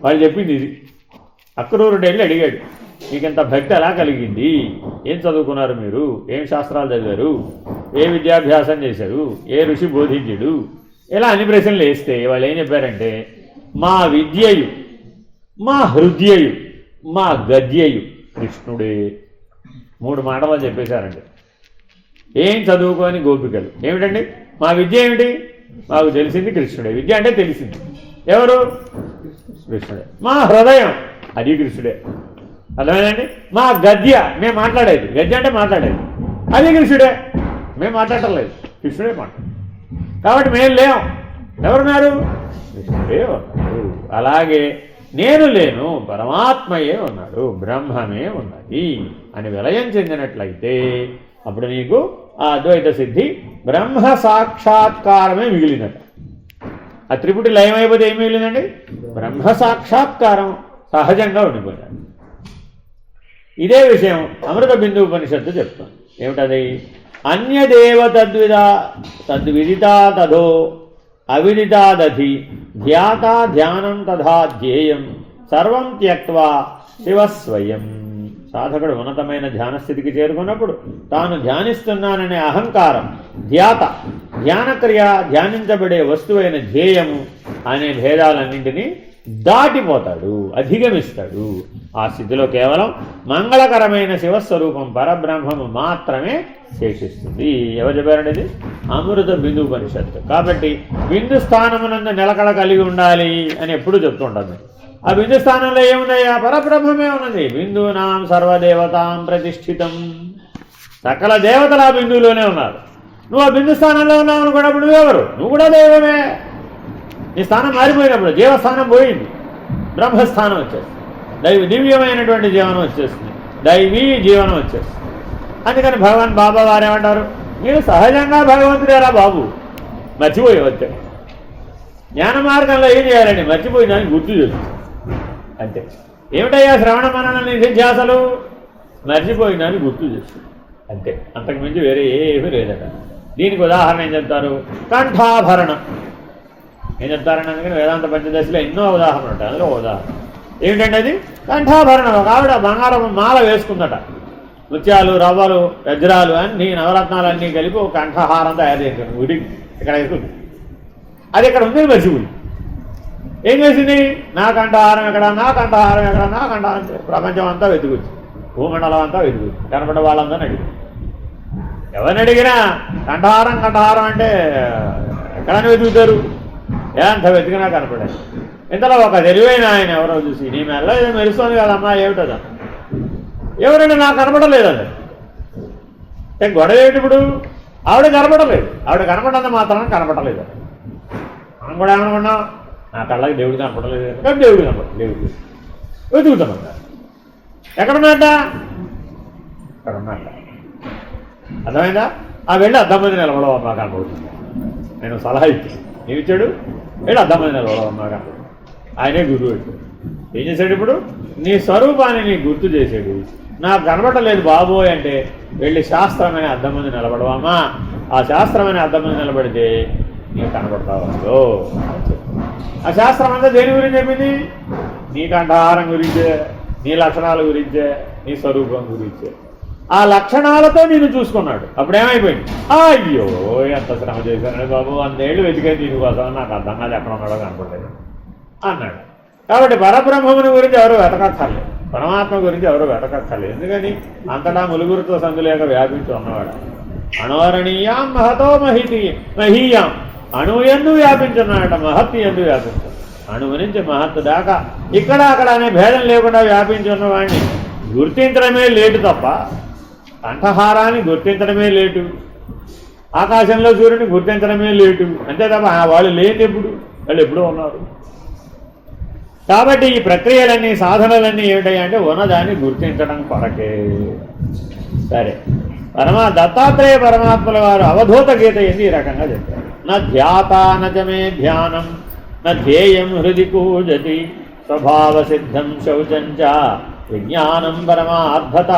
వాళ్ళు చెప్పింది ఇది. అక్రూరుడు వెళ్ళి అడిగాడు, మీకింత భక్తి ఎలా కలిగింది? ఏం చదువుకున్నారు మీరు? ఏం శాస్త్రాలు చదివారు? ఏ విద్యాభ్యాసం చేశారు? ఏ ఋషి బోధించాడు? ఇలా అన్ని ప్రశ్నలు వేస్తే వాళ్ళు ఏం చెప్పారంటే, మా విద్యయు, మా హృదయయు, మా గద్యయు కృష్ణుడే. 3 మాటలు చెప్పేశారండి. ఏం చదువుకోని గోపికలు ఏమిటండి? మా విద్య ఏమిటి? మాకు తెలిసింది కృష్ణుడే. విద్య అంటే తెలిసింది ఎవరు? కృష్ణుడే. మా హృదయం అది కృష్ణుడే. అర్థమైందండి? మా గద్య మేము మాట్లాడేది, గద్య అంటే మాట్లాడేది, అది కృష్ణుడే. మేము మాట్లాడలేదు, కృష్ణుడే మాట్లాడు. కాబట్టి మేము లేవు. ఎవరున్నారు? కృష్ణుడే ఉన్నాడు. అలాగే నేను లేను, పరమాత్మయే ఉన్నాడు, బ్రహ్మమే ఉన్నది అని విలయం చెందినట్లయితే అప్పుడు నీకు ఆ అద్వైత సిద్ధి బ్రహ్మ సాక్షాత్కారమే మిగిలినట్టు. ఆ త్రిపుటి లయమైపోతే ఏం మిగిలిందండి? బ్రహ్మ సాక్షాత్కారం సహజంగా ఉండిపోయాడు. ఇదే విషయం అమృత బిందు ఉపనిషత్తు చెప్తుంది. ఏమిటది? అన్యదేవ తద్విదితా తదో అవిదితాదధి ధ్యాతా ధ్యానం తథా ధ్యేయం సర్వం త్యక్త్వా శివస్వయం. సాధకుడు ఉన్నతమైన ధ్యానస్థితికి చేరుకున్నప్పుడు తాను ధ్యానిస్తున్నాననే అహంకారం, ధ్యానక్రియ, ధ్యానించబడే వస్తువైన ధ్యేయము అనే భేదాలన్నింటినీ దాటిపోతాడు, అధిగమిస్తాడు. ఆ స్థితిలో కేవలం మంగళకరమైన శివస్వరూపం పరబ్రహ్మము మాత్రమే శేషిస్తుంది. ఎవరు చెప్పారండి? ఇది అమృత బిందు ఉపనిషత్తు. కాబట్టి బిందు స్థానమునందు నిలకడ కలిగి ఉండాలి అని ఎప్పుడు చెప్తుంటాను. ఆ బిందు స్థానంలో ఏముందయ్యా? పరబ్రహ్మమే ఉన్నది. బిందూనాం సర్వదేవతాం ప్రతిష్ఠితం. సకల దేవతలు ఆ బిందువులోనే ఉన్నారు. నువ్వు ఆ బిందు స్థానంలో ఉన్నావు అనుకున్నప్పుడు నువ్వెవరు? నువ్వు కూడా దైవమే. నీ స్థానం మారిపోయినప్పుడు జీవస్థానం పోయింది, బ్రహ్మస్థానం వచ్చేస్తుంది, దివ్యమైనటువంటి జీవనం వచ్చేస్తుంది, దైవీ జీవనం వచ్చేస్తుంది. అందుకని భగవాన్ బాబా వారు ఏమంటారు? మీరు సహజంగా భగవంతుడేరా బాబు, మర్చిపోయి వచ్చాడు. జ్ఞాన మార్గంలో ఏం చేయాలండి? మర్చిపోయి దాన్ని గుర్తు చేస్తుంది అంతే. ఏమిటయ్యా శ్రవణ మనన నిధిధ్యాసలు? మర్చిపోయిందని గుర్తు చేస్తుంది అంతే. అంతకుమించి వేరే ఏమీ లేదట. దీనికి ఉదాహరణ ఏం చెప్తారు? కంఠాభరణం ఏం చెప్తారని. అందుకని వేదాంత పంచదశలో ఎన్నో ఉదాహరణలు ఉంటాయి. అందులో ఉదాహరణ ఏమిటంటే అది కంఠాభరణం. ఒక ఆవిడ బంగారం మాల వేసుకుందట. ముత్యాలు, రవ్వలు, వజ్రాలు అన్నీ, నవరత్నాలు అన్నీ కలిపి ఒక కంఠహారం తయారు చేసింది. ఉడికి ఇక్కడ వేసుకుంది. అది ఇక్కడ ఉంది, మర్చిపోయింది. ఏం చేసింది? నా కంఠహారం ఎక్కడ, నా కంఠహారం ఎక్కడ, నా కంఠహారం. ప్రపంచం అంతా వెతుకుచ్చు, భూమండలం అంతా వెతుకుచ్చు, కనపడ్డ వాళ్ళందరినీ అడిగింది. ఎవరిని అడిగినా కంఠహారం అంటే ఎక్కడని వెతుకుతారు? ఎంత వెతికినా కనపడారు. ఇంతలో ఒక తెలివైన ఆయన ఎవరో చూసి, నీ మెల్ల ఏదో మెరుస్తుంది కదమ్మా, ఏమిటదా? ఎవరైనా నాకు కనపడలేదండి. గొడవ ఏమిటి ఇప్పుడు? ఆవిడ కనపడలేదు. ఆవిడ కనపడంత మాత్రాన కనపడలేదు. మనం కూడా ఏమనుకున్నాం? నా కళ్ళకి దేవుడు కనపడలేదు కానీ దేవుడు కనపడలేదు. దేవుడు వెతుకుతున్నాం. ఎక్కడున్నట్ట? అక్కడ ఉన్నట్ట. అర్థమైందా? ఆ వెళ్ళి అద్దం మీద నిలబడవమ్మా కనపడుతుంది. నేను సలహా ఇచ్చాను. ఏమిచ్చాడు? వెళ్ళి అద్దం మీద నిలబడవమ్మా కనపడుతుంది. ఆయనే గురువు వచ్చాడు. ఏం చేశాడు? ఇప్పుడు నీ స్వరూపాన్ని నీకు గుర్తు చేశాడు. నాకు కనబడలేదు బాబోయ్ అంటే వెళ్ళి శాస్త్రమైన అద్దం ముందు నిలబడవామా. ఆ శాస్త్రమైన అద్దం ముందు నిలబడితే నీకు కనబడతావు. ఆ శాస్త్రం అంతా దేని గురించి చెప్పింది? నీ కంఠహారం గురించే, నీ లక్షణాల గురించే, నీ స్వరూపం గురించే. ఆ లక్షణాలతో నేను చూసుకున్నాడు. అప్పుడు ఏమైపోయింది? అయ్యో ఎంత శ్రమ చేశానండి బాబు, 100 ఏళ్ళు వెతికాను దీనికోసం, నాకు అర్థం కాదు ఎక్కడ ఉన్నాడో కనపడలేదు అన్నాడు. కాబట్టి పరబ్రహ్మముని గురించి ఎవరు వెతకక్కర్లేదు, పరమాత్మ గురించి ఎవరు వెతకక్కర్లేదు. ఎందుకని? అంతటా ములుగురితో సందులేక వ్యాపించి ఉన్నవాడు. అణోరణీయాం మహతో మహీయాం. అణువు ఎందు వ్యాపించున్నాడట, మహత్తు ఎందు వ్యాపించు. అణువు నుంచి మహత్తు దాకా ఇక్కడ అక్కడ అనే భేదం లేకుండా వ్యాపించి ఉన్నవాడిని గుర్తించడమే లేటు తప్ప, కంఠహారాన్ని గుర్తించడమే లేటు, ఆకాశంలో సూర్యుని గుర్తించడమే లేటు అంతే తప్ప వాళ్ళు లేని ఎప్పుడు, వాళ్ళు ఎప్పుడూ ఉన్నారు. కాబట్టి ఈ ప్రక్రియలన్నీ, సాధనలన్నీ ఏమిటాయంటే ఉన్నదాన్ని గుర్తించడం కొరకే. సరే, దత్తాత్రేయ పరమాత్మల వారు అవధూత గీత ఏంది ఈ రకంగా చెప్పారు. నా ధ్యాత నచమే ధ్యానం నా ధ్యేయం హృది పూజతి స్వభావ సిద్ధం శౌచంచ విజ్ఞానం పరమార్థత.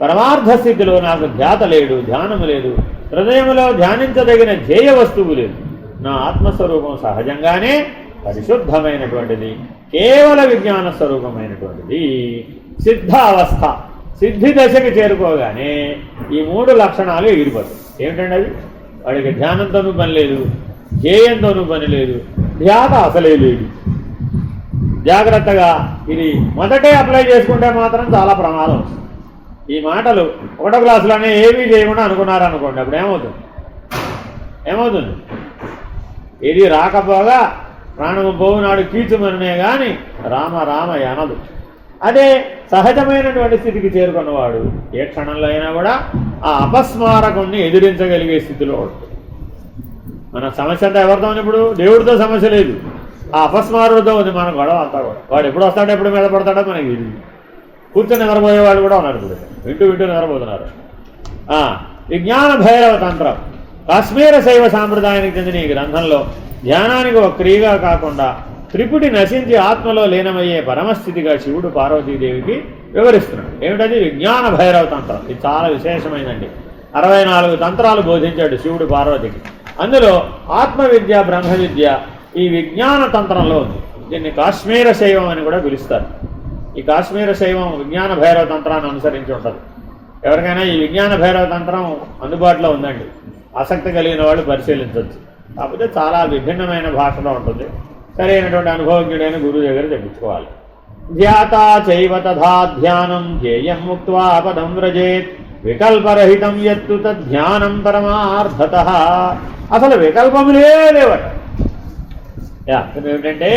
పరమార్థ స్థితిలో నాకు ధ్యాత లేడు, ధ్యానము లేదు, హృదయంలో ధ్యానించదగిన ధ్యేయ వస్తువు లేదు. నా ఆత్మస్వరూపం సహజంగానే పరిశుద్ధమైనటువంటిది, కేవల విజ్ఞాన స్వరూపమైనటువంటిది. సిద్ధ అవస్థ, సిద్ధి దశకి చేరుకోగానే ఈ 3 లక్షణాలు ఎగిరిపోతాయి. ఏమిటండి అవి? వాడికి ధ్యానంతోనూ పని లేదు, ధ్యేయంతోనూ పని లేదు, ధ్యాత అసలే లేదు. జాగ్రత్తగా ఇది మొదటే అప్లై చేసుకుంటే మాత్రం చాలా ప్రమాదం వస్తుంది. ఈ మాటలు 1వ క్లాసులోనే ఏమీ చేయకుండా అనుకున్నారనుకోండి, అప్పుడు ఏమవుతుంది? ఇది రాకపోగా ప్రాణము పోవునాడు కీచుమనే కానీ రామ రామ అనదు. అదే సహజమైనటువంటి స్థితికి చేరుకున్నవాడు ఏ క్షణంలో అయినా కూడా ఆ అపస్మారకుణ్ణి ఎదిరించగలిగే స్థితిలో ఉంటుంది. మన సమస్య అంతా ఎవరితో ఉంది? ఇప్పుడు దేవుడితో సమస్య లేదు, ఆ అపస్మారుడితో ఉంది మన గొడవ అంతా కూడా. వాడు ఎప్పుడు వస్తాడో ఎప్పుడు మీద పడతాడో మనకి తెలియదు. కూర్చొని నిద్రపోయేవాడు కూడా ఉన్నారు, ఇప్పుడు వింటూ నిద్రపోతున్నారు. విజ్ఞాన భైరవ తంత్రం, కాశ్మీర శైవ సాంప్రదాయానికి చెందిన ఈ గ్రంథంలో ధ్యానానికి ఒక క్రియగా కాకుండా త్రిపుటి నశించి ఆత్మలో లీనమయ్యే పరమస్థితిగా శివుడు పార్వతీదేవికి వివరిస్తున్నాడు. ఏమిటది? విజ్ఞాన భైరవ తంత్రం. ఇది చాలా విశేషమైందండి. 64 తంత్రాలు బోధించాడు శివుడు పార్వతికి. అందులో ఆత్మవిద్య, బ్రహ్మ విద్య ఈ విజ్ఞాన తంత్రంలో ఉంది. దీన్ని కాశ్మీర శైవం అని కూడా పిలుస్తారు. ఈ కాశ్మీర శైవం విజ్ఞాన భైరవ తంత్రాన్ని అనుసరించి ఉంటుంది. ఎవరికైనా ఈ విజ్ఞాన భైరవ తంత్రం అందుబాటులో ఉందండి, ఆసక్తి కలిగిన వాళ్ళు పరిశీలించవచ్చు. కాకపోతే చాలా విభిన్నమైన భాషలో ఉంటుంది. సరైనటువంటి అనుభవజ్ఞుడైన గురువు దగ్గర తెప్పించుకోవాలి. ధ్యాతా చైవ తథా ధ్యానం ధ్యేయం ముక్త్వా పదం వ్రజేత్ వికల్పరహితం యత్తు తద్ధ్యానం పరమార్థతః. అసలు వికల్పములే లేవట. ఏమిటంటే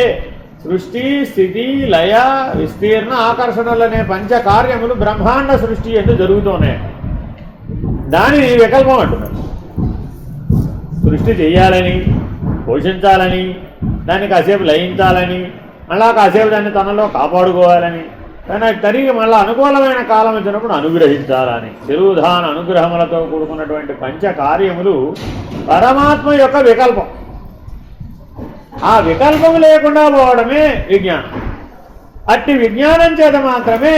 సృష్టి, స్థితి, లయ, విస్తీర్ణ, ఆకర్షణలనే పంచకార్యములు బ్రహ్మాండ సృష్టి ఎందుకు జరుగుతున్నాయి. దానిని వికల్పం అంటున్నారు. సృష్టి చెయ్యాలని, పోషించాలని, దాన్ని కాసేపు లయించాలని, మళ్ళా కాసేపు దాన్ని తనలో కాపాడుకోవాలని, కానీ తిరిగి మళ్ళీ అనుకూలమైన కాలం వచ్చినప్పుడు అనుగ్రహించాలని, తిరుగుధాన అనుగ్రహములతో కూడుకున్నటువంటి పంచకార్యములు పరమాత్మ యొక్క వికల్పం. ఆ వికల్పము లేకుండా పోవడమే విజ్ఞానం. అట్టి విజ్ఞానం చేత మాత్రమే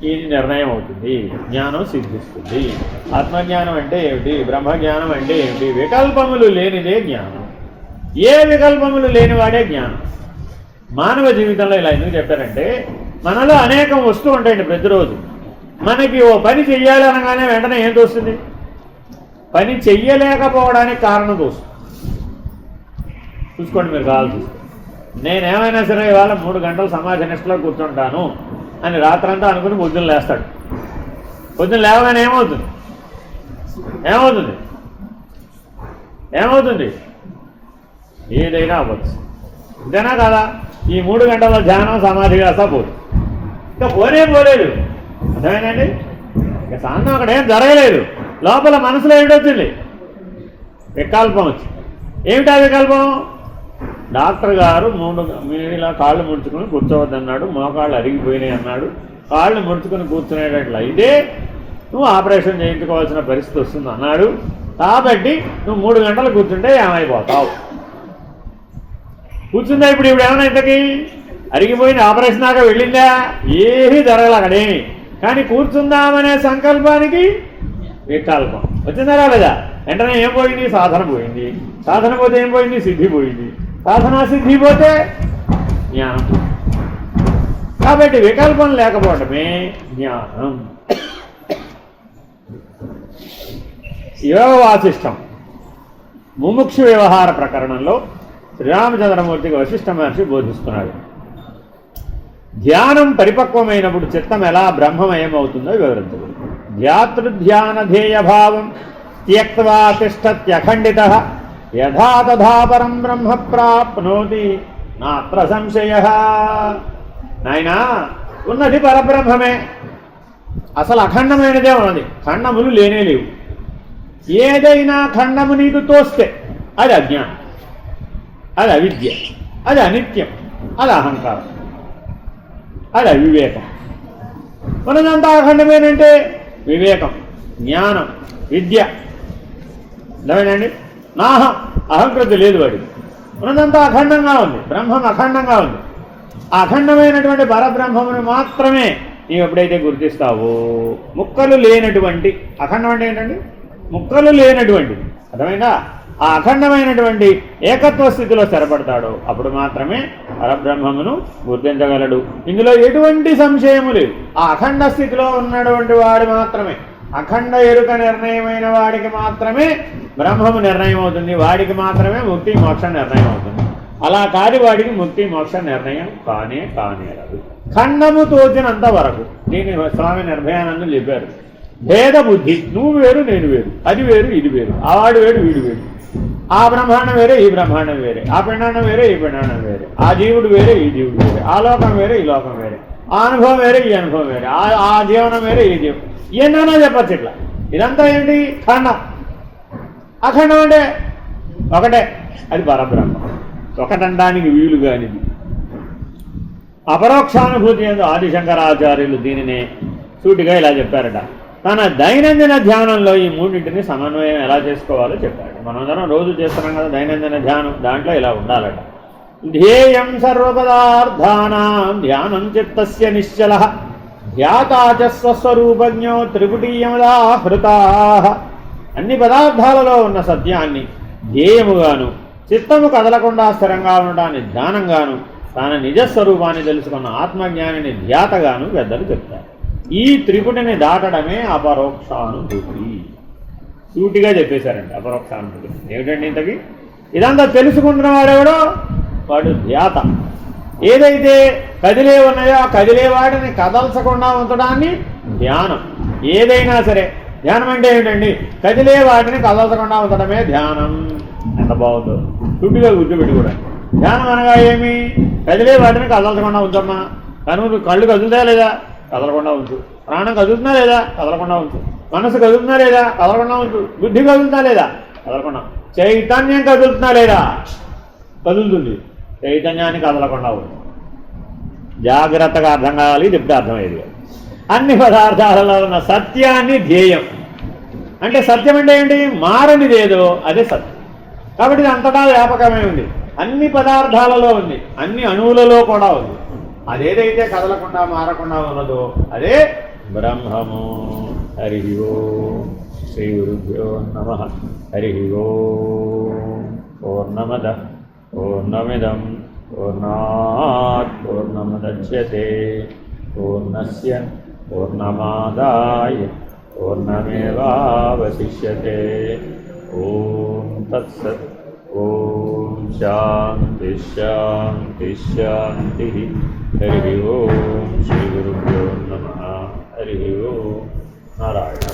ఈ నిర్ణయం అవుతుంది, జ్ఞానం సిద్ధిస్తుంది. ఆత్మజ్ఞానం అంటే ఏమిటి, బ్రహ్మజ్ఞానం అంటే ఏమిటి? వికల్పములు లేనిదే జ్ఞానం. ఏ వికల్పములు లేనివాడే జ్ఞానం. మానవ జీవితంలో ఇలా ఎందుకు చెప్పారంటే, మనలో అనేకం వస్తూ ఉంటాయండి ప్రతిరోజు. మనకి ఓ పని చెయ్యాలి అనగానే వెంటనే ఏం తోస్తుంది? పని చెయ్యలేకపోవడానికి కారణం తోస్తుంది. చూసుకోండి, మీరు కావాలి చూసుకోండి. నేనేమైనా సరే ఇవాళ 3 గంటలు సమాధి నిష్టలో కూర్చుంటాను అని రాత్రంతా అనుకుని పొద్దున్న లేస్తాడు. పొద్దున్న లేవగానే ఏమవుతుంది? ఏమవుతుంది? ఏమవుతుంది? ఏదైనా అవ్వచ్చు. ఇదేనా కదా? ఈ 3 గంటల ధ్యానం సమాధి కాస్తా పోదు. ఇంకా పోలేదు. అర్థమేనండి? ఇక సాధన అక్కడ ఏం జరగలేదు. లోపల మనసులో ఏంటొచ్చింది? వికల్పం వచ్చింది. ఏమిటా వికల్పం? డాక్టర్ గారు మీరు ఇలా కాళ్ళు ముడుచుకుని కూర్చోవద్దన్నాడు, మోకాళ్ళు అరిగిపోయినాయి అన్నాడు. కాళ్ళు ముడుచుకుని కూర్చునేటట్లు అయితే నువ్వు ఆపరేషన్ చేయించుకోవాల్సిన పరిస్థితి వస్తుంది అన్నాడు. కాబట్టి నువ్వు 3 గంటలు కూర్చుంటే ఏమైపోతావు. కూర్చుందా? ఇప్పుడు ఏమైనా ఇంతకీ అరిగిపోయిన ఆపరేషన్ దాకా వెళ్ళిందా? ఏమీ జరగలే అక్కడేమి. కానీ కూర్చుందామనే సంకల్పానికి వికల్పం వచ్చిందా లేదా? వెంటనే ఏం పోయింది? సాధన పోయింది. సాధన పోతే ఏం పోయింది? సిద్ధి పోయింది. సాధనా సిద్ధి పోతే జ్ఞానం. కాబట్టి వికల్పం లేకపోవడమే జ్ఞానం. యోగ వాసిష్టం ముముక్షు వ్యవహార ప్రకరణంలో శ్రీరామచంద్రమూర్తికి వశిష్ఠ మహర్షి బోధిస్తున్నాడు. ధ్యానం పరిపక్వమైనప్పుడు చిత్తం ఎలా బ్రహ్మమయమవుతుందో వివరించదు. ధ్యాతృధ్యాన ధ్యేయభావం త్యక్త్వా తిష్టత్యఖండితః యథా తథా పరం బ్రహ్మ ప్రాప్నోతి నాత్ర సంశయః. నాయనా, ఉన్నది పరబ్రహ్మమే. అసలు అఖండమైనదే ఉన్నది, ఖండములు లేనే లేవు. ఏదైనా ఖండము నీకు తోస్తే అది అజ్ఞానం, అది అవిద్య, అది అనిత్యం, అది అహంకారం, అది అవివేకం. ఉన్నదంతా అఖండమేనంటే వివేకం, జ్ఞానం, విద్య. అర్థమేనండి? నాహం, అహంకృతి లేదు వాడికి. ఉన్నదంతా అఖండంగా ఉంది, బ్రహ్మం అఖండంగా ఉంది. ఆ అఖండమైనటువంటి పరబ్రహ్మమును మాత్రమే నీవు ఎప్పుడైతే గుర్తిస్తావో, ముక్కలు లేనటువంటి, అఖండం అంటే ఏంటండి? ముక్కలు లేనటువంటిది. అర్థమైందా? ఆ అఖండమైనటువంటి ఏకత్వ స్థితిలో స్థిరపడతాడో అప్పుడు మాత్రమే పరబ్రహ్మమును గుర్తించగలడు. ఇందులో ఎటువంటి సంశయము లేదు. ఆ అఖండ స్థితిలో ఉన్నటువంటి వాడు మాత్రమే, అఖండ ఎరుక నిర్ణయమైన వాడికి మాత్రమే బ్రహ్మము నిర్ణయం అవుతుంది. వాడికి మాత్రమే ముక్తి మోక్ష నిర్ణయం అవుతుంది. అలా కాని వాడికి ముక్తి మోక్ష నిర్ణయం కానేరదు. ఖండము తోచినంత వరకు దీన్ని స్వామి నిర్భయానందులు చెప్పారు. భేద బుద్ధి, నువ్వు వేరు నేను వేరు, అది వేరు ఇది వేరు, ఆ వాడు వేరు వీడు వేరు, ఆ బ్రహ్మాండం వేరే ఈ బ్రహ్మాండం వేరే, ఆ పిండాండం వేరే ఈ పిండాండం వేరే, ఆ జీవుడు వేరే ఈ జీవుడు వేరే, ఆ లోకం వేరే ఈ లోకం వేరే, ఆ అనుభవం వేరే ఈ అనుభవం వేరే, ఆ జీవనం వేరే ఈ జీవనం. ఏంటన్నా చెప్పచ్చు ఇట్లా. ఇదంతా ఏంటి? ఖండం. అఖండం అంటే ఒకటే, అది పరబ్రహ్మ. ఒకటనడానికి వీలు కానిది. అపరోక్షానుభూతి ఎందు ఆదిశంకరాచార్యులు దీనినే సూటిగా ఇలా చెప్పారట. తన దైనందిన ధ్యానంలో ఈ మూడింటిని సమన్వయం ఎలా చేసుకోవాలో చెప్పాడు. మనందరం రోజు చేస్తున్నాం కదా దైనందిన ధ్యానం, దాంట్లో ఇలా ఉండాలట. ధ్యేయం సర్వపదార్థానాం ధ్యానం చిత్తస్య నిశ్చలః ధ్యాతా చ స్వస్వరూపజ్ఞో త్రిపుటీయముదాహృతాః. అన్ని పదార్థాలలో ఉన్న సత్యాన్ని ధ్యేయముగాను, చిత్తము కదలకుండా స్థిరంగా ఉండడాన్ని ధ్యానంగాను, తన నిజస్వరూపాన్ని తెలుసుకున్న ఆత్మజ్ఞానిని ధ్యాతగాను పెద్దలు చెప్తారు. ఈ త్రిపుటిని దాటడమే అపరోక్షానుభూతి. సూటిగా చెప్పేశారండి అపరోక్షానుభూతి ఏమిటండి ఇంతకీ? ఇదంతా తెలుసుకుంటున్న వాడెవడో వాడు ధ్యాత. ఏదైతే కదిలే ఉన్నాయో ఆ కదిలే వాటిని కదల్చకుండా ఉంచడాన్ని ధ్యానం. ఏదైనా సరే ధ్యానం అంటే ఏమిటండి? కదిలే వాటిని కదల్చకుండా ఉంచడమే ధ్యానం. ఎంత బాగుందో సూటిగా గుర్తుపెట్టుకోవడానికి. ధ్యానం అనగా ఏమి? కదిలే వాటిని కదల్చకుండా ఉంచమ్మా. కళ్ళు కదులుతా లేదా? కదలకుండా ఉంచు. ప్రాణం కదులుతున్నా లేదా? కదలకుండా ఉంచు. మనసు కదులుతున్నా లేదా? కదలకుండా ఉంచు. బుద్ధి కదులుతున్నా లేదా? కదలకుండా. చైతన్యం కదులుతున్నా లేదా? కదులుతుంది. చైతన్యాన్ని కదలకుండా ఉంచు. జాగ్రత్తగా అర్థం కావాలి. ఇది ఇప్పుడు అర్థమయ్యేది. అన్ని పదార్థాలలో ఉన్న సత్యాన్ని ధ్యేయం అంటే, సత్యం అంటే ఏంటి? మారనిదేదో అదే సత్యం. కాబట్టి ఇది అంతటా వ్యాపకమై ఉంది, అన్ని పదార్థాలలో ఉంది, అన్ని అణువులలో కూడా ఉంది. అదేదైతే కదలకుండా మారకుండా ఉన్నదో అదే బ్రహ్మము. హరి ఓం శ్రీ గురుభ్యో నమః. హరి ఓం. పూర్ణమద పూర్ణమిదం పూర్ణాత్ పూర్ణముదచ్యతే పూర్ణస్య పూర్ణమాదాయ పూర్ణమేవావశిష్యతే. ఓం తత్సత్. ఓం శాంతి శాంతి శాంతి. హరి ఓం శ్రీ గురుభ్యో నమః. హరి ఓం. నారాయణ.